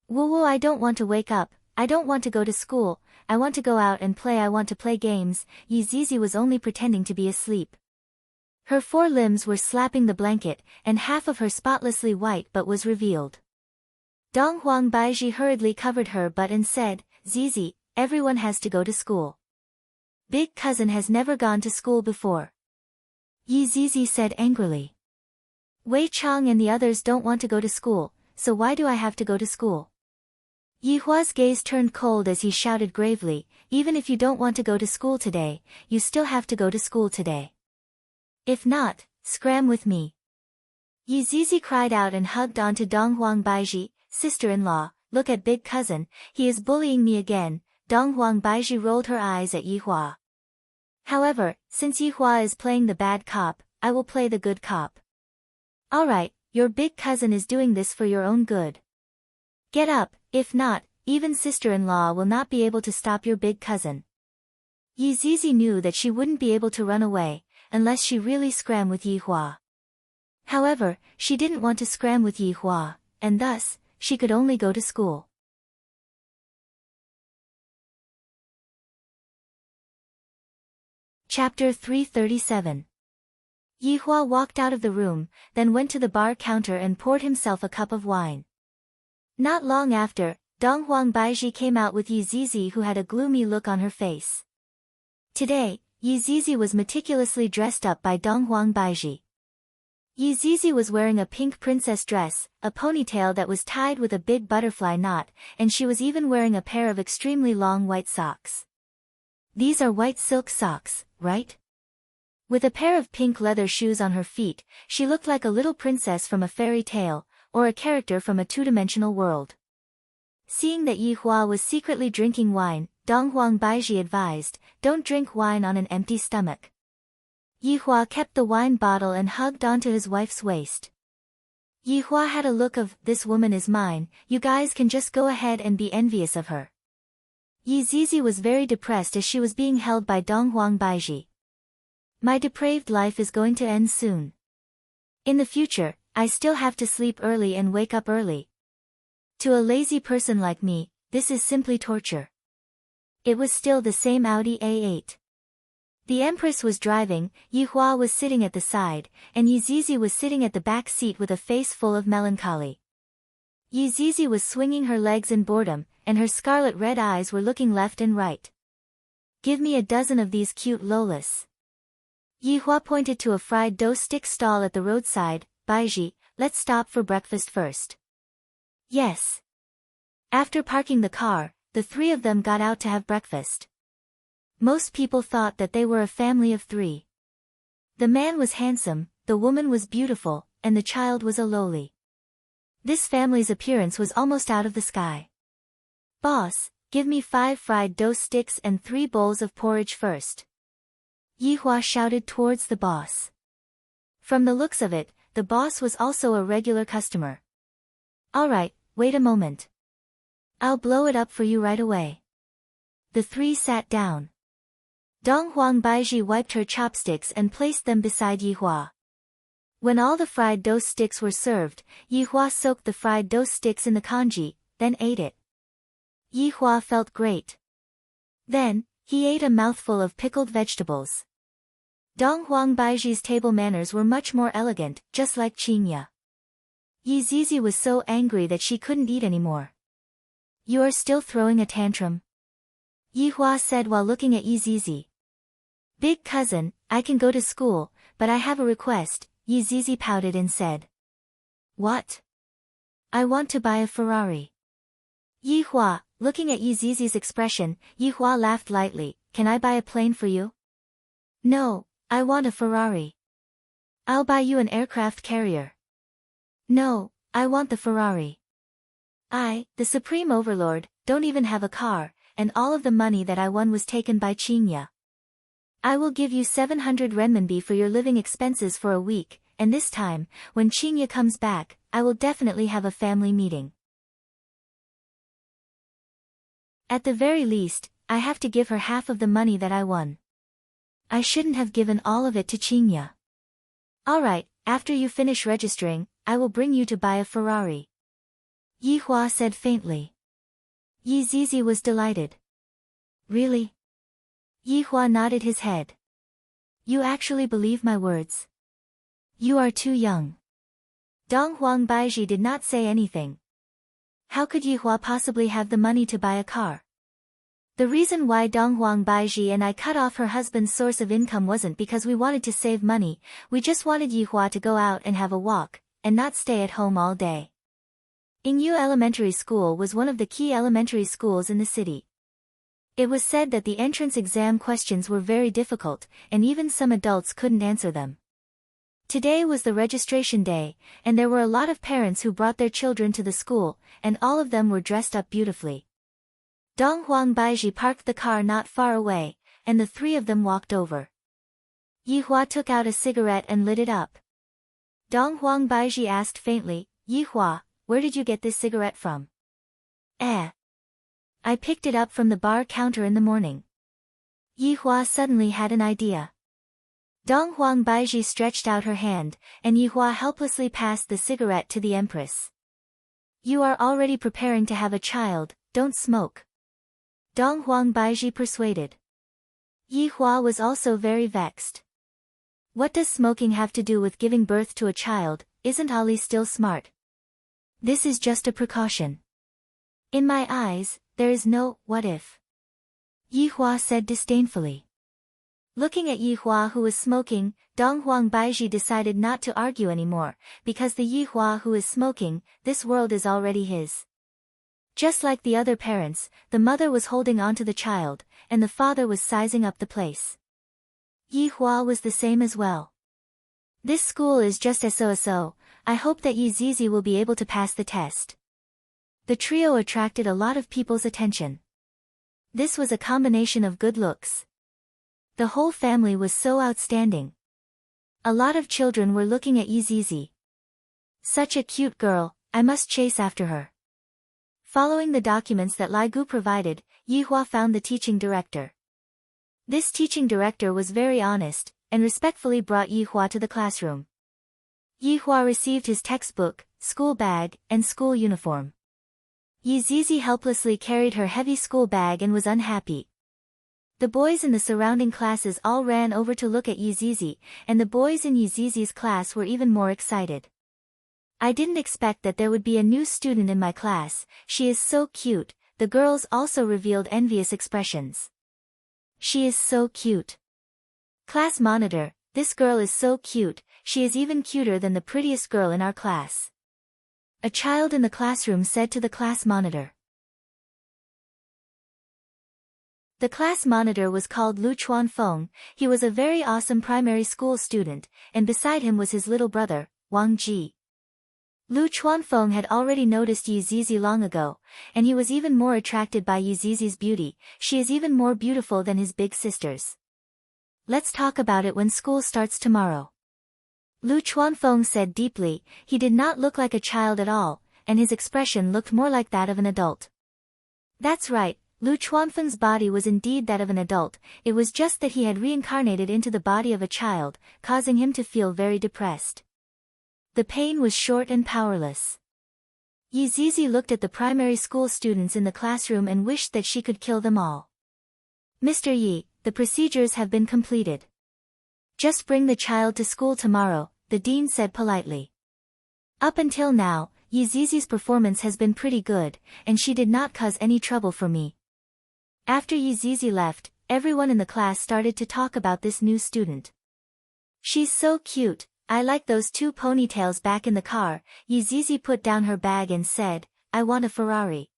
Woo, I don't want to wake up, I don't want to go to school, I want to go out and play, I want to play games. Yizizi was only pretending to be asleep. Her four limbs were slapping the blanket, and half of her spotlessly white butt was revealed. Dong Huang Baiji hurriedly covered her butt and said, Zizi, everyone has to go to school. Big cousin has never gone to school before. Yizizi said angrily. Wei Chang and the others don't want to go to school, so why do I have to go to school? Yihua's gaze turned cold as he shouted gravely, even if you don't want to go to school today, you still have to go to school today. If not, scram with me. Yizizi cried out and hugged onto Donghuang Baiji, sister-in-law. Look at big cousin, he is bullying me again. Donghuang Baiji rolled her eyes at Yihua. However, since Yihua is playing the bad cop, I will play the good cop. Alright, your big cousin is doing this for your own good. Get up, if not, even sister-in-law will not be able to stop your big cousin. Yizizi knew that she wouldn't be able to run away, unless she really scram with Yihua. However, she didn't want to scram with Yihua, and thus, she could only go to school. Chapter 337. Yihua walked out of the room, then went to the bar counter and poured himself a cup of wine. Not long after, Donghuang Baiji came out with Yizizi, who had a gloomy look on her face. Today, Yizizi was meticulously dressed up by Donghuang Baiji. Yizizi was wearing a pink princess dress, a ponytail that was tied with a big butterfly knot, and she was even wearing a pair of extremely long white socks. These are white silk socks, right? With a pair of pink leather shoes on her feet, she looked like a little princess from a fairy tale, or a character from a two-dimensional world. Seeing that Yihua was secretly drinking wine, Donghuang Baiji advised, don't drink wine on an empty stomach. Yihua kept the wine bottle and hugged onto his wife's waist. Yihua had a look of, this woman is mine, you guys can just go ahead and be envious of her. Yizizi was very depressed as she was being held by Donghuang Baiji. My depraved life is going to end soon. In the future, I still have to sleep early and wake up early. To a lazy person like me, this is simply torture. It was still the same Audi A8. The Empress was driving, Yihua was sitting at the side, and Yizizi was sitting at the back seat with a face full of melancholy. Yizizi was swinging her legs in boredom, and her scarlet red eyes were looking left and right. Give me a dozen of these cute lolas. Yihua pointed to a fried dough stick stall at the roadside. Baiji, let's stop for breakfast first. Yes. After parking the car, the three of them got out to have breakfast. Most people thought that they were a family of three. The man was handsome, the woman was beautiful, and the child was a lowly. This family's appearance was almost out of the sky. Boss, give me 5 fried dough sticks and 3 bowls of porridge first. Yihua shouted towards the boss. From the looks of it, the boss was also a regular customer. Alright, wait a moment. I'll blow it up for you right away. The three sat down. Donghuang Baiji wiped her chopsticks and placed them beside Yihua. When all the fried dough sticks were served, Yihua soaked the fried dough sticks in the congee, then ate it. Yihua felt great. Then, he ate a mouthful of pickled vegetables. Donghuang Baiji's table manners were much more elegant, just like Qingya. Yizizi was so angry that she couldn't eat anymore. You are still throwing a tantrum? Yihua said while looking at Yizizi. Big cousin, I can go to school, but I have a request, Yizizi pouted and said. What? I want to buy a Ferrari. Yihua, looking at Yizizi's expression, Yihua laughed lightly. Can I buy a plane for you? No, I want a Ferrari. I'll buy you an aircraft carrier. No, I want the Ferrari. I, the Supreme Overlord, don't even have a car, and all of the money that I won was taken by Qingya. I will give you 700 renminbi for your living expenses for a week, and this time, when Qingya comes back, I will definitely have a family meeting. At the very least, I have to give her half of the money that I won. I shouldn't have given all of it to Qingya. Alright, after you finish registering, I will bring you to buy a Ferrari. Yihua said faintly. Yizizi was delighted. Really? Yihua nodded his head. You actually believe my words? You are too young. Donghuang Baiji did not say anything. How could Yihua possibly have the money to buy a car? The reason why Donghuang Baiji and I cut off her husband's source of income wasn't because we wanted to save money, we just wanted Yihua to go out and have a walk, and not stay at home all day. Yingyu Elementary School was one of the key elementary schools in the city. It was said that the entrance exam questions were very difficult, and even some adults couldn't answer them. Today was the registration day, and there were a lot of parents who brought their children to the school, and all of them were dressed up beautifully. Dong Huang Baiji parked the car not far away, and the three of them walked over. Yihua took out a cigarette and lit it up. Dong Huang Baiji asked faintly, "Yihua, where did you get this cigarette from?" I picked it up from the bar counter in the morning." Yihua suddenly had an idea. Dong Huang Baiji stretched out her hand, and Yihua helplessly passed the cigarette to the empress. "You are already preparing to have a child, don't smoke." Dong Huang Baiji persuaded. Yihua was also very vexed. "What does smoking have to do with giving birth to a child? Isn't Ali still smart? This is just a precaution. In my eyes, there is no what if," Yihua said disdainfully. Looking at Yihua who was smoking, Dong Huang Baiji decided not to argue anymore, because the Yihua who is smoking, this world is already his. Just like the other parents, the mother was holding on to the child, and the father was sizing up the place. Yihua was the same as well. "This school is just so. I hope that Yi Zizi will be able to pass the test." The trio attracted a lot of people's attention. This was a combination of good looks. The whole family was so outstanding. A lot of children were looking at Yi Zizi. "Such a cute girl, I must chase after her." Following the documents that Lai Gu provided, Yihua found the teaching director. This teaching director was very honest, and respectfully brought Yihua to the classroom. Yihua received his textbook, school bag, and school uniform. Yi Zizi helplessly carried her heavy school bag and was unhappy. The boys in the surrounding classes all ran over to look at Yi Zizi, and the boys in Yi Zizi's class were even more excited. "I didn't expect that there would be a new student in my class, she is so cute," the girls also revealed envious expressions. "She is so cute. Class monitor, this girl is so cute, she is even cuter than the prettiest girl in our class," a child in the classroom said to the class monitor. The class monitor was called Lu Chuanfeng. He was a very awesome primary school student, and beside him was his little brother, Wang Ji. Lu Chuanfeng had already noticed Yi Zizi long ago, and he was even more attracted by Yi Zizi's beauty. She is even more beautiful than his big sisters. "Let's talk about it when school starts tomorrow," Lu Chuanfeng said deeply. He did not look like a child at all, and his expression looked more like that of an adult. That's right, Lu Chuanfeng's body was indeed that of an adult, it was just that he had reincarnated into the body of a child, causing him to feel very depressed. The pain was short and powerless. Yi Zizi looked at the primary school students in the classroom and wished that she could kill them all. "Mr. Yi, the procedures have been completed. Just bring the child to school tomorrow," the dean said politely. "Up until now, Yi Zizi's performance has been pretty good, and she did not cause any trouble for me." After Yi Zizi left, everyone in the class started to talk about this new student. "She's so cute, I like those two ponytails back in the car." Yi Zizi put down her bag and said, "I want a Ferrari."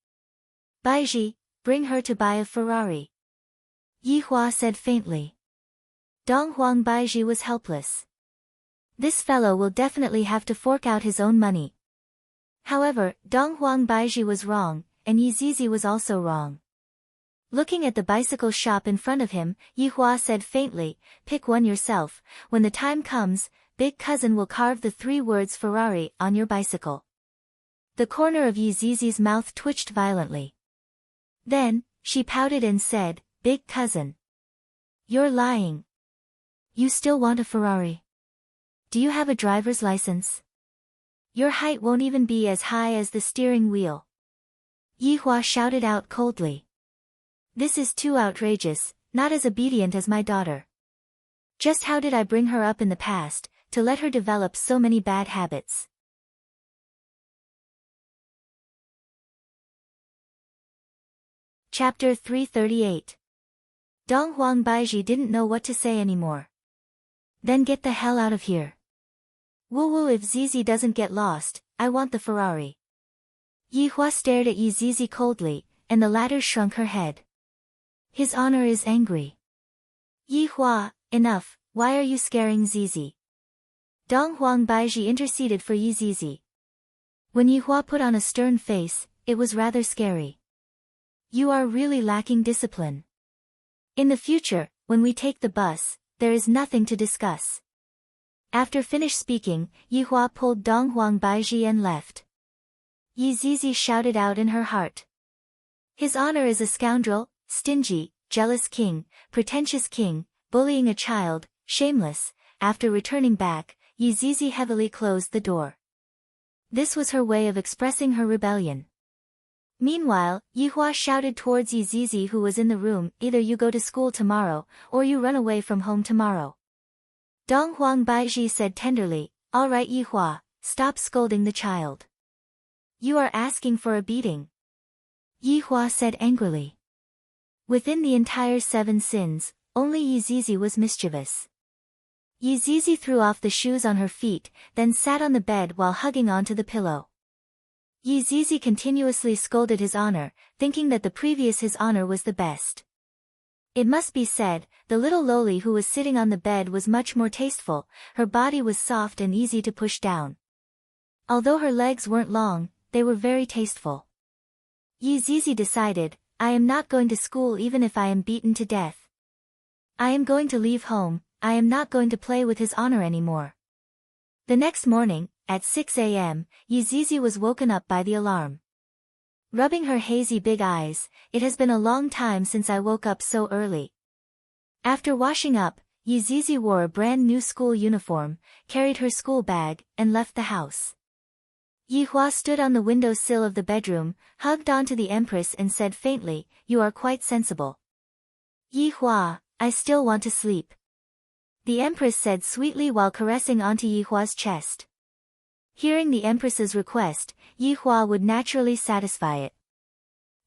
"Baiji, bring her to buy a Ferrari," Yihua said faintly. Dong Huang Baiji was helpless. "This fellow will definitely have to fork out his own money." However, Dong Huang Baiji was wrong, and Yi Zizi was also wrong. Looking at the bicycle shop in front of him, Yihua said faintly, "Pick one yourself. When the time comes, big cousin will carve the 3 words Ferrari on your bicycle." The corner of Yi Zizi's mouth twitched violently. Then, she pouted and said, "Big cousin. You're lying. You still want a Ferrari? Do you have a driver's license? Your height won't even be as high as the steering wheel." Yihua shouted out coldly. "This is too outrageous, not as obedient as my daughter. Just how did I bring her up in the past, to let her develop so many bad habits?" Chapter 338. Dong Huang Baiji didn't know what to say anymore. "Then get the hell out of here. Woo-woo, if Zizi doesn't get lost, I want the Ferrari." Yihua stared at Yi Zizi coldly, and the latter shrunk her head. "His honor is angry." "Yihua, enough, why are you scaring Zizi? Dong Huang Baiji interceded for Yi Zizi. When Yihua put on a stern face, it was rather scary. You are really lacking discipline. In the future, when we take the bus, there is nothing to discuss. After finished speaking, Yihua pulled Dong Huang Baiji and left. Yi Zizi shouted out in her heart. His honor is a scoundrel, stingy, jealous king, pretentious king, bullying a child, shameless. After returning back, Yi Zizi heavily closed the door. This was her way of expressing her rebellion. Meanwhile, Yihua shouted towards Yi Zizi who was in the room, either you go to school tomorrow, or you run away from home tomorrow. Dong Huang Baiji said tenderly, all right Yihua, stop scolding the child. You are asking for a beating. Yihua said angrily. Within the entire 7 sins, only Yi Zizi was mischievous. Yi Zizi threw off the shoes on her feet, then sat on the bed while hugging onto the pillow. Yi Zizi continuously scolded his honor, thinking that the previous his honor was the best. It must be said, the little loli who was sitting on the bed was much more tasteful, her body was soft and easy to push down. Although her legs weren't long, they were very tasteful. Yi Zizi decided, I am not going to school even if I am beaten to death. I am going to leave home, I am not going to play with his honor anymore. The next morning, at 6 a.m., Yi Zizi was woken up by the alarm. Rubbing her hazy big eyes, it has been a long time since I woke up so early. After washing up, Yi Zizi wore a brand new school uniform, carried her school bag, and left the house. Yihua stood on the window sill of the bedroom, hugged onto the Empress and said faintly, you are quite sensible. Yihua, I still want to sleep. The Empress said sweetly while caressing onto Yihua's chest. Hearing the Empress's request, Yihua would naturally satisfy it.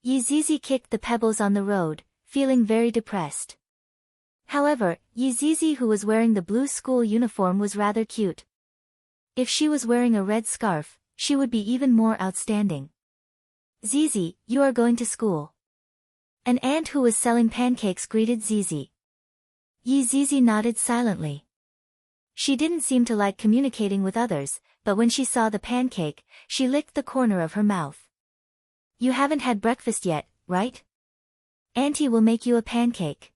Yi Zizi kicked the pebbles on the road, feeling very depressed. However, Yi Zizi who was wearing the blue school uniform was rather cute. If she was wearing a red scarf, she would be even more outstanding. Zizi, you are going to school. An aunt who was selling pancakes greeted Zizi. Yi Zizi nodded silently. She didn't seem to like communicating with others, but when she saw the pancake, she licked the corner of her mouth. You haven't had breakfast yet, right? Auntie will make you a pancake.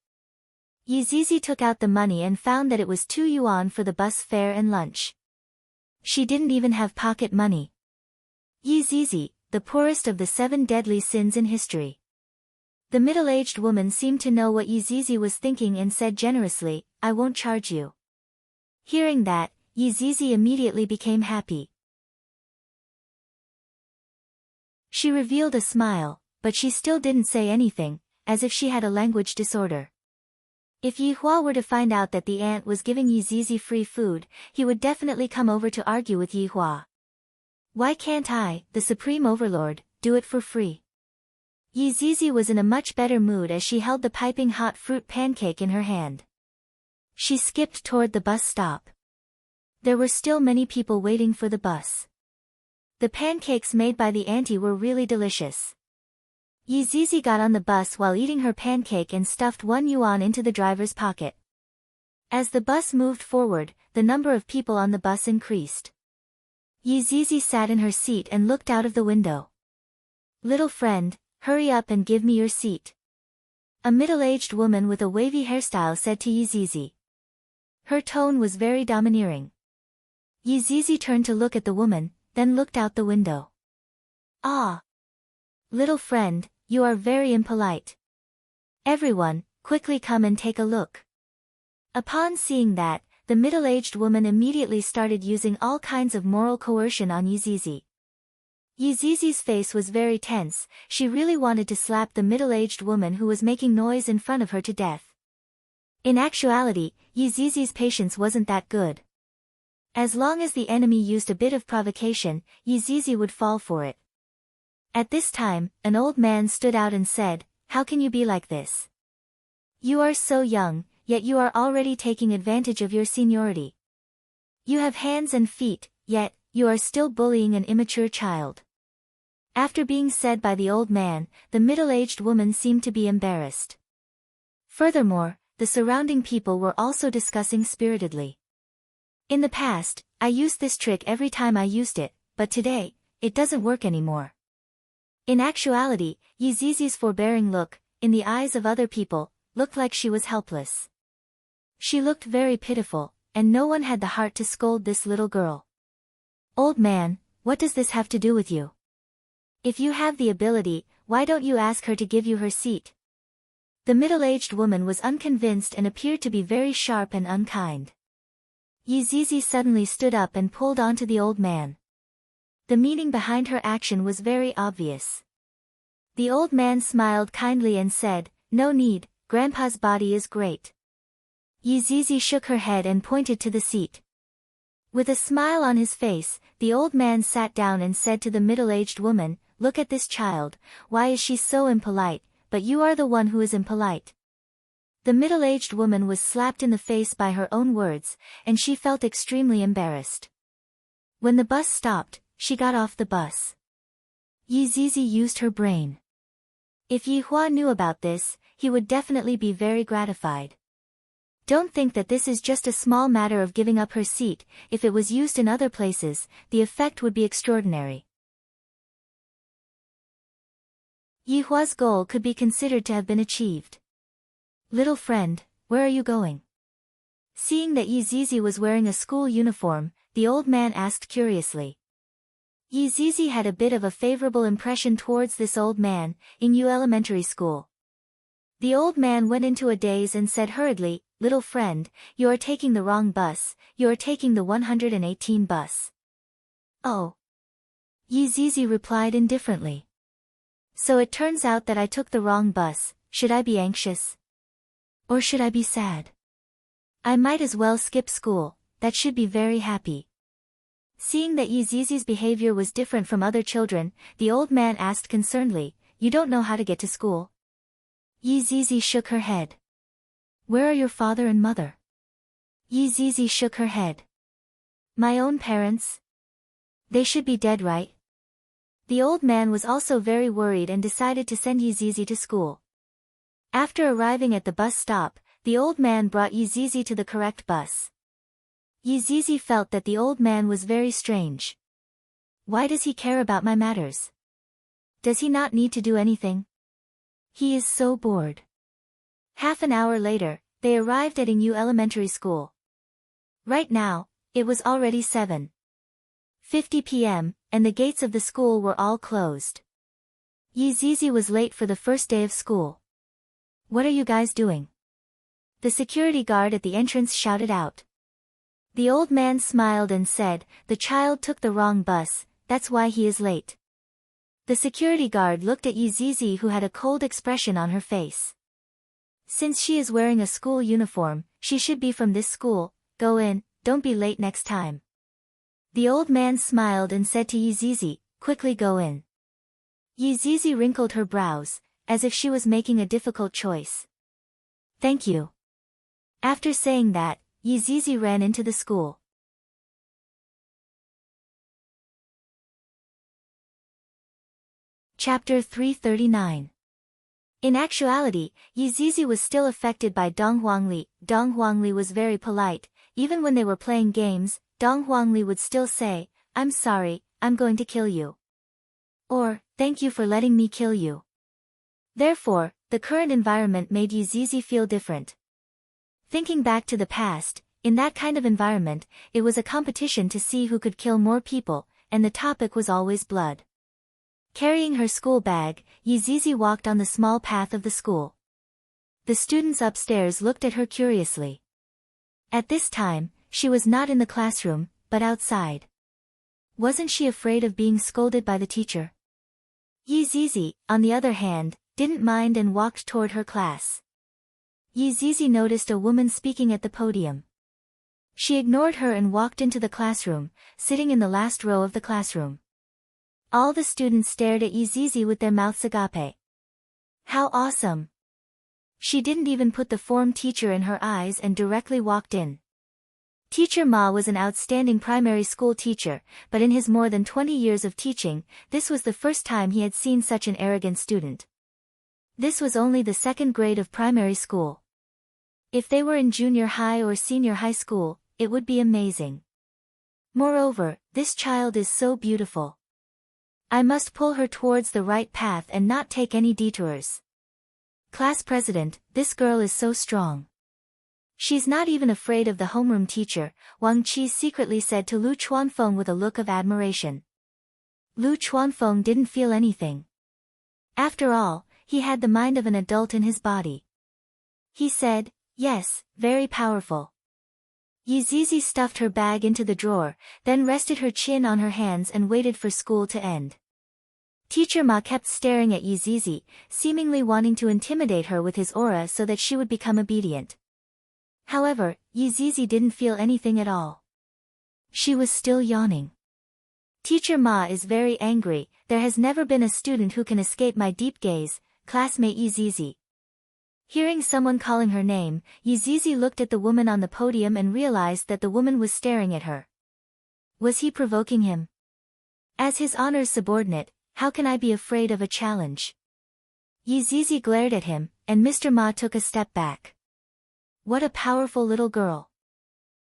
Yi Zizi took out the money and found that it was 2 yuan for the bus fare and lunch. She didn't even have pocket money. Yi Zizi, the poorest of the 7 deadly sins in history. The middle-aged woman seemed to know what Yi Zizi was thinking and said generously, I won't charge you. Hearing that, Yi Zizi immediately became happy. She revealed a smile, but she still didn't say anything, as if she had a language disorder. If Yihua were to find out that the aunt was giving Yi Zizi free food, he would definitely come over to argue with Yihua. Why can't I, the supreme overlord, do it for free? Yi Zizi was in a much better mood as she held the piping hot fruit pancake in her hand. She skipped toward the bus stop. There were still many people waiting for the bus. The pancakes made by the auntie were really delicious. Yi Zizi got on the bus while eating her pancake and stuffed 1 yuan into the driver's pocket. As the bus moved forward, the number of people on the bus increased. Yi Zizi sat in her seat and looked out of the window. Little friend, hurry up and give me your seat. A middle-aged woman with a wavy hairstyle said to Yi Zizi. Her tone was very domineering. Yi Zizi turned to look at the woman, then looked out the window. Ah! Little friend, you are very impolite. Everyone, quickly come and take a look. Upon seeing that, the middle-aged woman immediately started using all kinds of moral coercion on Yi Zizi. Yi Zizi's face was very tense, she really wanted to slap the middle-aged woman who was making noise in front of her to death. In actuality, Yi Zizi's patience wasn't that good. As long as the enemy used a bit of provocation, Yi Zizi would fall for it. At this time, an old man stood out and said, How can you be like this? You are so young, yet you are already taking advantage of your seniority. You have hands and feet, yet, you are still bullying an immature child. After being said by the old man, the middle-aged woman seemed to be embarrassed. Furthermore, the surrounding people were also discussing spiritedly. In the past, I used this trick every time I used it, but today, it doesn't work anymore. In actuality, Yizizi's forbearing look, in the eyes of other people, looked like she was helpless. She looked very pitiful, and no one had the heart to scold this little girl. Old man, what does this have to do with you? If you have the ability, why don't you ask her to give you her seat? The middle-aged woman was unconvinced and appeared to be very sharp and unkind. Yizizi suddenly stood up and pulled onto the old man. The meaning behind her action was very obvious. The old man smiled kindly and said, "No need, Grandpa's body is great." Yizizi shook her head and pointed to the seat. With a smile on his face, the old man sat down and said to the middle-aged woman, "Look at this child, why is she so impolite, but you are the one who is impolite." The middle-aged woman was slapped in the face by her own words, and she felt extremely embarrassed. When the bus stopped, she got off the bus. Yizizi used her brain. If Yi Hua knew about this, he would definitely be very gratified. Don't think that this is just a small matter of giving up her seat. If it was used in other places, the effect would be extraordinary. Yi Hua's goal could be considered to have been achieved. "Little friend, where are you going?" Seeing that Yizizi was wearing a school uniform, the old man asked curiously. Yizizi had a bit of a favorable impression towards this old man, in Yu Elementary School. The old man went into a daze and said hurriedly, "Little friend, you are taking the wrong bus, you are taking the 118 bus. "Oh." Yizizi replied indifferently. "So it turns out that I took the wrong bus. Should I be anxious? Or should I be sad? I might as well skip school, that should be very happy." Seeing that Yizizi's behavior was different from other children, the old man asked concernedly, "You don't know how to get to school?" Yizizi shook her head. "Where are your father and mother?" Yizizi shook her head. "My own parents? They should be dead, right?" The old man was also very worried and decided to send Yizizi to school. After arriving at the bus stop, the old man brought Yizizi to the correct bus. Yizizi felt that the old man was very strange. Why does he care about my matters? Does he not need to do anything? He is so bored. Half an hour later, they arrived at Yu Elementary School. Right now, it was already 7:50 p.m., and the gates of the school were all closed. Yizizi was late for the first day of school. "What are you guys doing?" The security guard at the entrance shouted out. The old man smiled and said, "The child took the wrong bus, that's why he is late." The security guard looked at Yizizi, who had a cold expression on her face. "Since she is wearing a school uniform, she should be from this school. Go in, don't be late next time." The old man smiled and said to Yizizi, "Quickly go in." Yizizi wrinkled her brows, as if she was making a difficult choice. "Thank you." After saying that, Yizizi ran into the school. Chapter 339. In actuality, Yizizi was still affected by Dong Huangli. Dong Huangli was very polite. Even when they were playing games, Dong Huangli would still say, "I'm sorry, I'm going to kill you." Or, "Thank you for letting me kill you." Therefore, the current environment made Yizizi feel different. Thinking back to the past, in that kind of environment, it was a competition to see who could kill more people, and the topic was always blood. Carrying her school bag, Yizizi walked on the small path of the school. The students upstairs looked at her curiously. At this time, she was not in the classroom, but outside. Wasn't she afraid of being scolded by the teacher? Yizizi, on the other hand, didn't mind and walked toward her class. Yizizi noticed a woman speaking at the podium. She ignored her and walked into the classroom, sitting in the last row of the classroom. All the students stared at Yizizi with their mouths agape. How awesome! She didn't even put the form teacher in her eyes and directly walked in. Teacher Ma was an outstanding primary school teacher, but in his more than 20 years of teaching, this was the first time he had seen such an arrogant student. This was only the second grade of primary school. If they were in junior high or senior high school, it would be amazing. Moreover, this child is so beautiful. I must pull her towards the right path and not take any detours. Class president, this girl is so strong. She's not even afraid of the homeroom teacher, Wang Qi secretly said to Lu Chuanfeng with a look of admiration. Lu Chuanfeng didn't feel anything. After all, he had the mind of an adult in his body. He said, yes, very powerful. Yizizi stuffed her bag into the drawer, then rested her chin on her hands and waited for school to end. Teacher Ma kept staring at Yizizi, seemingly wanting to intimidate her with his aura so that she would become obedient. However, Yizizi didn't feel anything at all. She was still yawning. Teacher Ma is very angry, there has never been a student who can escape my deep gaze, classmate Yizizi. Hearing someone calling her name, Yizizi looked at the woman on the podium and realized that the woman was staring at her. Was he provoking him? As his honor's subordinate, how can I be afraid of a challenge? Yizizi glared at him, and Mr. Ma took a step back. What a powerful little girl.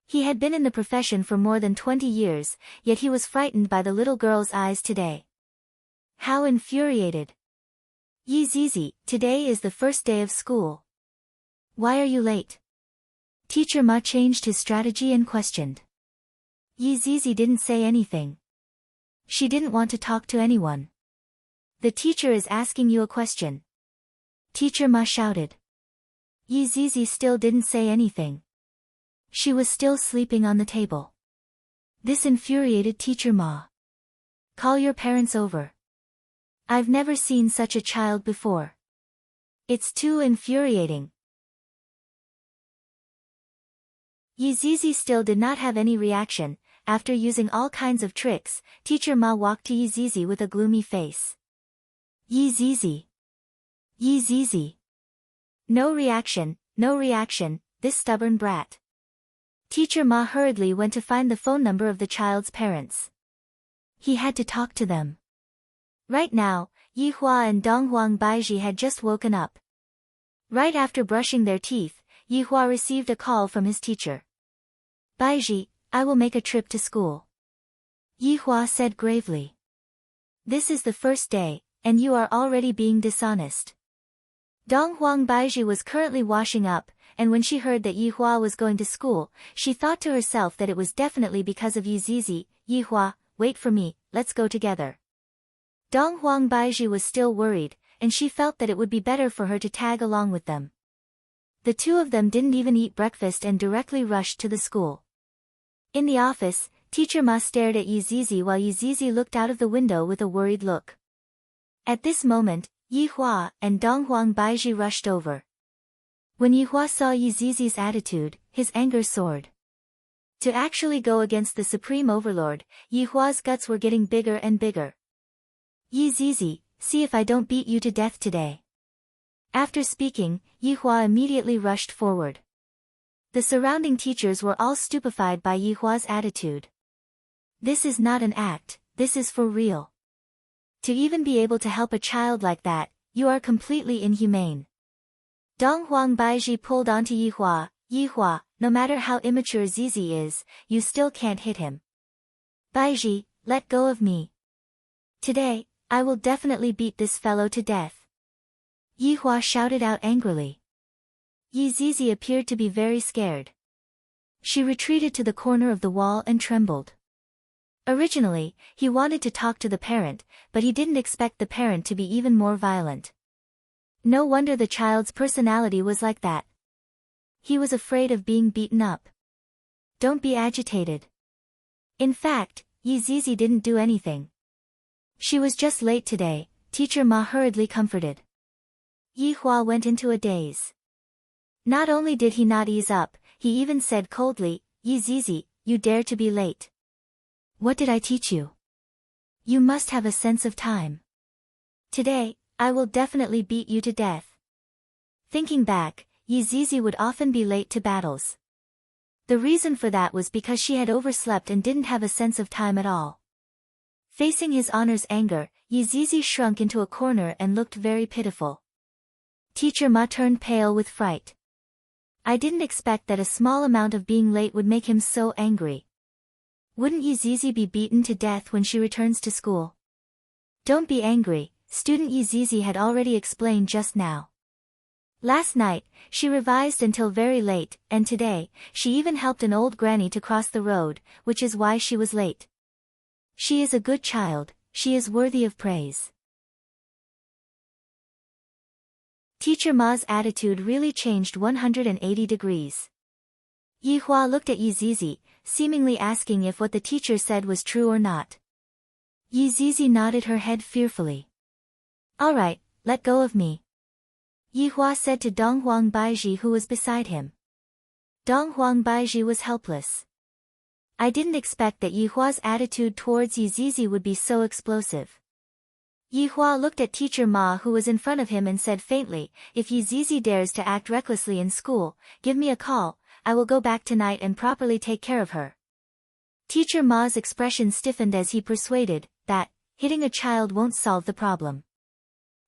He had been in the profession for more than 20 years, yet he was frightened by the little girl's eyes today. How infuriated. Yizizi, today is the first day of school. Why are you late? Teacher Ma changed his strategy and questioned. Yizizi didn't say anything. She didn't want to talk to anyone. The teacher is asking you a question. Teacher Ma shouted. Yizizi still didn't say anything. She was still sleeping on the table. This infuriated Teacher Ma. Call your parents over. I've never seen such a child before. It's too infuriating. Yizizi still did not have any reaction. After using all kinds of tricks, Teacher Ma walked to Yizizi with a gloomy face. Yizizi. Yizizi. No reaction, this stubborn brat. Teacher Ma hurriedly went to find the phone number of the child's parents. He had to talk to them. Right now, Yihua and Donghuang Baiji had just woken up. Right after brushing their teeth, Yihua received a call from his teacher. Baiji, I will make a trip to school. Yihua said gravely. This is the first day, and you are already being dishonest. Donghuang Baiji was currently washing up, and when she heard that Yihua was going to school, she thought to herself that it was definitely because of Yizizi. Yihua, wait for me, let's go together. Donghuang Baiji was still worried, and she felt that it would be better for her to tag along with them. The two of them didn't even eat breakfast and directly rushed to the school. In the office, Teacher Ma stared at Yizizi while Yizizi looked out of the window with a worried look. At this moment, Yihua and Donghuang Baiji rushed over. When Yihua saw Yizizi's attitude, his anger soared. To actually go against the Supreme Overlord, Yihua's guts were getting bigger and bigger. Yizizi, see if I don't beat you to death today. After speaking, Yihua immediately rushed forward. The surrounding teachers were all stupefied by Yihua's attitude. This is not an act, this is for real. To even be able to help a child like that, you are completely inhumane. Donghuang Baiji pulled onto Yihua. Yihua, no matter how immature Zizi is, you still can't hit him. Baiji, let go of me. Today, I will definitely beat this fellow to death. Yihua shouted out angrily. Yizizi appeared to be very scared. She retreated to the corner of the wall and trembled. Originally, he wanted to talk to the parent, but he didn't expect the parent to be even more violent. No wonder the child's personality was like that. He was afraid of being beaten up. Don't be agitated. In fact, Yizizi didn't do anything. She was just late today, Teacher Ma hurriedly comforted. Yihua went into a daze. Not only did he not ease up, he even said coldly, Yizizi, you dare to be late. What did I teach you? You must have a sense of time. Today, I will definitely beat you to death. Thinking back, Yizizi would often be late to battles. The reason for that was because she had overslept and didn't have a sense of time at all. Facing his honor's anger, Yizizi shrunk into a corner and looked very pitiful. Teacher Ma turned pale with fright. I didn't expect that a small amount of being late would make him so angry. Wouldn't Yizizi be beaten to death when she returns to school? Don't be angry, student Yizizi had already explained just now. Last night, she revised until very late, and today, she even helped an old granny to cross the road, which is why she was late. She is a good child, she is worthy of praise. Teacher Ma's attitude really changed 180 degrees. Yihua looked at Yizizi, seemingly asking if what the teacher said was true or not. Yizizi nodded her head fearfully. All right, let go of me. Yihua said to Donghuang Baiji, who was beside him. Donghuang Baiji was helpless. I didn't expect that Yihua's attitude towards Yizizi would be so explosive. Yihua looked at Teacher Ma, who was in front of him, and said faintly, if Yizizi dares to act recklessly in school, give me a call, I will go back tonight and properly take care of her. Teacher Ma's expression stiffened as he persuaded that hitting a child won't solve the problem.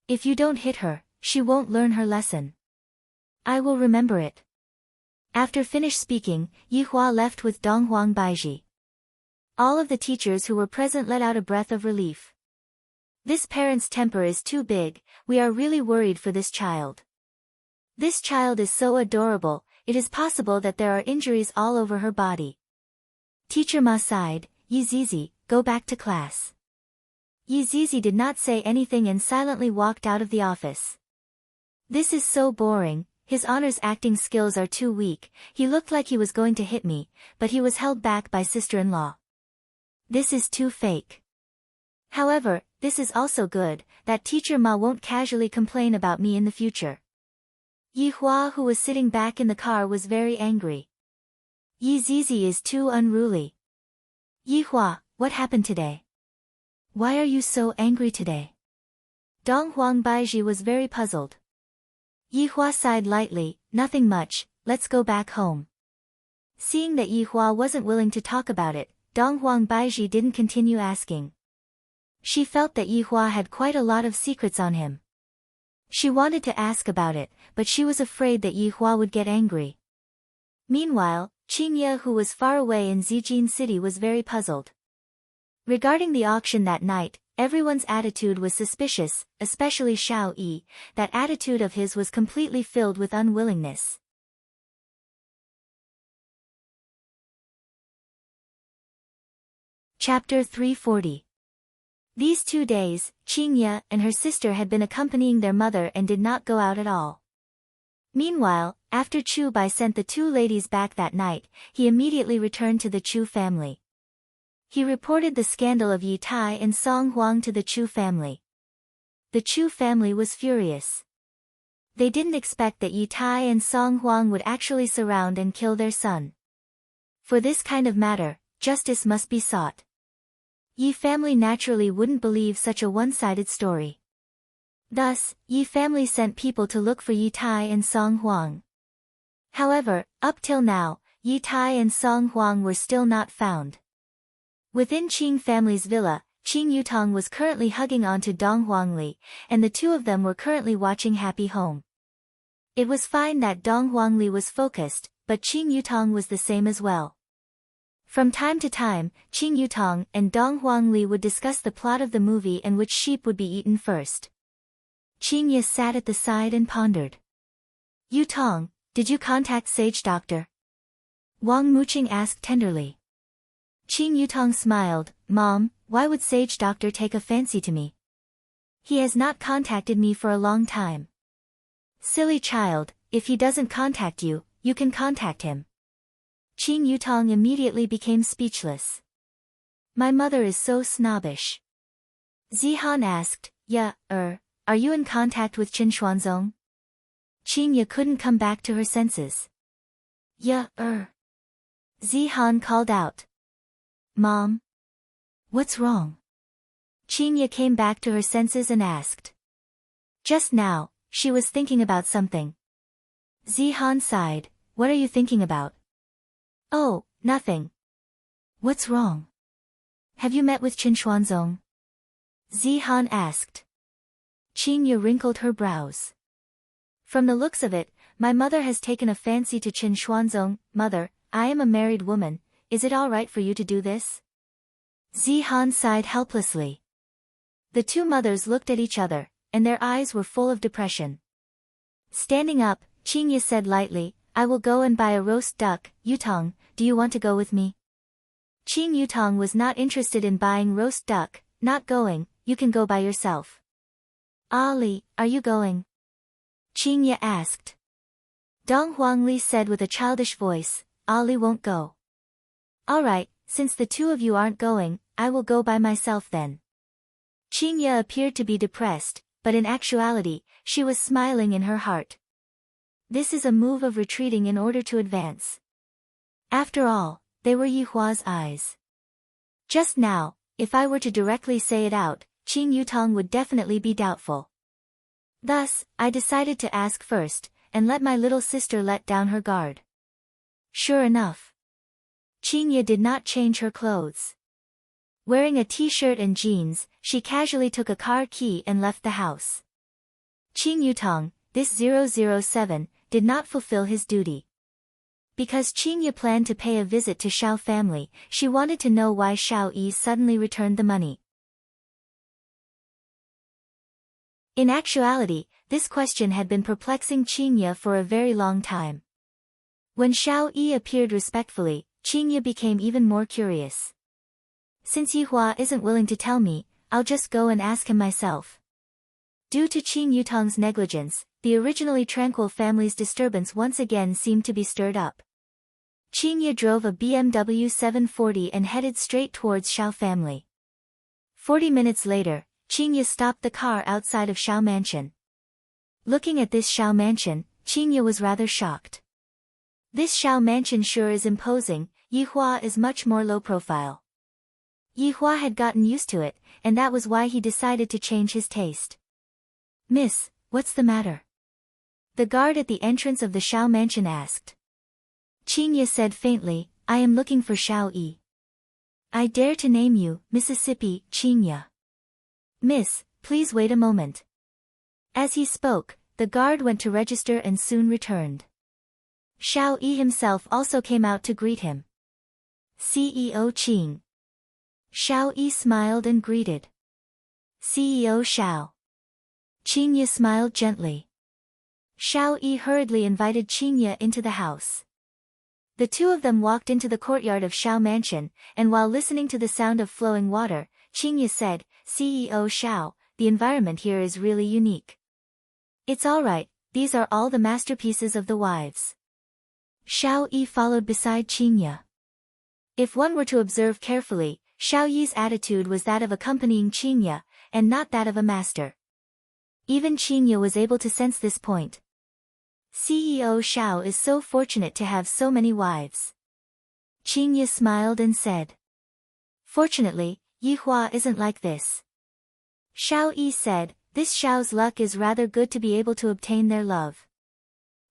If you don't hit her, she won't learn her lesson. I will remember it. After finished speaking, Yihua left with Donghuang Baiji. All of the teachers who were present let out a breath of relief. This parent's temper is too big, we are really worried for this child. This child is so adorable, it is possible that there are injuries all over her body. Teacher Ma sighed, Yizizi, go back to class. Yizizi did not say anything and silently walked out of the office. This is so boring, his honors acting skills are too weak, he looked like he was going to hit me, but he was held back by sister-in-law. This is too fake. However, this is also good, that Teacher Ma won't casually complain about me in the future. Yihua, who was sitting back in the car, was very angry. Yizizi is too unruly. Yihua, what happened today? Why are you so angry today? Donghuang Baiji was very puzzled. Yihua sighed lightly, nothing much, let's go back home. Seeing that Yihua wasn't willing to talk about it, Donghuang Baiji didn't continue asking. She felt that Yihua had quite a lot of secrets on him. She wanted to ask about it, but she was afraid that Yihua would get angry. Meanwhile, Qingye, who was far away in Zijin City, was very puzzled. Regarding the auction that night, everyone's attitude was suspicious, especially Xiao Yi. That attitude of his was completely filled with unwillingness. Chapter 340. These 2 days, Qingye and her sister had been accompanying their mother and did not go out at all. Meanwhile, after Chu Bai sent the 2 ladies back that night, he immediately returned to the Chu family. He reported the scandal of Yi Tai and Song Huang to the Chu family. The Chu family was furious. They didn't expect that Yi Tai and Song Huang would actually surround and kill their son. For this kind of matter, justice must be sought. Yi family naturally wouldn't believe such a one-sided story. Thus, Yi family sent people to look for Yi Tai and Song Huang. However, up till now, Yi Tai and Song Huang were still not found. Within Qing family's villa, Qing Yutong was currently hugging onto Dong Huangli, and the 2 of them were currently watching Happy Home. It was fine that Dong Huangli was focused, but Qing Yutong was the same as well. From time to time, Qing Yutong and Dong Huangli would discuss the plot of the movie and which sheep would be eaten first. Qingye sat at the side and pondered. Yutong, did you contact Sage Doctor? Wang Muqing asked tenderly. Qing Yutong smiled, Mom, why would Sage Doctor take a fancy to me? He has not contacted me for a long time. Silly child, if he doesn't contact you, you can contact him. Qing Yutong immediately became speechless. My mother is so snobbish. Zihan asked, are you in contact with Qin Xuanzong? Qingye couldn't come back to her senses. Zihan called out. Mom? What's wrong? Qingye came back to her senses and asked. Just now, she was thinking about something. Zihan sighed, what are you thinking about? Oh, nothing. What's wrong? Have you met with Qin Xuanzong? Zihan asked. Qingye wrinkled her brows. From the looks of it, my mother has taken a fancy to Qin Xuanzong. Mother, I am a married woman, is it all right for you to do this? Zihan sighed helplessly. The two mothers looked at each other, and their eyes were full of depression. Standing up, Qingye said lightly, I will go and buy a roast duck. Yutong, do you want to go with me? Qing Yutong was not interested in buying roast duck. Not going, you can go by yourself. Ali, are you going? Qingye asked. Dong Huangli said with a childish voice, Ali won't go. All right, since the two of you aren't going, I will go by myself then. Qingye appeared to be depressed, but in actuality, she was smiling in her heart. This is a move of retreating in order to advance. After all, they were Yihua's eyes. Just now, if I were to directly say it out, Qing Yutong would definitely be doubtful. Thus, I decided to ask first, and let my little sister let down her guard. Sure enough. Qingye did not change her clothes. Wearing a t-shirt and jeans, she casually took a car key and left the house. Qing Yutong, this 007, did not fulfill his duty. Because Qingye planned to pay a visit to Xiao family, she wanted to know why Xiao Yi suddenly returned the money. In actuality, this question had been perplexing Qingye for a very long time. When Xiao Yi appeared respectfully, Qingye became even more curious. Since Yihua isn't willing to tell me, I'll just go and ask him myself. Due to Qing Yutong's negligence, the originally tranquil family's disturbance once again seemed to be stirred up. Qingye drove a BMW 740 and headed straight towards Xiao family. 40 minutes later, Qingye stopped the car outside of Xiao mansion. Looking at this Xiao mansion, Qingye was rather shocked. This Xiao mansion sure is imposing, Yihua is much more low profile. Yihua had gotten used to it, and that was why he decided to change his taste. Miss, what's the matter? The guard at the entrance of the Xiao mansion asked. Qingye said faintly, I am looking for Xiao Yi. I dare to name you, Mississippi, Qingye. Miss, please wait a moment. As he spoke, the guard went to register and soon returned. Xiao Yi himself also came out to greet him. CEO Qing. Xiao Yi smiled and greeted. CEO Xiao. Qingye smiled gently. Xiao Yi hurriedly invited Qingye into the house. The two of them walked into the courtyard of Xiao mansion, and while listening to the sound of flowing water, Qingye said, CEO Xiao, the environment here is really unique. It's alright, these are all the masterpieces of the wives. Xiao Yi followed beside Qingye. If one were to observe carefully, Xiao Yi's attitude was that of accompanying Qingye, and not that of a master. Even Qingye was able to sense this point. CEO Xiao is so fortunate to have so many wives. Qingye smiled and said. Fortunately, Yihua isn't like this. Xiao Yi said, this Xiao's luck is rather good to be able to obtain their love.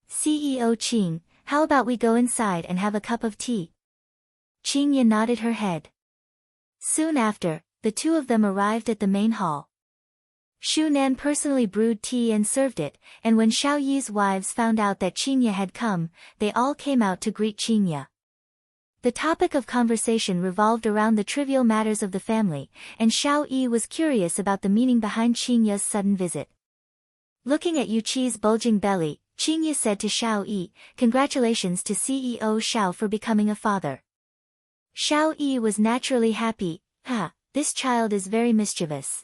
CEO Qing, how about we go inside and have a cup of tea? Qingye nodded her head. Soon after, the two of them arrived at the main hall. Shu Nan personally brewed tea and served it, and when Xiao Yi's wives found out that Qingye had come, they all came out to greet Qingye. The topic of conversation revolved around the trivial matters of the family, and Xiao Yi was curious about the meaning behind Qingye's sudden visit. Looking at Yu Qi's bulging belly, Qingye said to Xiao Yi, congratulations to CEO Xiao for becoming a father. Xiao Yi was naturally happy, this child is very mischievous.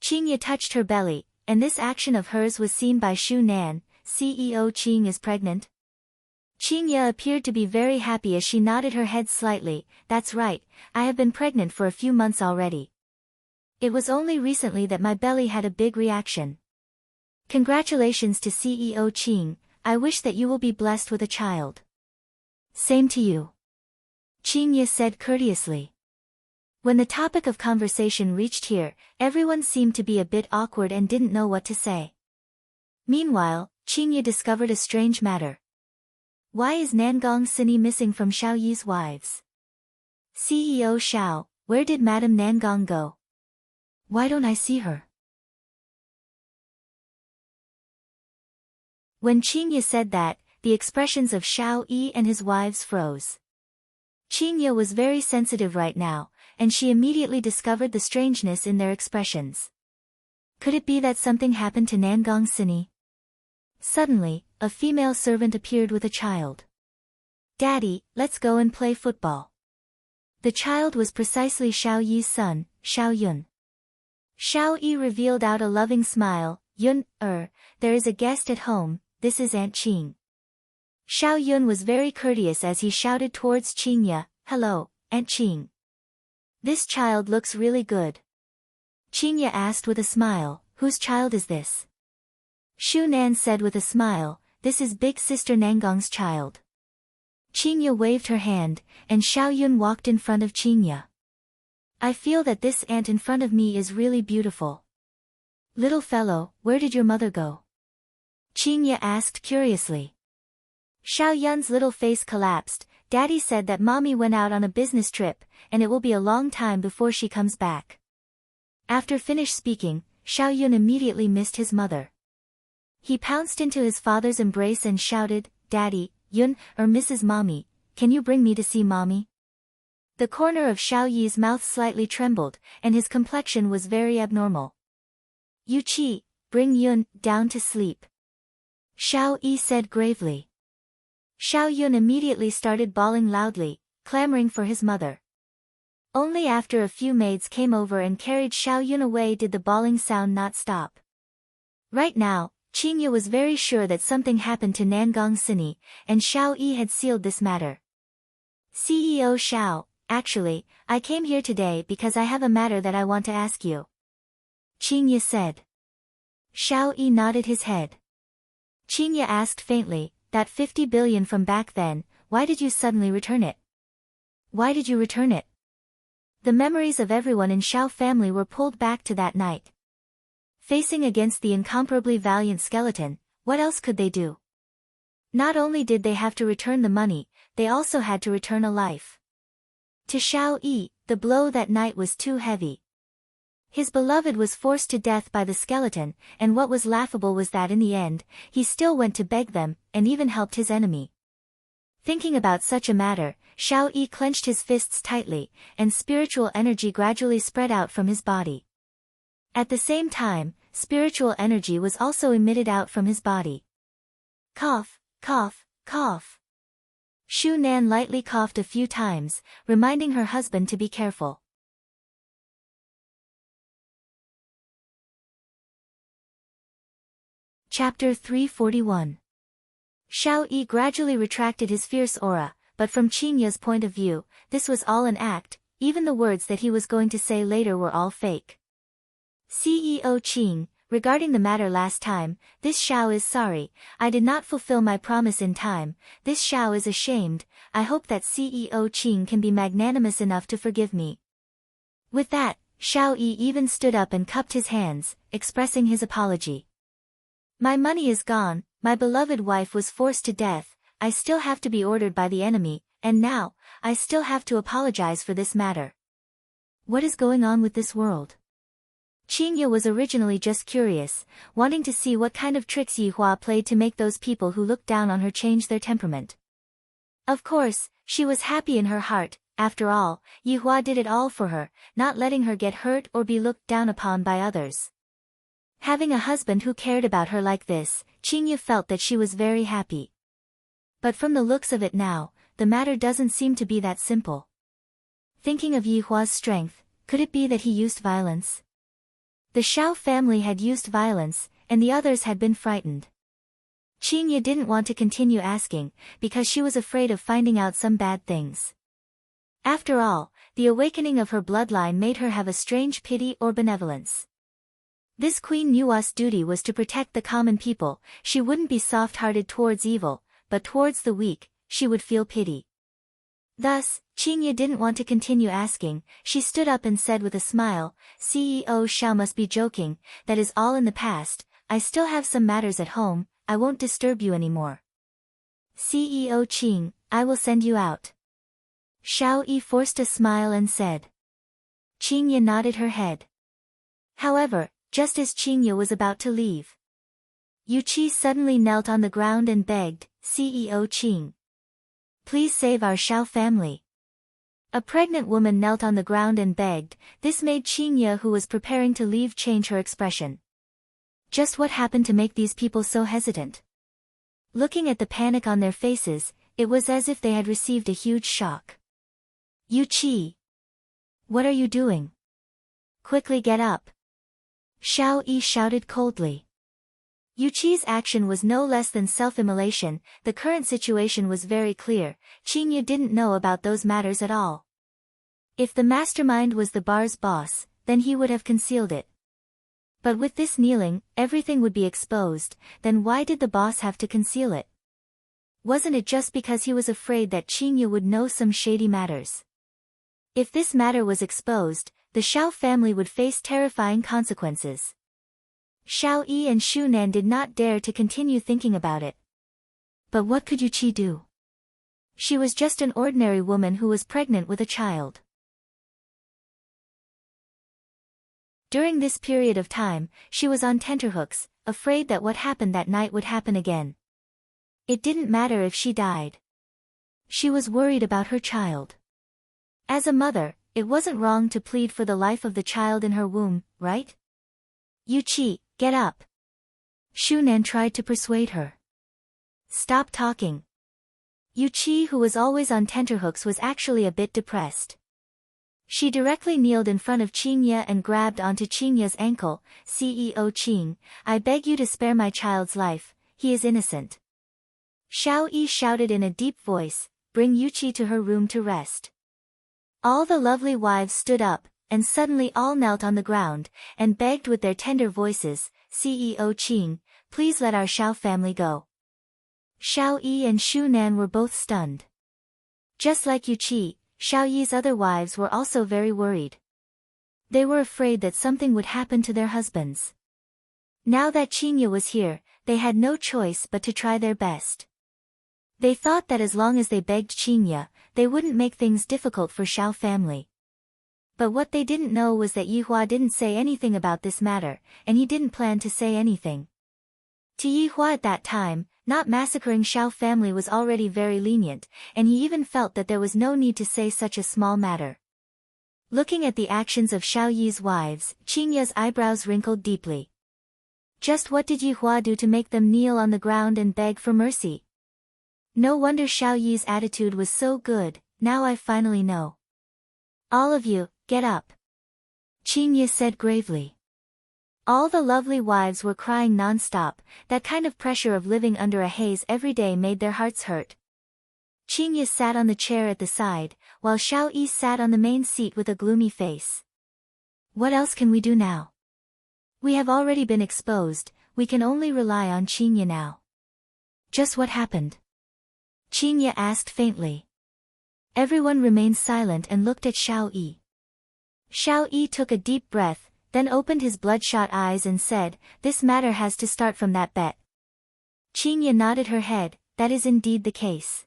Qingye touched her belly, and this action of hers was seen by Shu Nan, CEO Qing is pregnant. Qingye appeared to be very happy as she nodded her head slightly, that's right, I have been pregnant for a few months already. It was only recently that my belly had a big reaction. Congratulations to CEO Qing, I wish that you will be blessed with a child. Same to you. Qingye said courteously. When the topic of conversation reached here, everyone seemed to be a bit awkward and didn't know what to say. Meanwhile, Qingye discovered a strange matter. Why is Nangong Sini missing from Xiao Yi's wives? CEO Xiao, where did Madame Nangong go? Why don't I see her? When Qingye said that, the expressions of Xiao Yi and his wives froze. Qingye was very sensitive right now, and she immediately discovered the strangeness in their expressions. Could it be that something happened to Nangong Sini? Suddenly, a female servant appeared with a child. "Daddy, let's go and play football." The child was precisely Xiao Yi's son, Xiao Yun. Xiao Yi revealed out a loving smile. "Yun, there is a guest at home, this is Aunt Qing." Xiao Yun was very courteous as he shouted towards Qingye, "Hello, Aunt Qing. This child looks really good." Qingye asked with a smile, "Whose child is this?" Shu Nan said with a smile, "This is big sister Nangong's child." Qingye waved her hand, and Xiao Yun walked in front of Qingye. "I feel that this aunt in front of me is really beautiful. Little fellow, where did your mother go?" Qingye asked curiously. Xiao Yun's little face collapsed. "Daddy said that mommy went out on a business trip, and it will be a long time before she comes back." After finished speaking, Xiao Yun immediately missed his mother. He pounced into his father's embrace and shouted, "Daddy, Yun, Mrs. Mommy, can you bring me to see mommy?" The corner of Xiao Yi's mouth slightly trembled, and his complexion was very abnormal. "Yu Qi, bring Yun down to sleep," Xiao Yi said gravely. Xiao Yun immediately started bawling loudly, clamoring for his mother. Only after a few maids came over and carried Xiao Yun away did the bawling sound not stop. Right now, Qingye was very sure that something happened to Nangong Sini, and Xiao Yi had sealed this matter. "CEO Xiao, actually, I came here today because I have a matter that I want to ask you," Qingye said. Xiao Yi nodded his head. Qingye asked faintly, "That 50 billion from back then, why did you suddenly return it?" "Why did you return it?" The memories of everyone in Xiao family were pulled back to that night. Facing against the incomparably valiant skeleton, what else could they do? Not only did they have to return the money, they also had to return a life. To Xiao Yi, the blow that night was too heavy. His beloved was forced to death by the skeleton, and what was laughable was that in the end, he still went to beg them, and even helped his enemy. Thinking about such a matter, Xiao Yi clenched his fists tightly, and spiritual energy gradually spread out from his body. At the same time, spiritual energy was also emitted out from his body. Cough, cough, cough. Shu Nan lightly coughed a few times, reminding her husband to be careful. Chapter 341. Xiao Yi gradually retracted his fierce aura, but from Qingye's point of view, this was all an act, even the words that he was going to say later were all fake. "CEO Qing, regarding the matter last time, this Xiao is sorry, I did not fulfill my promise in time, this Xiao is ashamed, I hope that CEO Qing can be magnanimous enough to forgive me." With that, Xiao Yi even stood up and cupped his hands, expressing his apology. "My money is gone, my beloved wife was forced to death, I still have to be ordered by the enemy, and now, I still have to apologize for this matter. What is going on with this world?" Qingye was originally just curious, wanting to see what kind of tricks Yihua played to make those people who looked down on her change their temperament. Of course, she was happy in her heart, after all, Yihua did it all for her, not letting her get hurt or be looked down upon by others. Having a husband who cared about her like this, Qingye felt that she was very happy. But from the looks of it now, the matter doesn't seem to be that simple. Thinking of Yihua's strength, could it be that he used violence? The Xiao family had used violence, and the others had been frightened. Qingye didn't want to continue asking, because she was afraid of finding out some bad things. After all, the awakening of her bloodline made her have a strange pity or benevolence. This Queen Yua's duty was to protect the common people, she wouldn't be soft-hearted towards evil, but towards the weak, she would feel pity. Thus, Qingye didn't want to continue asking, she stood up and said with a smile, "CEO Xiao must be joking, that is all in the past, I still have some matters at home, I won't disturb you anymore." "CEO Qing, I will send you out." Xiao Yi forced a smile and said. Qingye nodded her head. However, just as Qingye was about to leave, Yu Qi suddenly knelt on the ground and begged, CEO Qing. Please save our Xiao family. A pregnant woman knelt on the ground and begged. This made Qingye, who was preparing to leave, change her expression. Just what happened to make these people so hesitant? Looking at the panic on their faces, it was as if they had received a huge shock. Yu Qi! What are you doing? Quickly get up! Xiao Yi shouted coldly. Yu Qi's action was no less than self-immolation. The current situation was very clear. Qingye didn't know about those matters at all. If the mastermind was the bar's boss, then he would have concealed it. But with this kneeling, everything would be exposed. Then why did the boss have to conceal it? Wasn't it just because he was afraid that Qingye would know some shady matters? If this matter was exposed, the Xiao family would face terrifying consequences. Xiao Yi and Shu Nan did not dare to continue thinking about it. But what could Yu Qi do? She was just an ordinary woman who was pregnant with a child. During this period of time, she was on tenterhooks, afraid that what happened that night would happen again. It didn't matter if she died. She was worried about her child. As a mother, it wasn't wrong to plead for the life of the child in her womb, right? Yu Qi, get up. Shu Nan tried to persuade her. Stop talking. Yu Qi, who was always on tenterhooks, was actually a bit depressed. She directly kneeled in front of Qingye and grabbed onto Qingye's ankle. CEO Qing, I beg you to spare my child's life, he is innocent. Xiao Yi shouted in a deep voice, bring Yu Qi to her room to rest. All the lovely wives stood up, and suddenly all knelt on the ground, and begged with their tender voices, CEO Qing, please let our Xiao family go. Xiao Yi and Shu Nan were both stunned. Just like Yu Qi, Xiao Yi's other wives were also very worried. They were afraid that something would happen to their husbands. Now that Qingye was here, they had no choice but to try their best. They thought that as long as they begged Qingye, they wouldn't make things difficult for Xiao family. But what they didn't know was that Yihua didn't say anything about this matter, and he didn't plan to say anything. To Yihua at that time, not massacring Xiao family was already very lenient, and he even felt that there was no need to say such a small matter. Looking at the actions of Xiao Yi's wives, Qingye's eyebrows wrinkled deeply. Just what did Yihua do to make them kneel on the ground and beg for mercy? No wonder Xiao Yi's attitude was so good. Now I finally know. All of you, get up. Qingye said gravely. All the lovely wives were crying non-stop. That kind of pressure of living under a haze every day made their hearts hurt. Qingye sat on the chair at the side, while Xiao Yi sat on the main seat with a gloomy face. What else can we do now? We have already been exposed, we can only rely on Qingye now. Just what happened? Qingye asked faintly. Everyone remained silent and looked at Xiao Yi. Xiao Yi took a deep breath, then opened his bloodshot eyes and said, this matter has to start from that bet. Qingye nodded her head, that is indeed the case.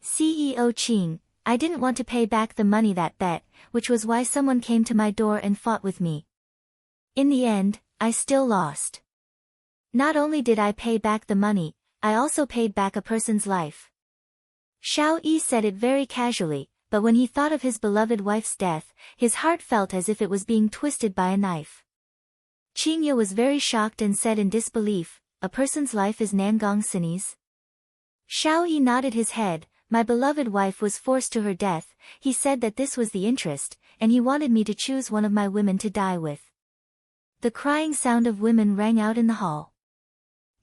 CEO Qing, I didn't want to pay back the money that bet, which was why someone came to my door and fought with me. In the end, I still lost. Not only did I pay back the money, I also paid back a person's life. Xiao Yi said it very casually, but when he thought of his beloved wife's death, his heart felt as if it was being twisted by a knife. Qingye was very shocked and said in disbelief, a person's life is Nangong Sini's? Xiao Yi nodded his head, my beloved wife was forced to her death, he said that this was the interest, and he wanted me to choose one of my women to die with. The crying sound of women rang out in the hall.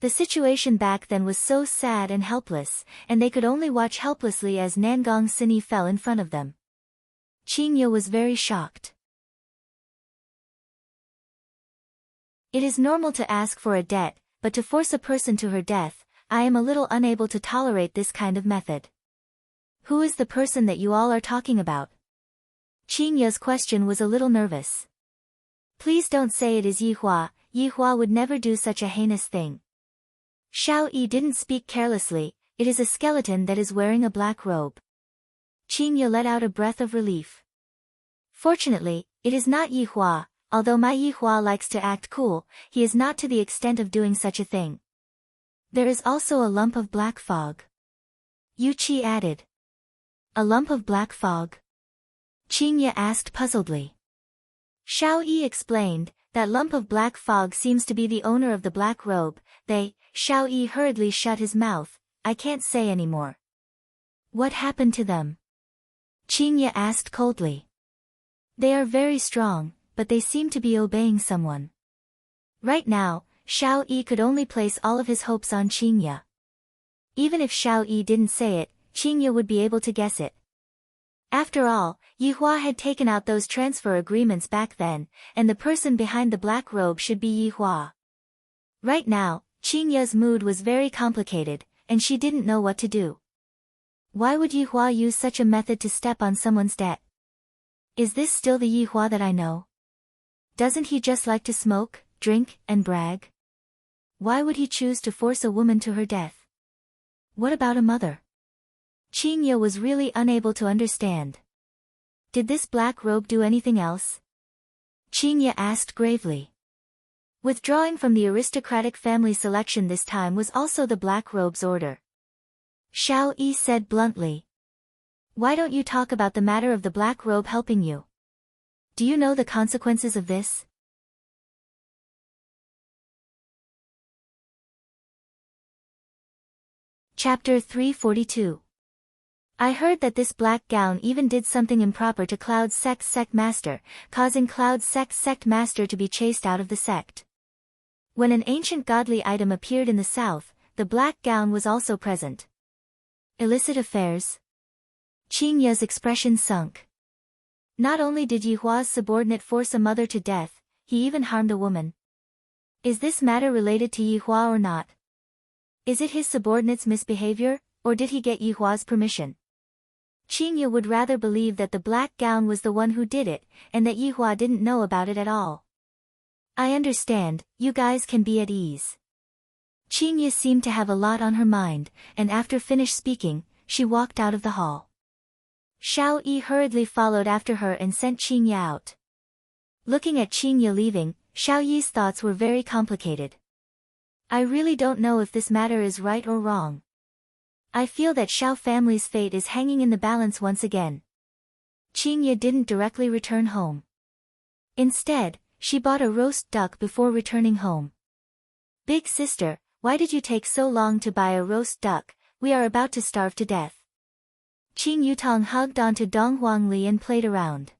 The situation back then was so sad and helpless, and they could only watch helplessly as Nangong Sini fell in front of them. Qingye was very shocked. It is normal to ask for a debt, but to force a person to her death, I am a little unable to tolerate this kind of method. Who is the person that you all are talking about? Qingye's question was a little nervous. Please don't say it is Yihua, Yihua would never do such a heinous thing. Xiao Yi didn't speak carelessly, it is a skeleton that is wearing a black robe. Qingye let out a breath of relief. Fortunately, it is not Yihua, although my Yihua likes to act cool, he is not to the extent of doing such a thing. There is also a lump of black fog. Yu Qi added. A lump of black fog? Qingye asked puzzledly. Xiao Yi explained, that lump of black fog seems to be the owner of the black robe. Xiao Yi hurriedly shut his mouth. I can't say any more. What happened to them? Qingye asked coldly. They are very strong, but they seem to be obeying someone. Right now, Xiao Yi could only place all of his hopes on Qingye. Even if Xiao Yi didn't say it, Qingye would be able to guess it. After all, Yihua had taken out those transfer agreements back then, and the person behind the black robe should be Yihua. Right now, Qingye's mood was very complicated, and she didn't know what to do. Why would Yihua use such a method to step on someone's debt? Is this still the Yihua that I know? Doesn't he just like to smoke, drink, and brag? Why would he choose to force a woman to her death? What about a mother? Qingye was really unable to understand. Did this black robe do anything else? Qingye asked gravely. Withdrawing from the aristocratic family selection this time was also the black robe's order. Xiao Yi said bluntly. Why don't you talk about the matter of the black robe helping you? Do you know the consequences of this? Chapter 342. I heard that this black gown even did something improper to Cloud's sect master, causing Cloud's sect master to be chased out of the sect. When an ancient godly item appeared in the south, the black gown was also present. Illicit affairs? Qingye's expression sunk. Not only did Yihua's subordinate force a mother to death, he even harmed a woman. Is this matter related to Yihua or not? Is it his subordinate's misbehavior, or did he get Yihua's permission? Qingye would rather believe that the black gown was the one who did it, and that Yihua didn't know about it at all. I understand, you guys can be at ease. Qingye seemed to have a lot on her mind, and after finished speaking, she walked out of the hall. Xiao Yi hurriedly followed after her and sent Qingye out. Looking at Qingye leaving, Xiao Yi's thoughts were very complicated. I really don't know if this matter is right or wrong. I feel that Xiao family's fate is hanging in the balance once again. Qingye didn't directly return home. Instead, she bought a roast duck before returning home. Big sister, why did you take so long to buy a roast duck? We are about to starve to death. Qing Yutong hugged onto Dong Huangli and played around.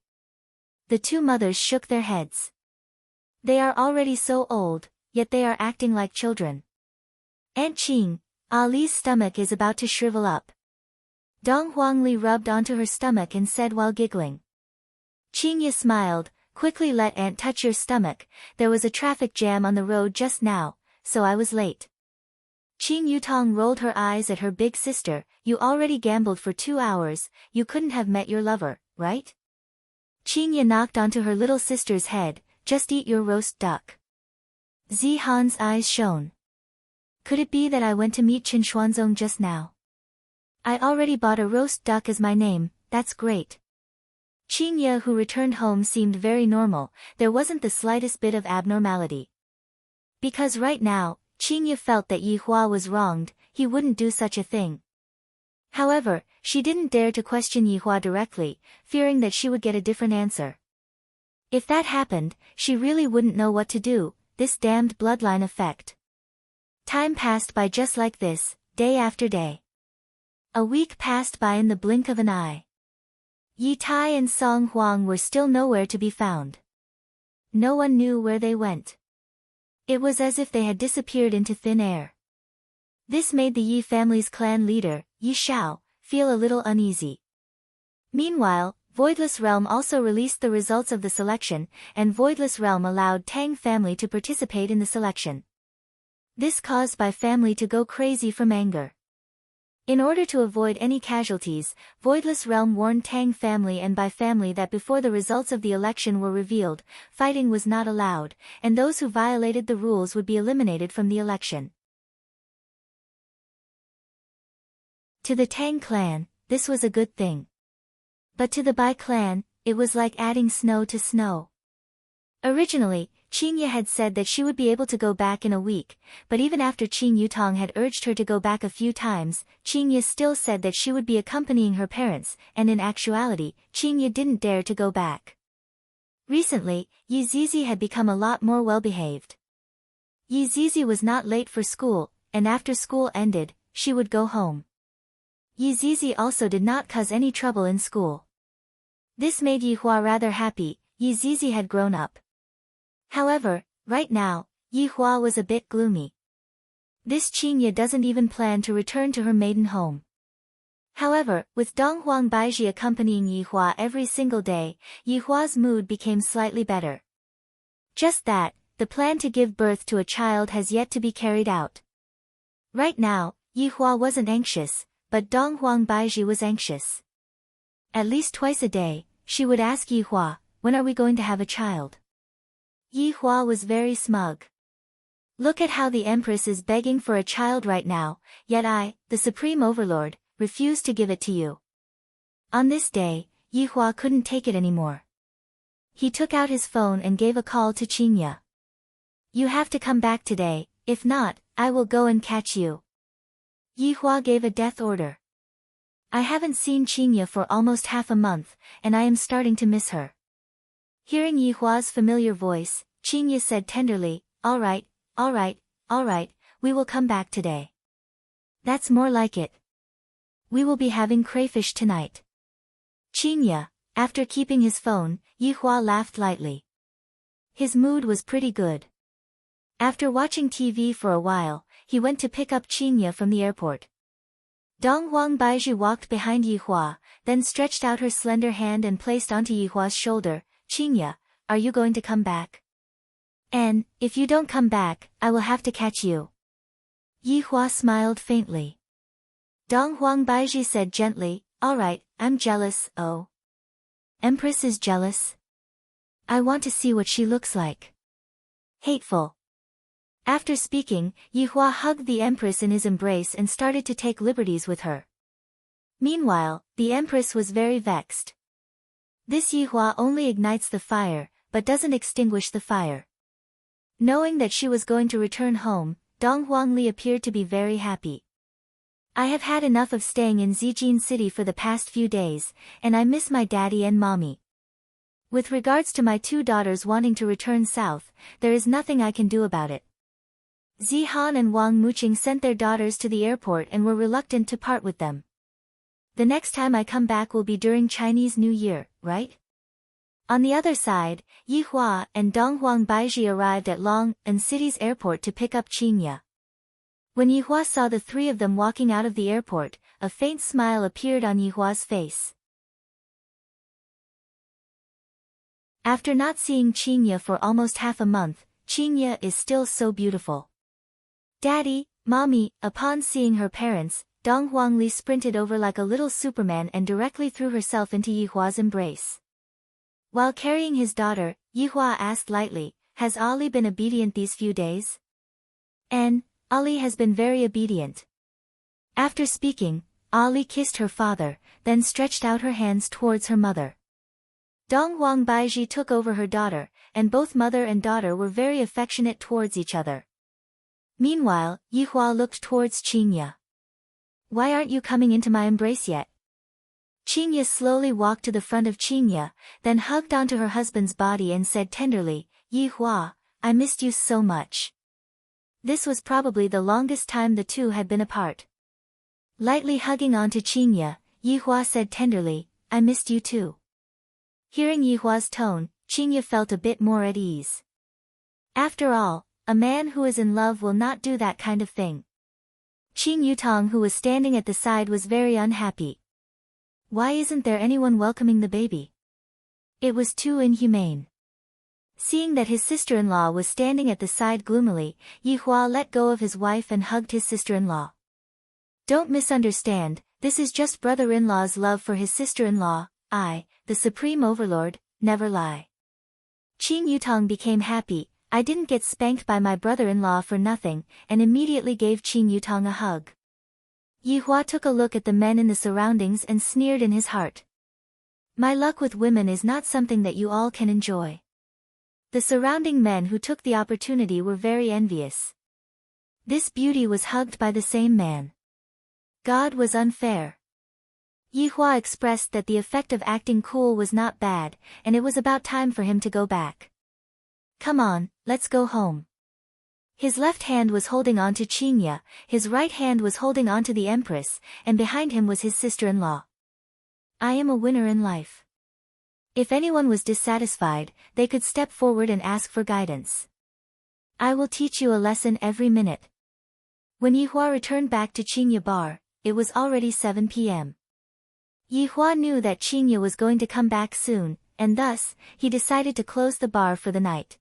The two mothers shook their heads. They are already so old, yet they are acting like children. Aunt Qing, Ali's stomach is about to shrivel up. Dong Huangli rubbed onto her stomach and said while giggling. Qingye smiled, quickly let Aunt touch your stomach, there was a traffic jam on the road just now, so I was late. Qing Yutong rolled her eyes at her big sister, you already gambled for 2 hours, you couldn't have met your lover, right? Qingye knocked onto her little sister's head, just eat your roast duck. Zihan's eyes shone. Could it be that I went to meet Qin Xuanzong just now? I already bought a roast duck as my name, that's great. Qingye who returned home seemed very normal, there wasn't the slightest bit of abnormality. Because right now, Qingye felt that Yihua was wronged, he wouldn't do such a thing. However, she didn't dare to question Yihua directly, fearing that she would get a different answer. If that happened, she really wouldn't know what to do, this damned bloodline effect. Time passed by just like this, day after day. A week passed by in the blink of an eye. Yi Tai and Song Huang were still nowhere to be found. No one knew where they went. It was as if they had disappeared into thin air. This made the Yi family's clan leader, Yi Shao, feel a little uneasy. Meanwhile, Voidless Realm also released the results of the selection, and Voidless Realm allowed Tang family to participate in the selection. This caused Bai family to go crazy from anger. In order to avoid any casualties, Voidless Realm warned Tang family and Bai family that before the results of the election were revealed, fighting was not allowed, and those who violated the rules would be eliminated from the election. To the Tang clan, this was a good thing. But to the Bai clan, it was like adding snow to snow. Originally, Qing Ye had said that she would be able to go back in a week, but even after Qing Yutong had urged her to go back a few times, Qing Ye still said that she would be accompanying her parents, and in actuality, Qing Ye didn't dare to go back. Recently, Yi Zizi had become a lot more well-behaved. Yi Zizi was not late for school, and after school ended, she would go home. Yi Zizi also did not cause any trouble in school. This made Yi Hua rather happy. Yi Zizi had grown up. However, right now, Yi Hua was a bit gloomy. This Qing Ye doesn't even plan to return to her maiden home. However, with Dong Huang Baiji accompanying Yi Hua every single day, Yi Hua's mood became slightly better. Just that, the plan to give birth to a child has yet to be carried out. Right now, Yi Hua wasn't anxious, but Dong Huang Baiji was anxious. At least twice a day, she would ask Yi Hua, "When are we going to have a child?" Yi Hua was very smug. "Look at how the Empress is begging for a child right now, yet I, the Supreme Overlord, refuse to give it to you." On this day, Yi Hua couldn't take it anymore. He took out his phone and gave a call to Qing Ye. "You have to come back today, if not, I will go and catch you." Yi Hua gave a death order. "I haven't seen Qing Ye for almost half a month, and I am starting to miss her." Hearing Yi Hua's familiar voice, Qing Ye said tenderly, all right, we will come back today." "That's more like it. We will be having crayfish tonight." Qing Ye, after keeping his phone, Yi Hua laughed lightly. His mood was pretty good. After watching TV for a while, he went to pick up Qing Ye from the airport. Dong Huang Baiji walked behind Yi Hua, then stretched out her slender hand and placed onto Yi Hua's shoulder. "Qing Ye, are you going to come back? And, if you don't come back, I will have to catch you." Yi Hua smiled faintly. Dong Huang Baiji said gently, "All right, I'm jealous." "Oh? Empress is jealous? I want to see what she looks like." Hateful. After speaking, Yi Hua hugged the Empress in his embrace and started to take liberties with her. Meanwhile, the Empress was very vexed. This Yi Hua only ignites the fire, but doesn't extinguish the fire. Knowing that she was going to return home, Dong Huangli appeared to be very happy. "I have had enough of staying in Zijin City for the past few days, and I miss my daddy and mommy. With regards to my two daughters wanting to return south, there is nothing I can do about it." Zihan and Wang Muqing sent their daughters to the airport and were reluctant to part with them. "The next time I come back will be during Chinese New Year, right?" On the other side, Yi Hua and Dong Huang Baiji arrived at Long-An City's airport to pick up Qing Ye. When Yi Hua saw the three of them walking out of the airport, a faint smile appeared on Yi Hua's face. After not seeing Qing Ye for almost half a month, Qing Ye is still so beautiful. "Daddy, Mommy," upon seeing her parents, Dong Huangli sprinted over like a little Superman and directly threw herself into Yi Hua's embrace. While carrying his daughter, Yi Hua asked lightly, "Has Ali been obedient these few days?" "And, Ali has been very obedient." After speaking, Ali kissed her father, then stretched out her hands towards her mother. Dong Huang Baiji took over her daughter, and both mother and daughter were very affectionate towards each other. Meanwhile, Yi Hua looked towards Qing Ye. "Why aren't you coming into my embrace yet?" Qing Ye slowly walked to the front of Qing Ye, then hugged onto her husband's body and said tenderly, "Yi Hua, I missed you so much." This was probably the longest time the two had been apart. Lightly hugging onto Qing Ye, Yi Hua said tenderly, "I missed you too." Hearing Yi Hua's tone, Qing Ye felt a bit more at ease. After all, a man who is in love will not do that kind of thing. Qing Yutong, who was standing at the side, was very unhappy. Why isn't there anyone welcoming the baby? It was too inhumane. Seeing that his sister-in-law was standing at the side gloomily, Yi Hua let go of his wife and hugged his sister-in-law. "Don't misunderstand, this is just brother-in-law's love for his sister-in-law. I, the Supreme Overlord, never lie." Qing Yutong became happy. "I didn't get spanked by my brother-in-law for nothing," and immediately gave Qing Yutong a hug. Yi Hua took a look at the men in the surroundings and sneered in his heart. "My luck with women is not something that you all can enjoy." The surrounding men who took the opportunity were very envious. This beauty was hugged by the same man. God was unfair. Yihua expressed that the effect of acting cool was not bad, and it was about time for him to go back. Come on, let's go home. His left hand was holding on to Qingya, his right hand was holding on to the Empress, and behind him was his sister-in-law. I am a winner in life. If anyone was dissatisfied, they could step forward and ask for guidance. I will teach you a lesson every minute. When Yihua returned back to Qingya bar, it was already 7 p.m. Yihua knew that Qingya was going to come back soon, and thus, he decided to close the bar for the night.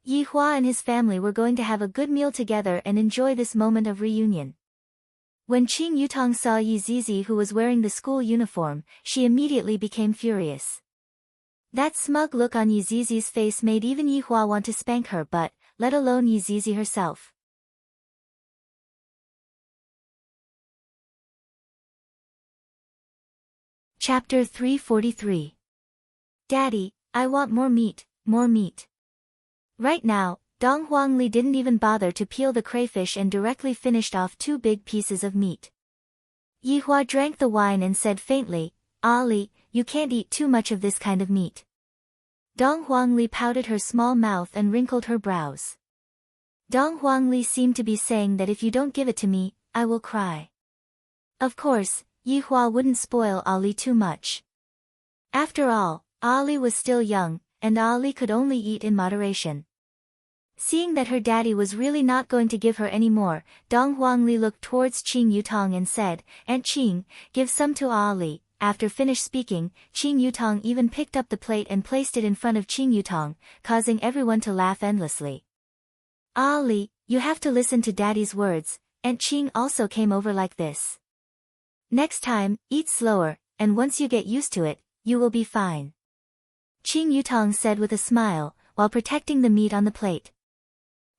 Yihua and his family were going to have a good meal together and enjoy this moment of reunion. When Qing Yutong saw Yi Zizi who was wearing the school uniform, she immediately became furious. That smug look on Yi Zizi's face made even Yihua want to spank her, but, let alone Yi Zizi herself. Chapter 343. Daddy, I want more meat, more meat. Right now, Dong Huangli didn't even bother to peel the crayfish and directly finished off 2 big pieces of meat. Yihua drank the wine and said faintly, Ali, you can't eat too much of this kind of meat. Dong Huangli pouted her small mouth and wrinkled her brows. Dong Huangli seemed to be saying that if you don't give it to me, I will cry. Of course, Yihua wouldn't spoil Ali too much. After all, Ali was still young, and Ali could only eat in moderation. Seeing that her daddy was really not going to give her any more, Dong Huangli looked towards Qing Yutong and said, Aunt Qing, give some to Ali. After finished speaking, Qing Yutong even picked up the plate and placed it in front of Qing Yutong, causing everyone to laugh endlessly. Ali, you have to listen to daddy's words. Aunt Qing also came over like this. Next time, eat slower, and once you get used to it, you will be fine. Qing Yutong said with a smile, while protecting the meat on the plate.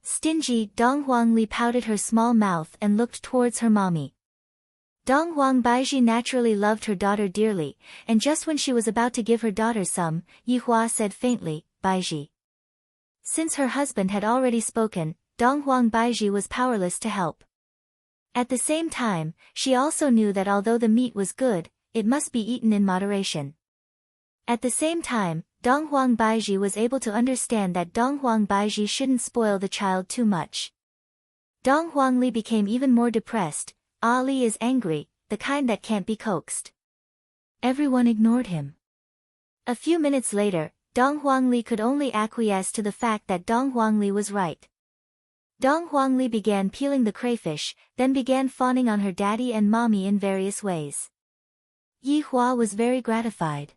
Stingy, Dong Huangli pouted her small mouth and looked towards her mommy. Dong Huang Baiji naturally loved her daughter dearly, and just when she was about to give her daughter some, Yihua said faintly, Baiji. Since her husband had already spoken, Dong Huang Baiji was powerless to help. At the same time, she also knew that although the meat was good, it must be eaten in moderation. At the same time, Dong Huang Baiji was able to understand that Dong Huang Baiji shouldn't spoil the child too much. Dong Huangli became even more depressed. Ali is angry, the kind that can't be coaxed. Everyone ignored him. A few minutes later, Dong Huangli could only acquiesce to the fact that Dong Huangli was right. Dong Huangli began peeling the crayfish, then began fawning on her daddy and mommy in various ways. Yihua was very gratified.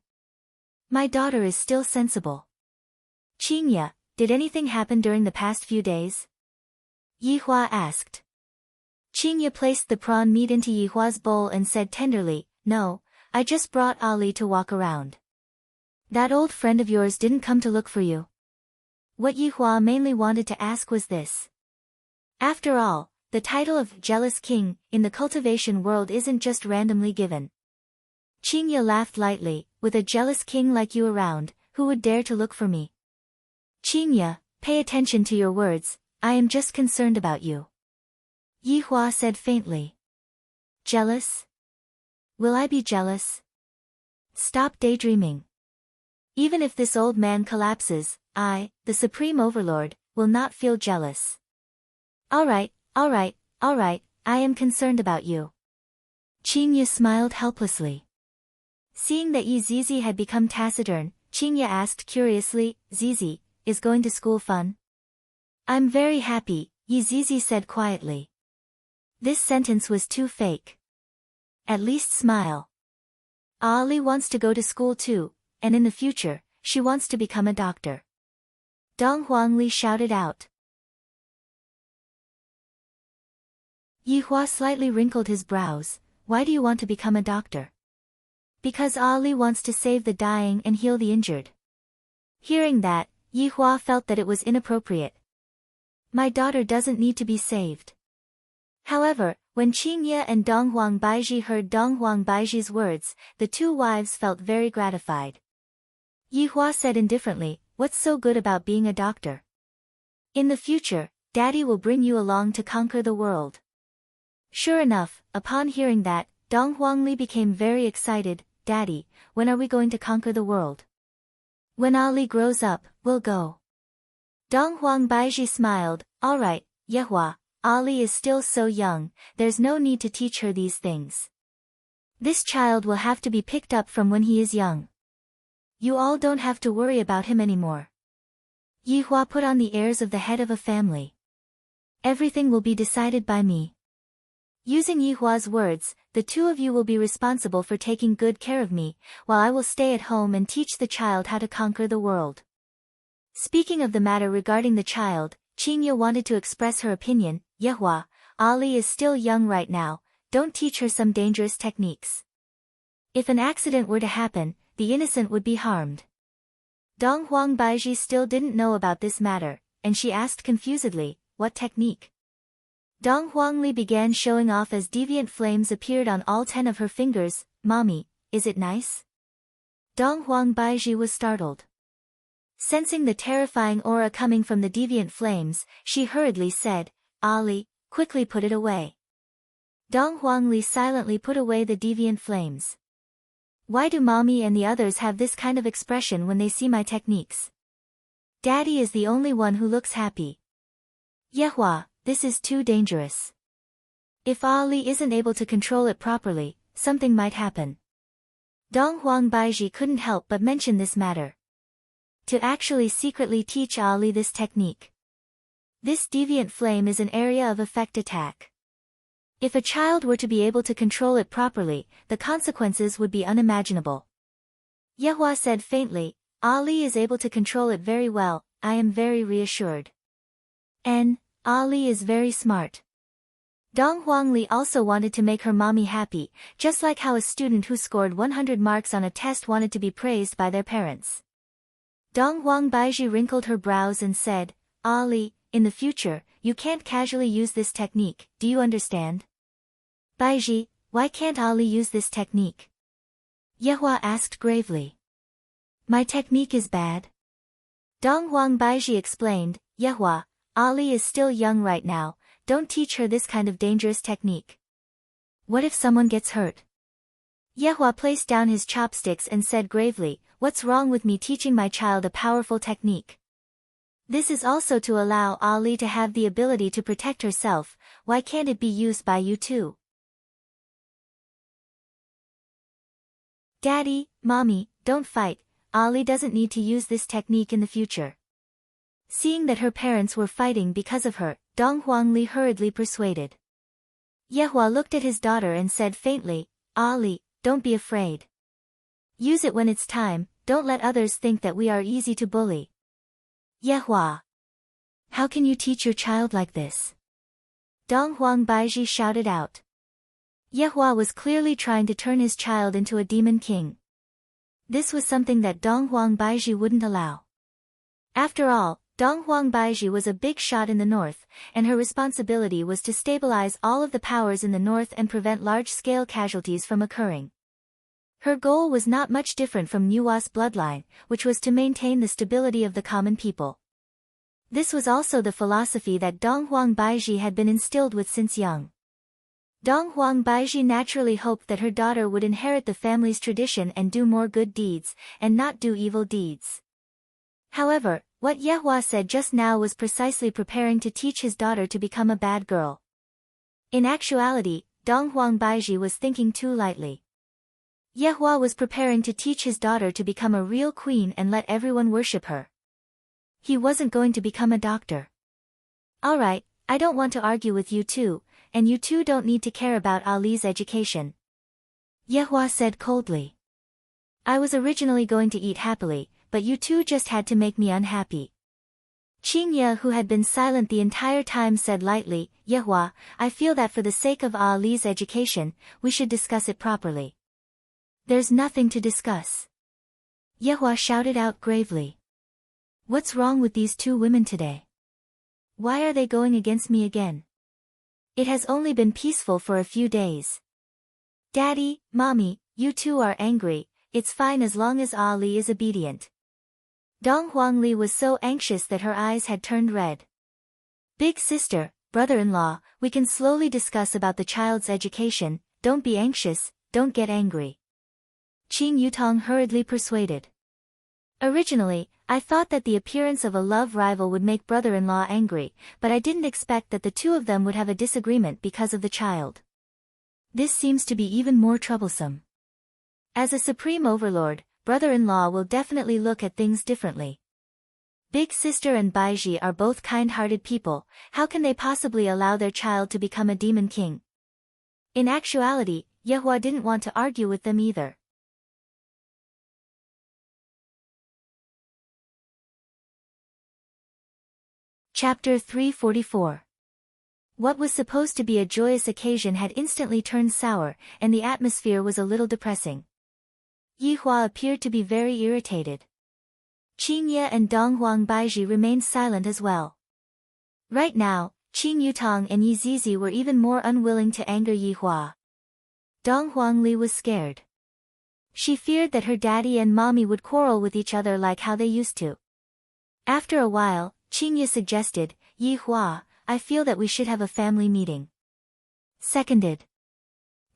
My daughter is still sensible. Qingya, did anything happen during the past few days? Yihua asked. Qingya placed the prawn meat into Yihua's bowl and said tenderly, No, I just brought Ali to walk around. That old friend of yours didn't come to look for you. What Yihua mainly wanted to ask was this. After all, the title of Jealous King in the cultivation world isn't just randomly given. Qingya laughed lightly, with a jealous king like you around, who would dare to look for me? Qingya, pay attention to your words, I am just concerned about you. Yihua said faintly. Jealous? Will I be jealous? Stop daydreaming. Even if this old man collapses, I, the Supreme Overlord, will not feel jealous. Alright, I am concerned about you. Qingya smiled helplessly. Seeing that Yi Zizi had become taciturn, Qingya asked curiously, Zizi, is going to school fun? I'm very happy, Yi Zizi said quietly. This sentence was too fake. At least smile. Ali wants to go to school too, and in the future, she wants to become a doctor. Dong Huangli shouted out. Yihua slightly wrinkled his brows. Why do you want to become a doctor? Because Ali wants to save the dying and heal the injured. Hearing that, Yihua felt that it was inappropriate. My daughter doesn't need to be saved. However, when Qingya and Dong Huang Baiji heard Dong Huang Baiji's words, the two wives felt very gratified. Yihua said indifferently, what's so good about being a doctor? In the future, Daddy will bring you along to conquer the world. Sure enough, upon hearing that, Dong Huangli became very excited. Daddy, when are we going to conquer the world? When Ali grows up, we'll go. Dong Huang Baiji smiled. All right, Yehua, Ali is still so young, there's no need to teach her these things. This child will have to be picked up from when he is young. You all don't have to worry about him anymore. Yihua put on the airs of the head of a family. Everything will be decided by me. Using Yihua's words, the two of you will be responsible for taking good care of me, while I will stay at home and teach the child how to conquer the world. Speaking of the matter regarding the child, Qingye wanted to express her opinion. Yehua, Ali is still young right now, don't teach her some dangerous techniques. If an accident were to happen, the innocent would be harmed. Dong Huang Baiji still didn't know about this matter, and she asked confusedly, what technique? Dong Huangli began showing off as deviant flames appeared on all 10 of her fingers. Mommy, is it nice? Dong Huang Baiji was startled. Sensing the terrifying aura coming from the deviant flames, she hurriedly said, Ali, quickly put it away. Dong Huangli silently put away the deviant flames. Why do Mommy and the others have this kind of expression when they see my techniques? Daddy is the only one who looks happy. Yehua, this is too dangerous. If Ali isn't able to control it properly, something might happen. Dong Huang Baiji couldn't help but mention this matter. To actually secretly teach Ali this technique. This deviant flame is an area of effect attack. If a child were to be able to control it properly, the consequences would be unimaginable. Yehua said faintly, Ali is able to control it very well, I am very reassured. And Ali is very smart. Dong Huangli also wanted to make her mommy happy, just like how a student who scored 100 marks on a test wanted to be praised by their parents. Dong Huang Baiji wrinkled her brows and said, Ali, in the future, you can't casually use this technique, do you understand? Baiji, why can't Ali use this technique? Yehua asked gravely. My technique is bad? Dong Huang Baiji explained, Yehua, Ali is still young right now, don't teach her this kind of dangerous technique. What if someone gets hurt? Yehua placed down his chopsticks and said gravely, what's wrong with me teaching my child a powerful technique? This is also to allow Ali to have the ability to protect herself, why can't it be used by you too? Daddy, Mommy, don't fight, Ali doesn't need to use this technique in the future. Seeing that her parents were fighting because of her, Dong Huangli hurriedly persuaded. Yehua looked at his daughter and said faintly, Ali, don't be afraid. Use it when it's time, don't let others think that we are easy to bully. Yehua. How can you teach your child like this? Dong Huang Baiji shouted out. Yehua was clearly trying to turn his child into a demon king. This was something that Dong Huang Baiji wouldn't allow. After all, Dong Huang Baiji was a big shot in the north, and her responsibility was to stabilize all of the powers in the north and prevent large-scale casualties from occurring. Her goal was not much different from Nuwa's bloodline, which was to maintain the stability of the common people. This was also the philosophy that Dong Huang Baiji had been instilled with since young. Dong Huang Baiji naturally hoped that her daughter would inherit the family's tradition and do more good deeds, and not do evil deeds. However, what Yehua said just now was precisely preparing to teach his daughter to become a bad girl. In actuality, Dong Huang Baiji was thinking too lightly. Yehua was preparing to teach his daughter to become a real queen and let everyone worship her. He wasn't going to become a doctor. Alright, I don't want to argue with you two, and you two don't need to care about Ali's education. Yehua said coldly. I was originally going to eat happily, but you two just had to make me unhappy. Qingye, who had been silent the entire time, said lightly, Yehua, I feel that for the sake of Ali's education, we should discuss it properly. There's nothing to discuss. Yehua shouted out gravely. What's wrong with these two women today? Why are they going against me again? It has only been peaceful for a few days. Daddy, Mommy, you two are angry, it's fine as long as Ali is obedient. Dong Huangli was so anxious that her eyes had turned red. Big sister, brother-in-law, we can slowly discuss about the child's education, don't be anxious, don't get angry. Qing Yutong hurriedly persuaded. Originally, I thought that the appearance of a love rival would make brother-in-law angry, but I didn't expect that the two of them would have a disagreement because of the child. This seems to be even more troublesome. As a supreme overlord, brother-in-law will definitely look at things differently. Big sister and Baiji are both kind-hearted people, how can they possibly allow their child to become a demon king? In actuality, Yehua didn't want to argue with them either. Chapter 344. What was supposed to be a joyous occasion had instantly turned sour, and the atmosphere was a little depressing. Yihua appeared to be very irritated. Qingye and Donghuang Baiji remained silent as well. Right now, Qing Yutong and Yi Zizi were even more unwilling to anger Yihua. Donghuang Li was scared. She feared that her daddy and mommy would quarrel with each other like how they used to. After a while, Qingye suggested, Yihua, I feel that we should have a family meeting. Seconded.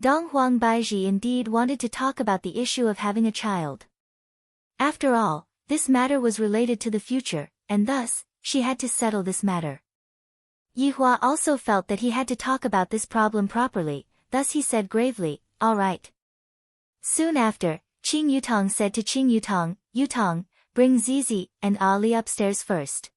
Donghuang Baiji indeed wanted to talk about the issue of having a child. After all, this matter was related to the future, and thus, she had to settle this matter. Yihua also felt that he had to talk about this problem properly, thus he said gravely, all right. Soon after, Qing Yutong said to Qing Yutong, Yutong, bring Zizi and Ali upstairs first.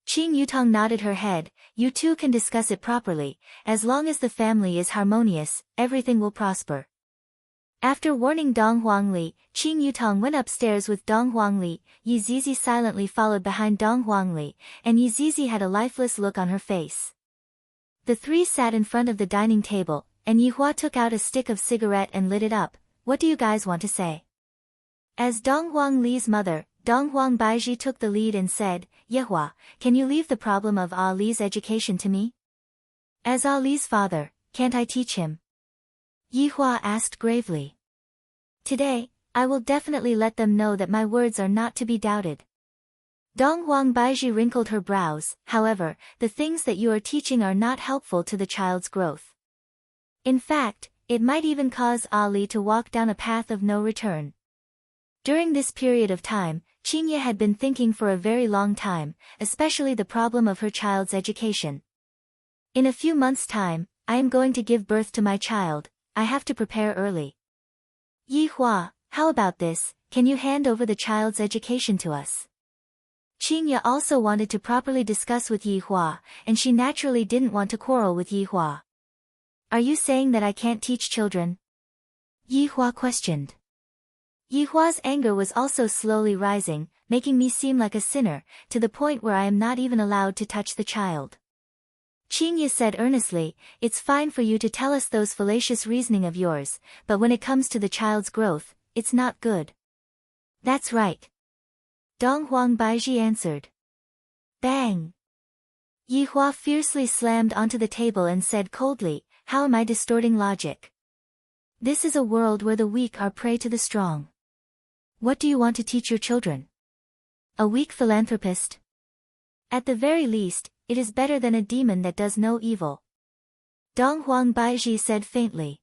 Qing Yutong nodded her head, you two can discuss it properly, as long as the family is harmonious, everything will prosper. After warning Dong Huangli, Qing Yutong went upstairs with Dong Huangli, Yi Zizi silently followed behind Dong Huangli, and Yi Zizi had a lifeless look on her face. The three sat in front of the dining table, and Yihua took out a stick of cigarette and lit it up. What do you guys want to say? As Dong Huangli's mother, Donghuang Baiji took the lead and said, Yehua, can you leave the problem of Ali's education to me? As Ali's father, can't I teach him? Yihua asked gravely. Today, I will definitely let them know that my words are not to be doubted. Donghuang Baiji wrinkled her brows, however, the things that you are teaching are not helpful to the child's growth. In fact, it might even cause Ali to walk down a path of no return. During this period of time, Qingye had been thinking for a very long time, especially the problem of her child's education. In a few months' time, I am going to give birth to my child, I have to prepare early. Yihua, how about this, can you hand over the child's education to us? Qingye also wanted to properly discuss with Yihua, and she naturally didn't want to quarrel with Yihua. Are you saying that I can't teach children? Yihua questioned. Yihua's anger was also slowly rising, making me seem like a sinner, to the point where I am not even allowed to touch the child. Qingye said earnestly, it's fine for you to tell us those fallacious reasoning of yours, but when it comes to the child's growth, it's not good. That's right. Donghuang Baiji answered. Bang! Yihua fiercely slammed onto the table and said coldly, how am I distorting logic? This is a world where the weak are prey to the strong. What do you want to teach your children? A weak philanthropist? At the very least, it is better than a demon that does no evil. Donghuang Baiji said faintly.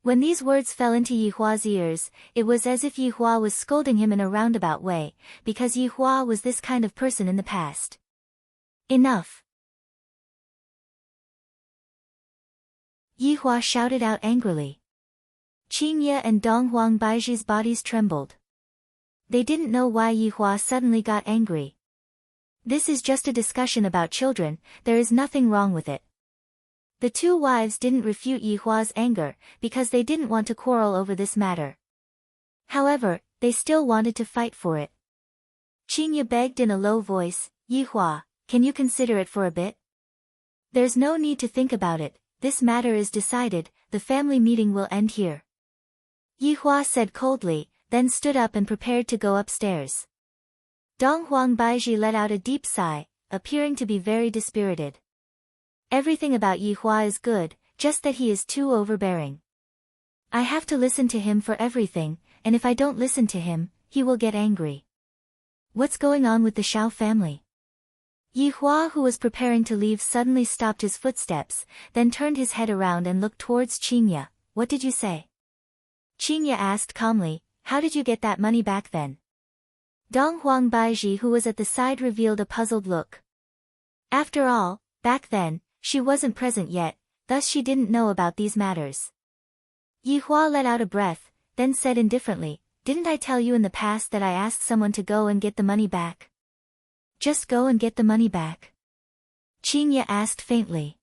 When these words fell into Yihua's ears, it was as if Yihua was scolding him in a roundabout way, because Yihua was this kind of person in the past. Enough! Yihua shouted out angrily. Qingye and Donghuang Baiji's bodies trembled. They didn't know why Yihua suddenly got angry. This is just a discussion about children, there is nothing wrong with it. The two wives didn't refute Yihua's anger, because they didn't want to quarrel over this matter. However, they still wanted to fight for it. Qingye begged in a low voice, Yihua, can you consider it for a bit? There's no need to think about it, this matter is decided, the family meeting will end here. Yihua said coldly, then stood up and prepared to go upstairs. Donghuang Baiji let out a deep sigh, appearing to be very dispirited. Everything about Yihua is good, just that he is too overbearing. I have to listen to him for everything, and if I don't listen to him, he will get angry. What's going on with the Shao family? Yi Hua, who was preparing to leave, suddenly stopped his footsteps, then turned his head around and looked towards Qingya. What did you say? Qingya asked calmly, how did you get that money back then? Dong Huang Baiji, who was at the side, revealed a puzzled look. After all, back then, she wasn't present yet, thus she didn't know about these matters. Yi Hua let out a breath, then said indifferently, didn't I tell you in the past that I asked someone to go and get the money back? Just go and get the money back? Qingya asked faintly.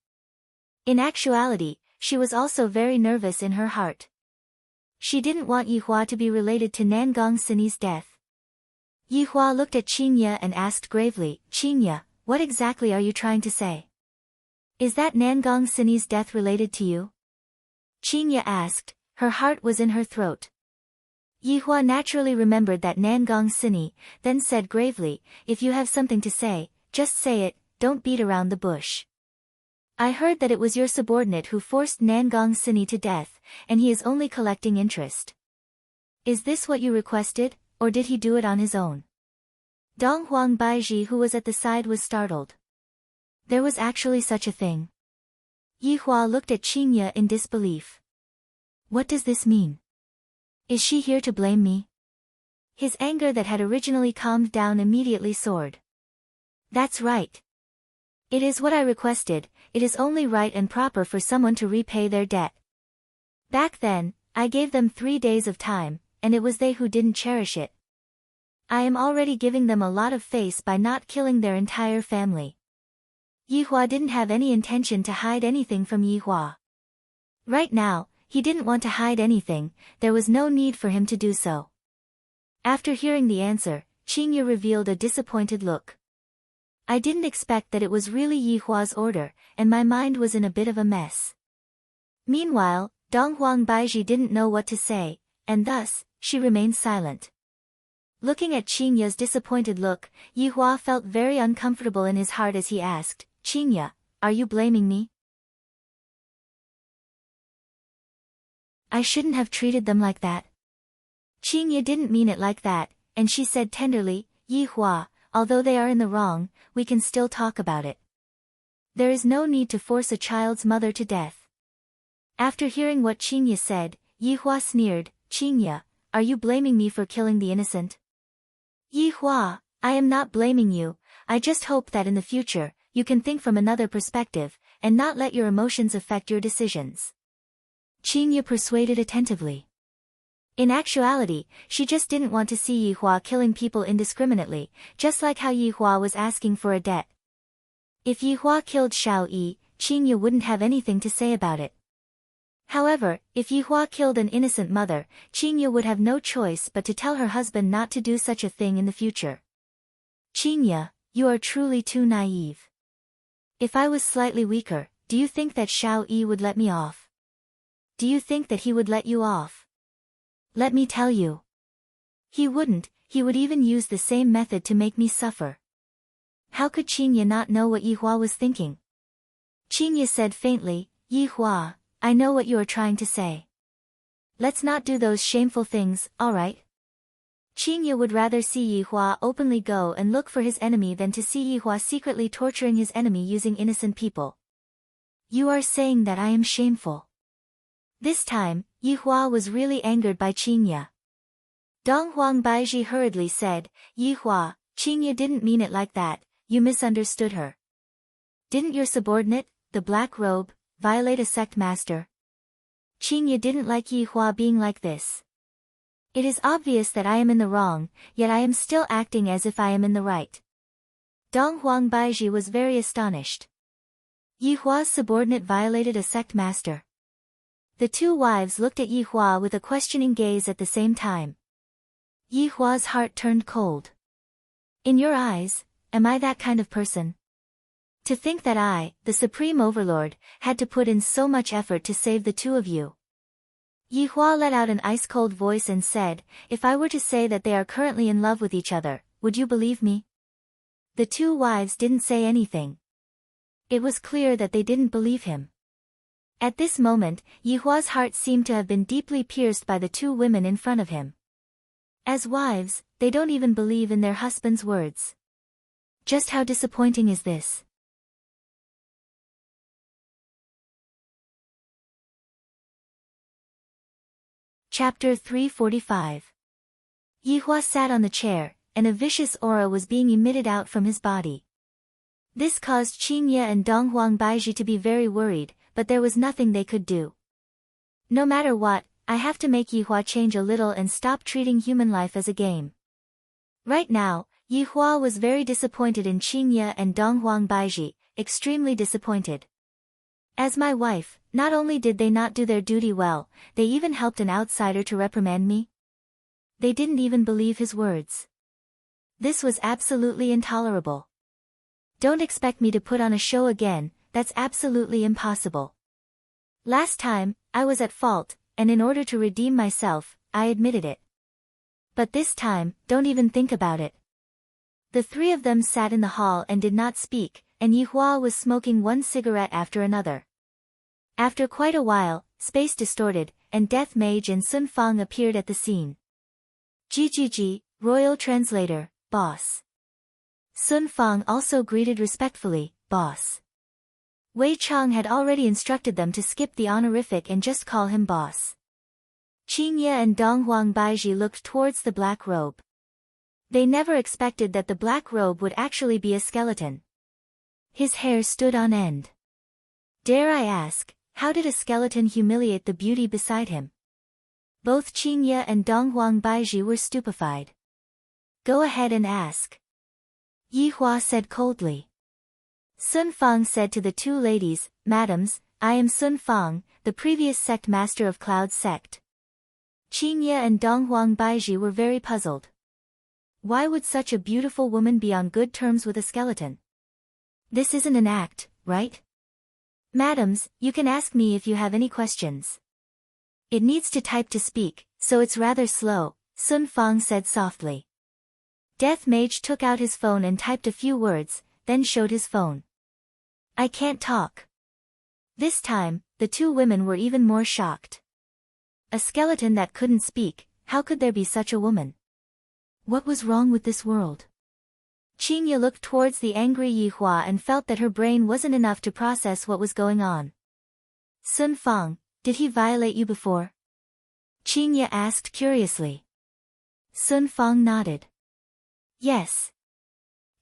In actuality, she was also very nervous in her heart. She didn't want Yi Hua to be related to Nangong Sini's death. Yi Hua looked at Qingya and asked gravely, Qingya, what exactly are you trying to say? Is that Nangong Sini's death related to you? Qingya asked, her heart was in her throat. Yi Hua naturally remembered that Nangong Sini, then said gravely, if you have something to say, just say it, don't beat around the bush. I heard that it was your subordinate who forced Nangong Sini to death, and he is only collecting interest. Is this what you requested, or did he do it on his own? Dong Huang Baiji, who was at the side, was startled. There was actually such a thing. Yi Hua looked at Qingya in disbelief. What does this mean? Is she here to blame me? His anger that had originally calmed down immediately soared. That's right. It is what I requested, it is only right and proper for someone to repay their debt. Back then, I gave them 3 days of time, and it was they who didn't cherish it. I am already giving them a lot of face by not killing their entire family. Yi Hua didn't have any intention to hide anything from Yi Hua. Right now, he didn't want to hide anything, there was no need for him to do so. After hearing the answer, Qingya revealed a disappointed look. I didn't expect that it was really Yi Hua's order, and my mind was in a bit of a mess. Meanwhile, Dong Huang Baiji didn't know what to say, and thus, she remained silent. Looking at Qingya's disappointed look, Yi Hua felt very uncomfortable in his heart as he asked, Qingya, are you blaming me? I shouldn't have treated them like that. Qingya didn't mean it like that, and she said tenderly, Yi Hua, although they are in the wrong, we can still talk about it. There is no need to force a child's mother to death. After hearing what Qingya said, Yi Hua sneered, Qingya, are you blaming me for killing the innocent? Yi Hua, I am not blaming you, I just hope that in the future, you can think from another perspective, and not let your emotions affect your decisions. Qingya persuaded attentively. In actuality, she just didn't want to see Yi Hua killing people indiscriminately, just like how Yi Hua was asking for a debt. If Yi Hua killed Shao Yi, Qingya wouldn't have anything to say about it. However, if Yi Hua killed an innocent mother, Qingya would have no choice but to tell her husband not to do such a thing in the future. Qingya, you are truly too naive. If I was slightly weaker, do you think that Shao Yi would let me off? Do you think that he would let you off? Let me tell you. He wouldn't, he would even use the same method to make me suffer. How could Qingya not know what Yi Hua was thinking? Qingya said faintly, Yi Hua, I know what you are trying to say. Let's not do those shameful things, alright? Qingya would rather see Yi Hua openly go and look for his enemy than to see Yi Hua secretly torturing his enemy using innocent people. You are saying that I am shameful. This time, Yi Hua was really angered by Qingya. Dong Huang Baiji hurriedly said, Yi Hua, Qingya didn't mean it like that, you misunderstood her. Didn't your subordinate, the black robe, violate a sect master? Qingya didn't like Yi Hua being like this. It is obvious that I am in the wrong, yet I am still acting as if I am in the right. Dong Huang Baiji was very astonished. Yi Hua's subordinate violated a sect master. The two wives looked at Yi Hua with a questioning gaze at the same time. Yi Hua's heart turned cold. In your eyes, am I that kind of person? To think that I, the Supreme Overlord, had to put in so much effort to save the two of you. Yi Hua let out an ice-cold voice and said, if I were to say that they are currently in love with each other, would you believe me? The two wives didn't say anything. It was clear that they didn't believe him. At this moment, Yi Hua's heart seemed to have been deeply pierced by the two women in front of him. As wives, they don't even believe in their husband's words. Just how disappointing is this? Chapter 345. Yihua sat on the chair, and a vicious aura was being emitted out from his body. This caused Qingye and Donghuang Baizhi to be very worried, but there was nothing they could do. No matter what, I have to make Yihua change a little and stop treating human life as a game. Right now, Yihua was very disappointed in Qingye and Donghuang Baizhi, extremely disappointed. As my wife, not only did they not do their duty well, they even helped an outsider to reprimand me. They didn't even believe his words. This was absolutely intolerable. Don't expect me to put on a show again, that's absolutely impossible. Last time, I was at fault, and in order to redeem myself, I admitted it. But this time, don't even think about it. The three of them sat in the hall and did not speak, and Yihua was smoking one cigarette after another. After quite a while, space distorted, and Death Mage and Sun Fang appeared at the scene. GGG, Royal Translator, Boss. Sun Fang also greeted respectfully, Boss. Wei Chang had already instructed them to skip the honorific and just call him Boss. Qingye and Donghuang Baizhi looked towards the black robe. They never expected that the black robe would actually be a skeleton. His hair stood on end. Dare I ask, how did a skeleton humiliate the beauty beside him? Both Qingye and Donghuang Baizhi were stupefied. Go ahead and ask. Yihua said coldly. Sun Fang said to the two ladies, Madams, I am Sun Fang, the previous sect master of Cloud Sect. Qingye and Donghuang Baizhi were very puzzled. Why would such a beautiful woman be on good terms with a skeleton? This isn't an act, right? Madams, you can ask me if you have any questions. It needs to type to speak, so it's rather slow, Sun Fang said softly. Death Mage took out his phone and typed a few words, then showed his phone. I can't talk. This time, the two women were even more shocked. A skeleton that couldn't speak, how could there be such a woman? What was wrong with this world? Qingye looked towards the angry Yihua and felt that her brain wasn't enough to process what was going on. Sun Fang, did he violate you before? Qingye asked curiously. Sun Fang nodded. Yes.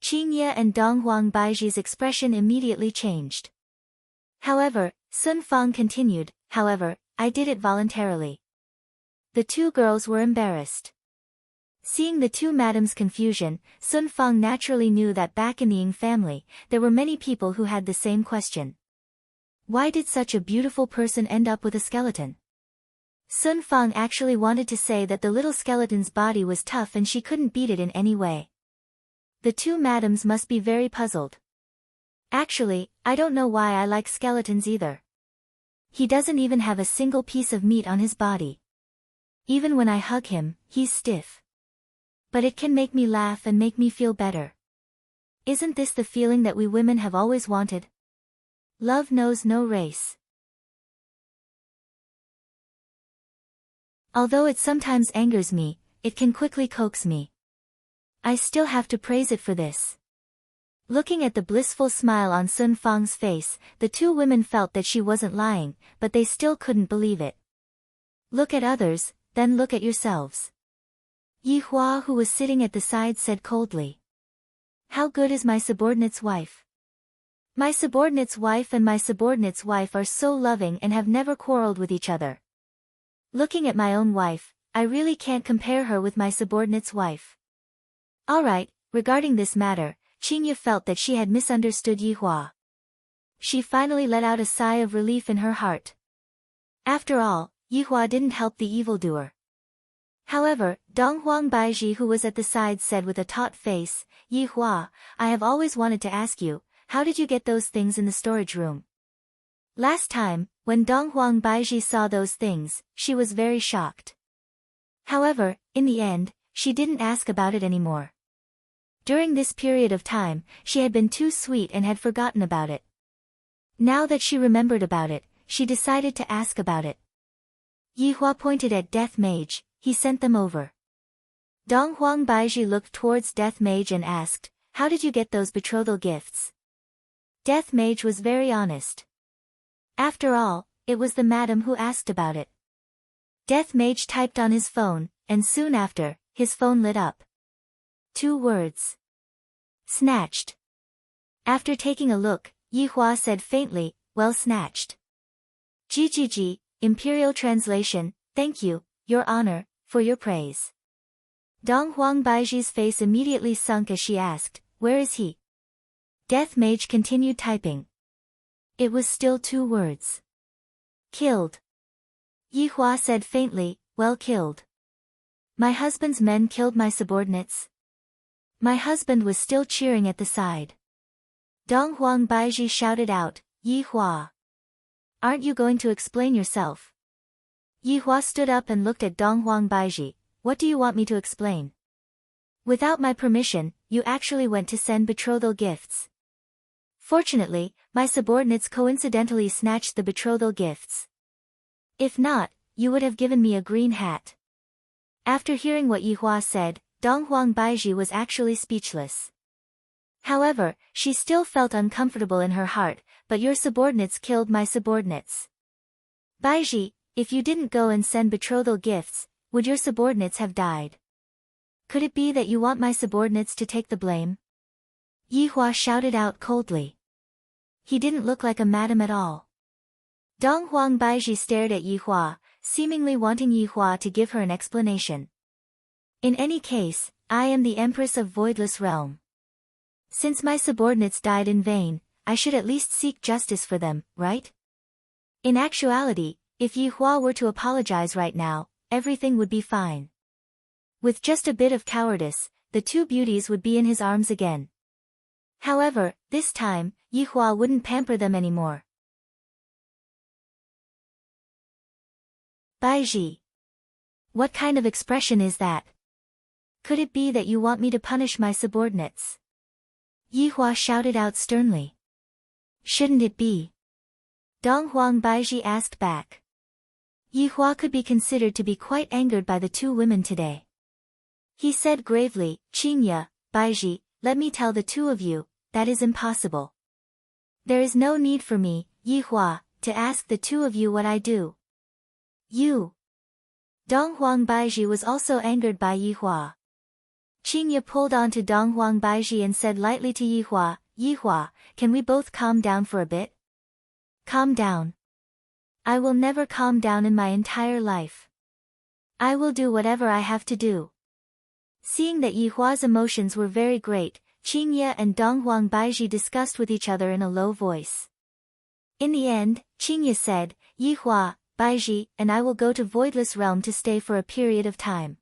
Qingye and Donghuang Baizhi's expression immediately changed. However, Sun Fang continued, however, I did it voluntarily. The two girls were embarrassed. Seeing the two madams' confusion, Sun Fang naturally knew that back in the Ying family, there were many people who had the same question. Why did such a beautiful person end up with a skeleton? Sun Fang actually wanted to say that the little skeleton's body was tough and she couldn't beat it in any way. The two madams must be very puzzled. Actually, I don't know why I like skeletons either. He doesn't even have a single piece of meat on his body. Even when I hug him, he's stiff. But it can make me laugh and make me feel better. Isn't this the feeling that we women have always wanted? Love knows no race. Although it sometimes angers me, it can quickly coax me. I still have to praise it for this. Looking at the blissful smile on Sun Fang's face, the two women felt that she wasn't lying, but they still couldn't believe it. Look at others, then look at yourselves. Yihua, who was sitting at the side, said coldly. How good is my subordinate's wife? My subordinate's wife and my subordinate's wife are so loving and have never quarreled with each other. Looking at my own wife, I really can't compare her with my subordinate's wife. Alright, regarding this matter, Qingye felt that she had misunderstood Yihua. She finally let out a sigh of relief in her heart. After all, Yihua didn't help the evildoer. However, Donghuang Baizhi, who was at the side, said with a taut face, Yihua, I have always wanted to ask you, how did you get those things in the storage room? Last time, when Donghuang Baizhi saw those things, she was very shocked. However, in the end, she didn't ask about it anymore. During this period of time, she had been too sweet and had forgotten about it. Now that she remembered about it, she decided to ask about it. Yihua pointed at Death Mage, he sent them over. Dong Huang Baizhi looked towards Death Mage and asked, "How did you get those betrothal gifts?" Death Mage was very honest. After all, it was the madam who asked about it. Death Mage typed on his phone, and soon after, his phone lit up. 2 words. Snatched. After taking a look, Yi Hua said faintly, "Well snatched." GGG, Imperial Translation, "Thank you, Your Honor, for your praise." Dong Huang Baizhi's face immediately sunk as she asked, "Where is he?" Death Mage continued typing. It was still 2 words. Killed. Yi Hua said faintly, "Well killed. My husband's men killed my subordinates." My husband was still cheering at the side. Dong Huang Baizhi shouted out, "Yi Hua! Aren't you going to explain yourself?" Yi Hua stood up and looked at Dong Huang Baizhi. "What do you want me to explain? Without my permission, you actually went to send betrothal gifts. Fortunately, my subordinates coincidentally snatched the betrothal gifts. If not, you would have given me a green hat." After hearing what Yi Hua said, Dong Huang Baizhi was actually speechless. However, she still felt uncomfortable in her heart. "But your subordinates killed my subordinates. Baizhi, if you didn't go and send betrothal gifts, would your subordinates have died? Could it be that you want my subordinates to take the blame?" Yi Hua shouted out coldly. He didn't look like a madam at all. Dong Huang Baizhi stared at Yi Hua, seemingly wanting Yi Hua to give her an explanation. "In any case, I am the Empress of Voidless Realm. Since my subordinates died in vain, I should at least seek justice for them, right?" In actuality, if Yi Hua were to apologize right now, everything would be fine. With just a bit of cowardice, the 2 beauties would be in his arms again. However, this time, Yi Hua wouldn't pamper them anymore. "Baizhi. What kind of expression is that? Could it be that you want me to punish my subordinates?" Yi Hua shouted out sternly. "Shouldn't it be?" Dong Huang Baizhi asked back. Yi Hua could be considered to be quite angered by the 2 women today. He said gravely, "Qingye, Baizhi, let me tell the 2 of you, that is impossible. There is no need for me, Yi Hua, to ask the 2 of you what I do." "You." Dong Huang Baizhi was also angered by Yi Hua. Qingye pulled on to Dong Huang Baizhi and said lightly to Yi Hua, "Yi Hua, can we both calm down for a bit?" "Calm down? I will never calm down in my entire life. I will do whatever I have to do." Seeing that Yi Hua's emotions were very great, Qingye and Dong Huang Baizhi discussed with each other in a low voice. In the end, Qingye said, "Yi Hua, Baizhi, and I will go to Voidless Realm to stay for a period of time.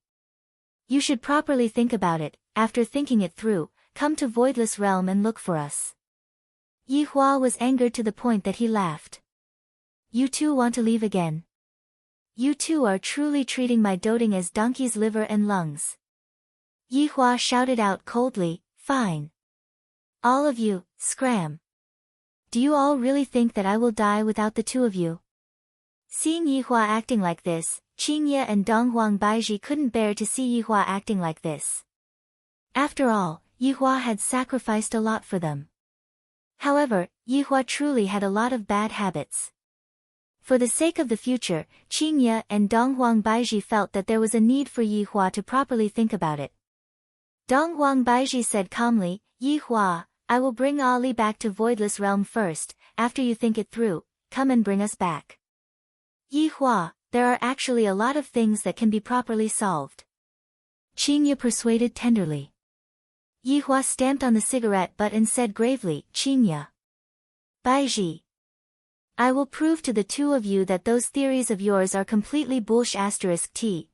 You should properly think about it. After thinking it through, come to Voidless Realm and look for us." Yi Hua was angered to the point that he laughed. "You 2 want to leave again? You 2 are truly treating my doting as donkey's liver and lungs." Yi Hua shouted out coldly, "Fine. All of you, scram. Do you all really think that I will die without the 2 of you?" Seeing Yi Hua acting like this, Qingye and Dong Huang Baizhi couldn't bear to see Yi Hua acting like this. After all, Yi Hua had sacrificed a lot for them. However, Yi Hua truly had a lot of bad habits. For the sake of the future, Qingye and Dong Huang Baizhi felt that there was a need for Yi Hua to properly think about it. Dong Huang Baizhi said calmly, "Yi Hua, I will bring Ali back to Voidless Realm first. After you think it through, come and bring us back." "Yi Hua, there are actually a lot of things that can be properly solved," Qingye persuaded tenderly. Yi Hua stamped on the cigarette butt and said gravely, "Qingye. Baizhi. I will prove to the 2 of you that those theories of yours are completely bullsh*t.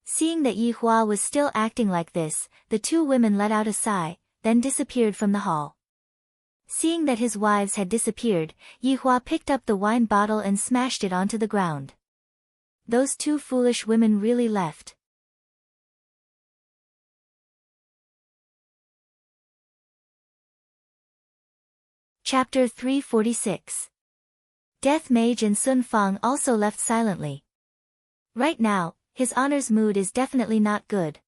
Seeing that Yi Hua was still acting like this, the 2 women let out a sigh, then disappeared from the hall. Seeing that his wives had disappeared, Yi Hua picked up the wine bottle and smashed it onto the ground. Those 2 foolish women really left. Chapter 346. Death Mage and Sun Fang also left silently. Right now, his honor's mood is definitely not good.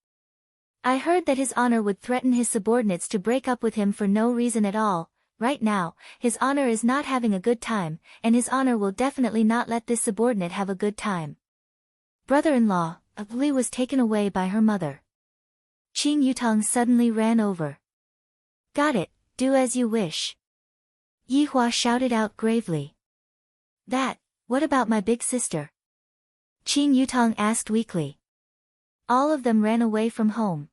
I heard that his honor would threaten his subordinates to break up with him for no reason at all. Right now, his honor is not having a good time, and his honor will definitely not let this subordinate have a good time. Brother-in-law, Li was taken away by her mother. Qing Yutong suddenly ran over. Got it, do as you wish. Yi Hua shouted out gravely. What about my big sister? Qing Yutong asked weakly. All of them ran away from home.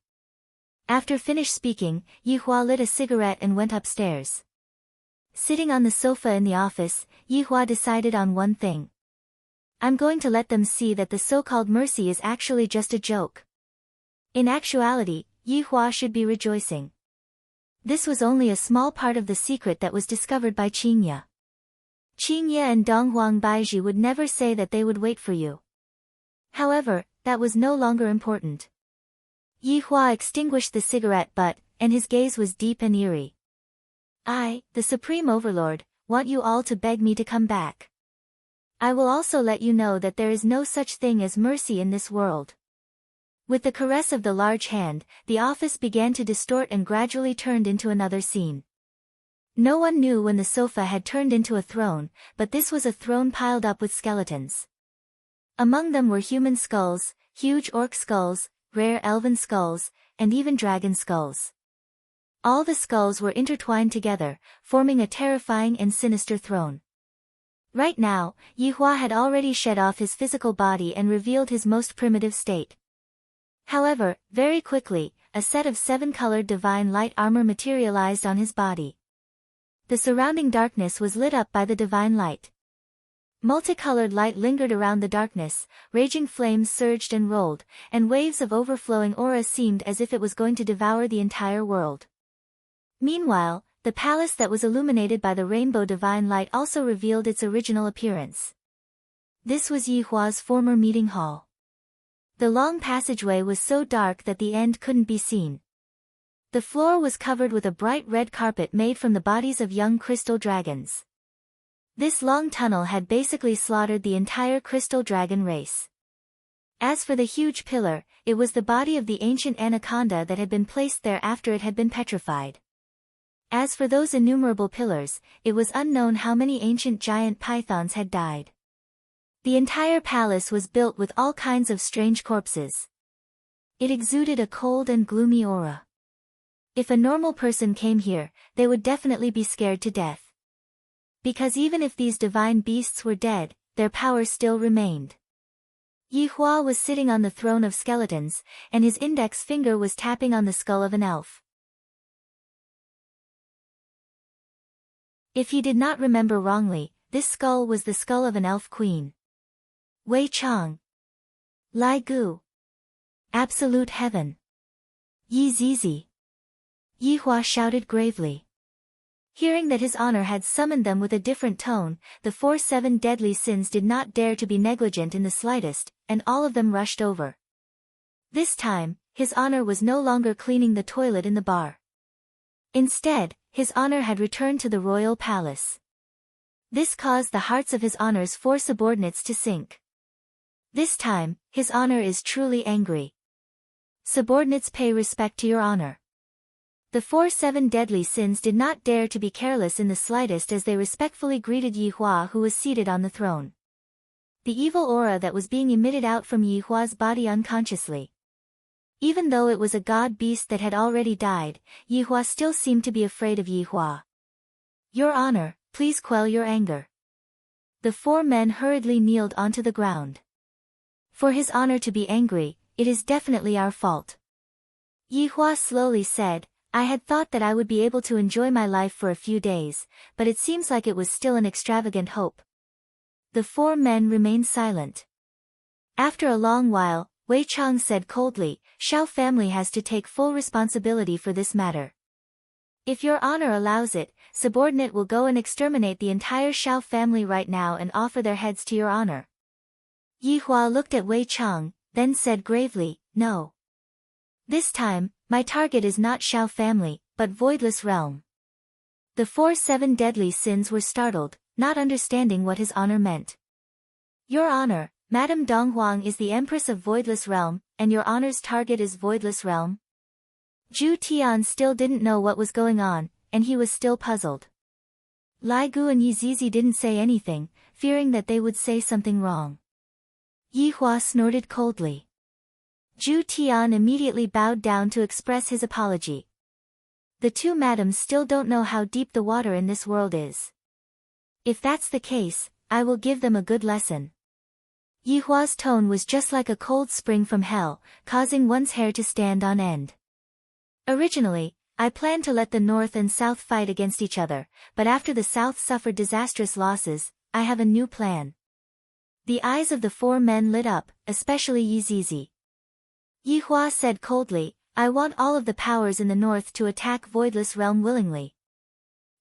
After finished speaking, Yi Hua lit a cigarette and went upstairs. Sitting on the sofa in the office, Yi Hua decided on one thing. I'm going to let them see that the so-called mercy is actually just a joke. In actuality, Yi Hua should be rejoicing. This was only a small part of the secret that was discovered by Qingye. Qingye and Donghuang Baizhi would never say that they would wait for you. However, that was no longer important. Yi Hua extinguished the cigarette butt, and his gaze was deep and eerie. I, the Supreme Overlord, want you all to beg me to come back. I will also let you know that there is no such thing as mercy in this world. With the caress of the large hand, the office began to distort and gradually turned into another scene. No one knew when the sofa had turned into a throne, but this was a throne piled up with skeletons. Among them were human skulls, huge orc skulls, rare elven skulls, and even dragon skulls. All the skulls were intertwined together, forming a terrifying and sinister throne. Right now, Yi Hua had already shed off his physical body and revealed his most primitive state. However, very quickly, a set of 7-colored divine light armor materialized on his body. The surrounding darkness was lit up by the divine light. Multicolored light lingered around the darkness, raging flames surged and rolled, and waves of overflowing aura seemed as if it was going to devour the entire world. Meanwhile, the palace that was illuminated by the rainbow divine light also revealed its original appearance. This was Yi Hua's former meeting hall. The long passageway was so dark that the end couldn't be seen. The floor was covered with a bright red carpet made from the bodies of young crystal dragons. This long tunnel had basically slaughtered the entire crystal dragon race. As for the huge pillar, it was the body of the ancient anaconda that had been placed there after it had been petrified. As for those innumerable pillars, it was unknown how many ancient giant pythons had died. The entire palace was built with all kinds of strange corpses. It exuded a cold and gloomy aura. If a normal person came here, they would definitely be scared to death. Because even if these divine beasts were dead, their power still remained. Yi Hua was sitting on the throne of skeletons, and his index finger was tapping on the skull of an elf. If he did not remember wrongly, this skull was the skull of an elf queen. Wei Chang. Lai Gu. Absolute heaven. Yi Zizi. Yi Hua shouted gravely. Hearing that his honor had summoned them with a different tone, the 7 deadly sins did not dare to be negligent in the slightest, and all of them rushed over. This time, his honor was no longer cleaning the toilet in the bar. Instead, his honor had returned to the royal palace. This caused the hearts of his honor's 4 subordinates to sink. This time, his honor is truly angry. Subordinates pay respect to your honor. The 7 deadly sins did not dare to be careless in the slightest as they respectfully greeted Yi Hua, who was seated on the throne. The evil aura that was being emitted out from Yi Hua's body unconsciously. Even though it was a god beast that had already died, Yi Hua still seemed to be afraid of Yi Hua. Your honor, please quell your anger. The 4 men hurriedly kneeled onto the ground. For his honor to be angry, it is definitely our fault. Yi Hua slowly said, I had thought that I would be able to enjoy my life for a few days, but it seems like it was still an extravagant hope. The 4 men remained silent. After a long while, Wei Chang said coldly, Shao family has to take full responsibility for this matter. If your honor allows it, subordinate will go and exterminate the entire Shao family right now and offer their heads to your honor. Yi Hua looked at Wei Chang, then said gravely, No. This time, my target is not Shao family, but Voidless Realm. The 7 deadly sins were startled, not understanding what his honor meant. Your honor, Madame Donghuang is the Empress of Voidless Realm, and your honor's target is Voidless Realm? Zhu Tian still didn't know what was going on, and he was still puzzled. Lai Gu and Yi Zizi didn't say anything, fearing that they would say something wrong. Yi Hua snorted coldly. Zhu Tian immediately bowed down to express his apology. The two madams still don't know how deep the water in this world is. If that's the case, I will give them a good lesson. Yi Hua's tone was just like a cold spring from hell, causing one's hair to stand on end. Originally, I planned to let the North and South fight against each other, but after the South suffered disastrous losses, I have a new plan. The eyes of the four men lit up, especially Yi Zizi. Yi Hua said coldly, I want all of the powers in the North to attack Voidless Realm willingly.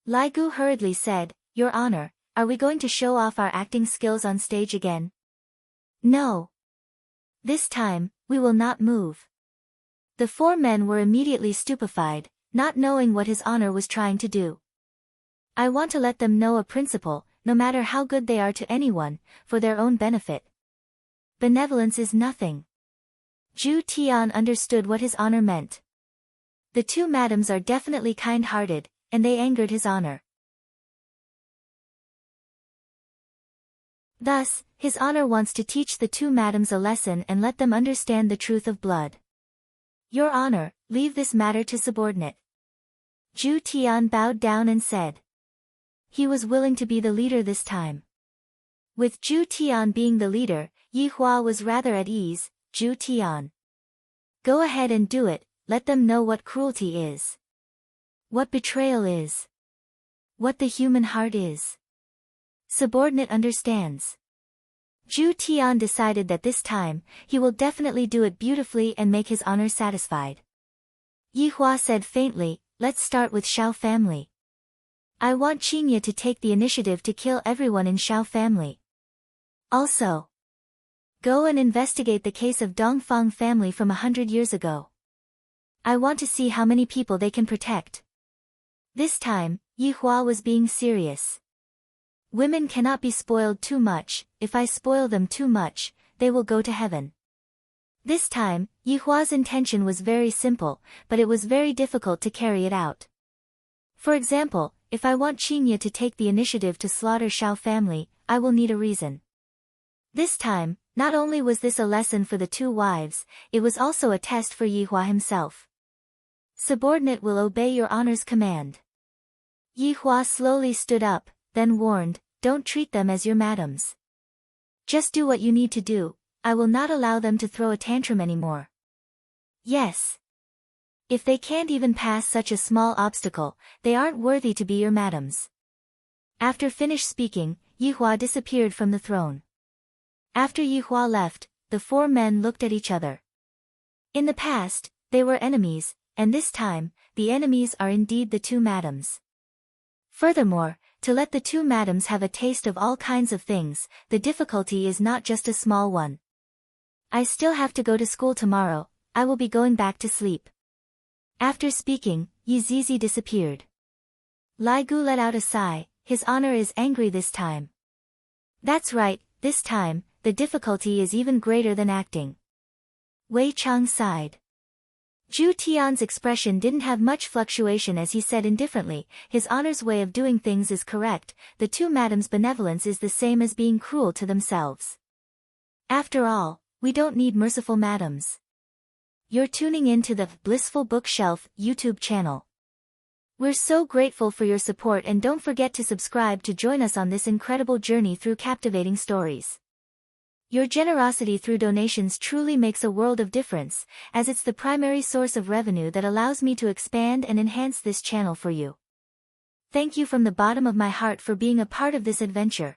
Lai Gu hurriedly said, Your Honor, are we going to show off our acting skills on stage again? No. This time, we will not move. The four men were immediately stupefied, not knowing what His Honor was trying to do. I want to let them know a principle, no matter how good they are to anyone, for their own benefit. Benevolence is nothing. Zhu Tian understood what His Honor meant. The two madams are definitely kind-hearted, and they angered His Honor. Thus, His Honor wants to teach the two madams a lesson and let them understand the truth of blood. Your Honor, leave this matter to subordinate. Zhu Tian bowed down and said. He was willing to be the leader this time. With Zhu Tian being the leader, Yi Hua was rather at ease. Zhu Tian. Go ahead and do it, let them know what cruelty is. What betrayal is. What the human heart is. Subordinate understands. Zhu Tian decided that this time, he will definitely do it beautifully and make His Honor satisfied. Yi Hua said faintly, let's start with Shao family. I want Qinya to take the initiative to kill everyone in Shao family. Also, go and investigate the case of Dongfang family from 100 years ago. I want to see how many people they can protect. This time, Yi Hua was being serious. Women cannot be spoiled too much, if I spoil them too much, they will go to heaven. This time, Yi Hua's intention was very simple, but it was very difficult to carry it out. For example, if I want Qinya to take the initiative to slaughter Shao family, I will need a reason. This time, not only was this a lesson for the two wives, it was also a test for Yi Hua himself. Subordinate will obey Your Honor's command. Yi Hua slowly stood up, then warned, don't treat them as your madams. Just do what you need to do, I will not allow them to throw a tantrum anymore. Yes. If they can't even pass such a small obstacle, they aren't worthy to be your madams. After finished speaking, Yi Hua disappeared from the throne. After Yi Hua left, the four men looked at each other. In the past, they were enemies, and this time, the enemies are indeed the two madams. Furthermore, to let the two madams have a taste of all kinds of things, the difficulty is not just a small one. I still have to go to school tomorrow, I will be going back to sleep. After speaking, Yi Zizi disappeared. Lai Gu let out a sigh, His Honor is angry this time. That's right, this time, the difficulty is even greater than acting. Wei Chang sighed. Zhu Tian's expression didn't have much fluctuation as he said indifferently, His Honor's way of doing things is correct, the two madams' benevolence is the same as being cruel to themselves. After all, we don't need merciful madams. You're tuning in to the Blissful Bookshelf YouTube channel. We're so grateful for your support and don't forget to subscribe to join us on this incredible journey through captivating stories. Your generosity through donations truly makes a world of difference, as it's the primary source of revenue that allows me to expand and enhance this channel for you. Thank you from the bottom of my heart for being a part of this adventure.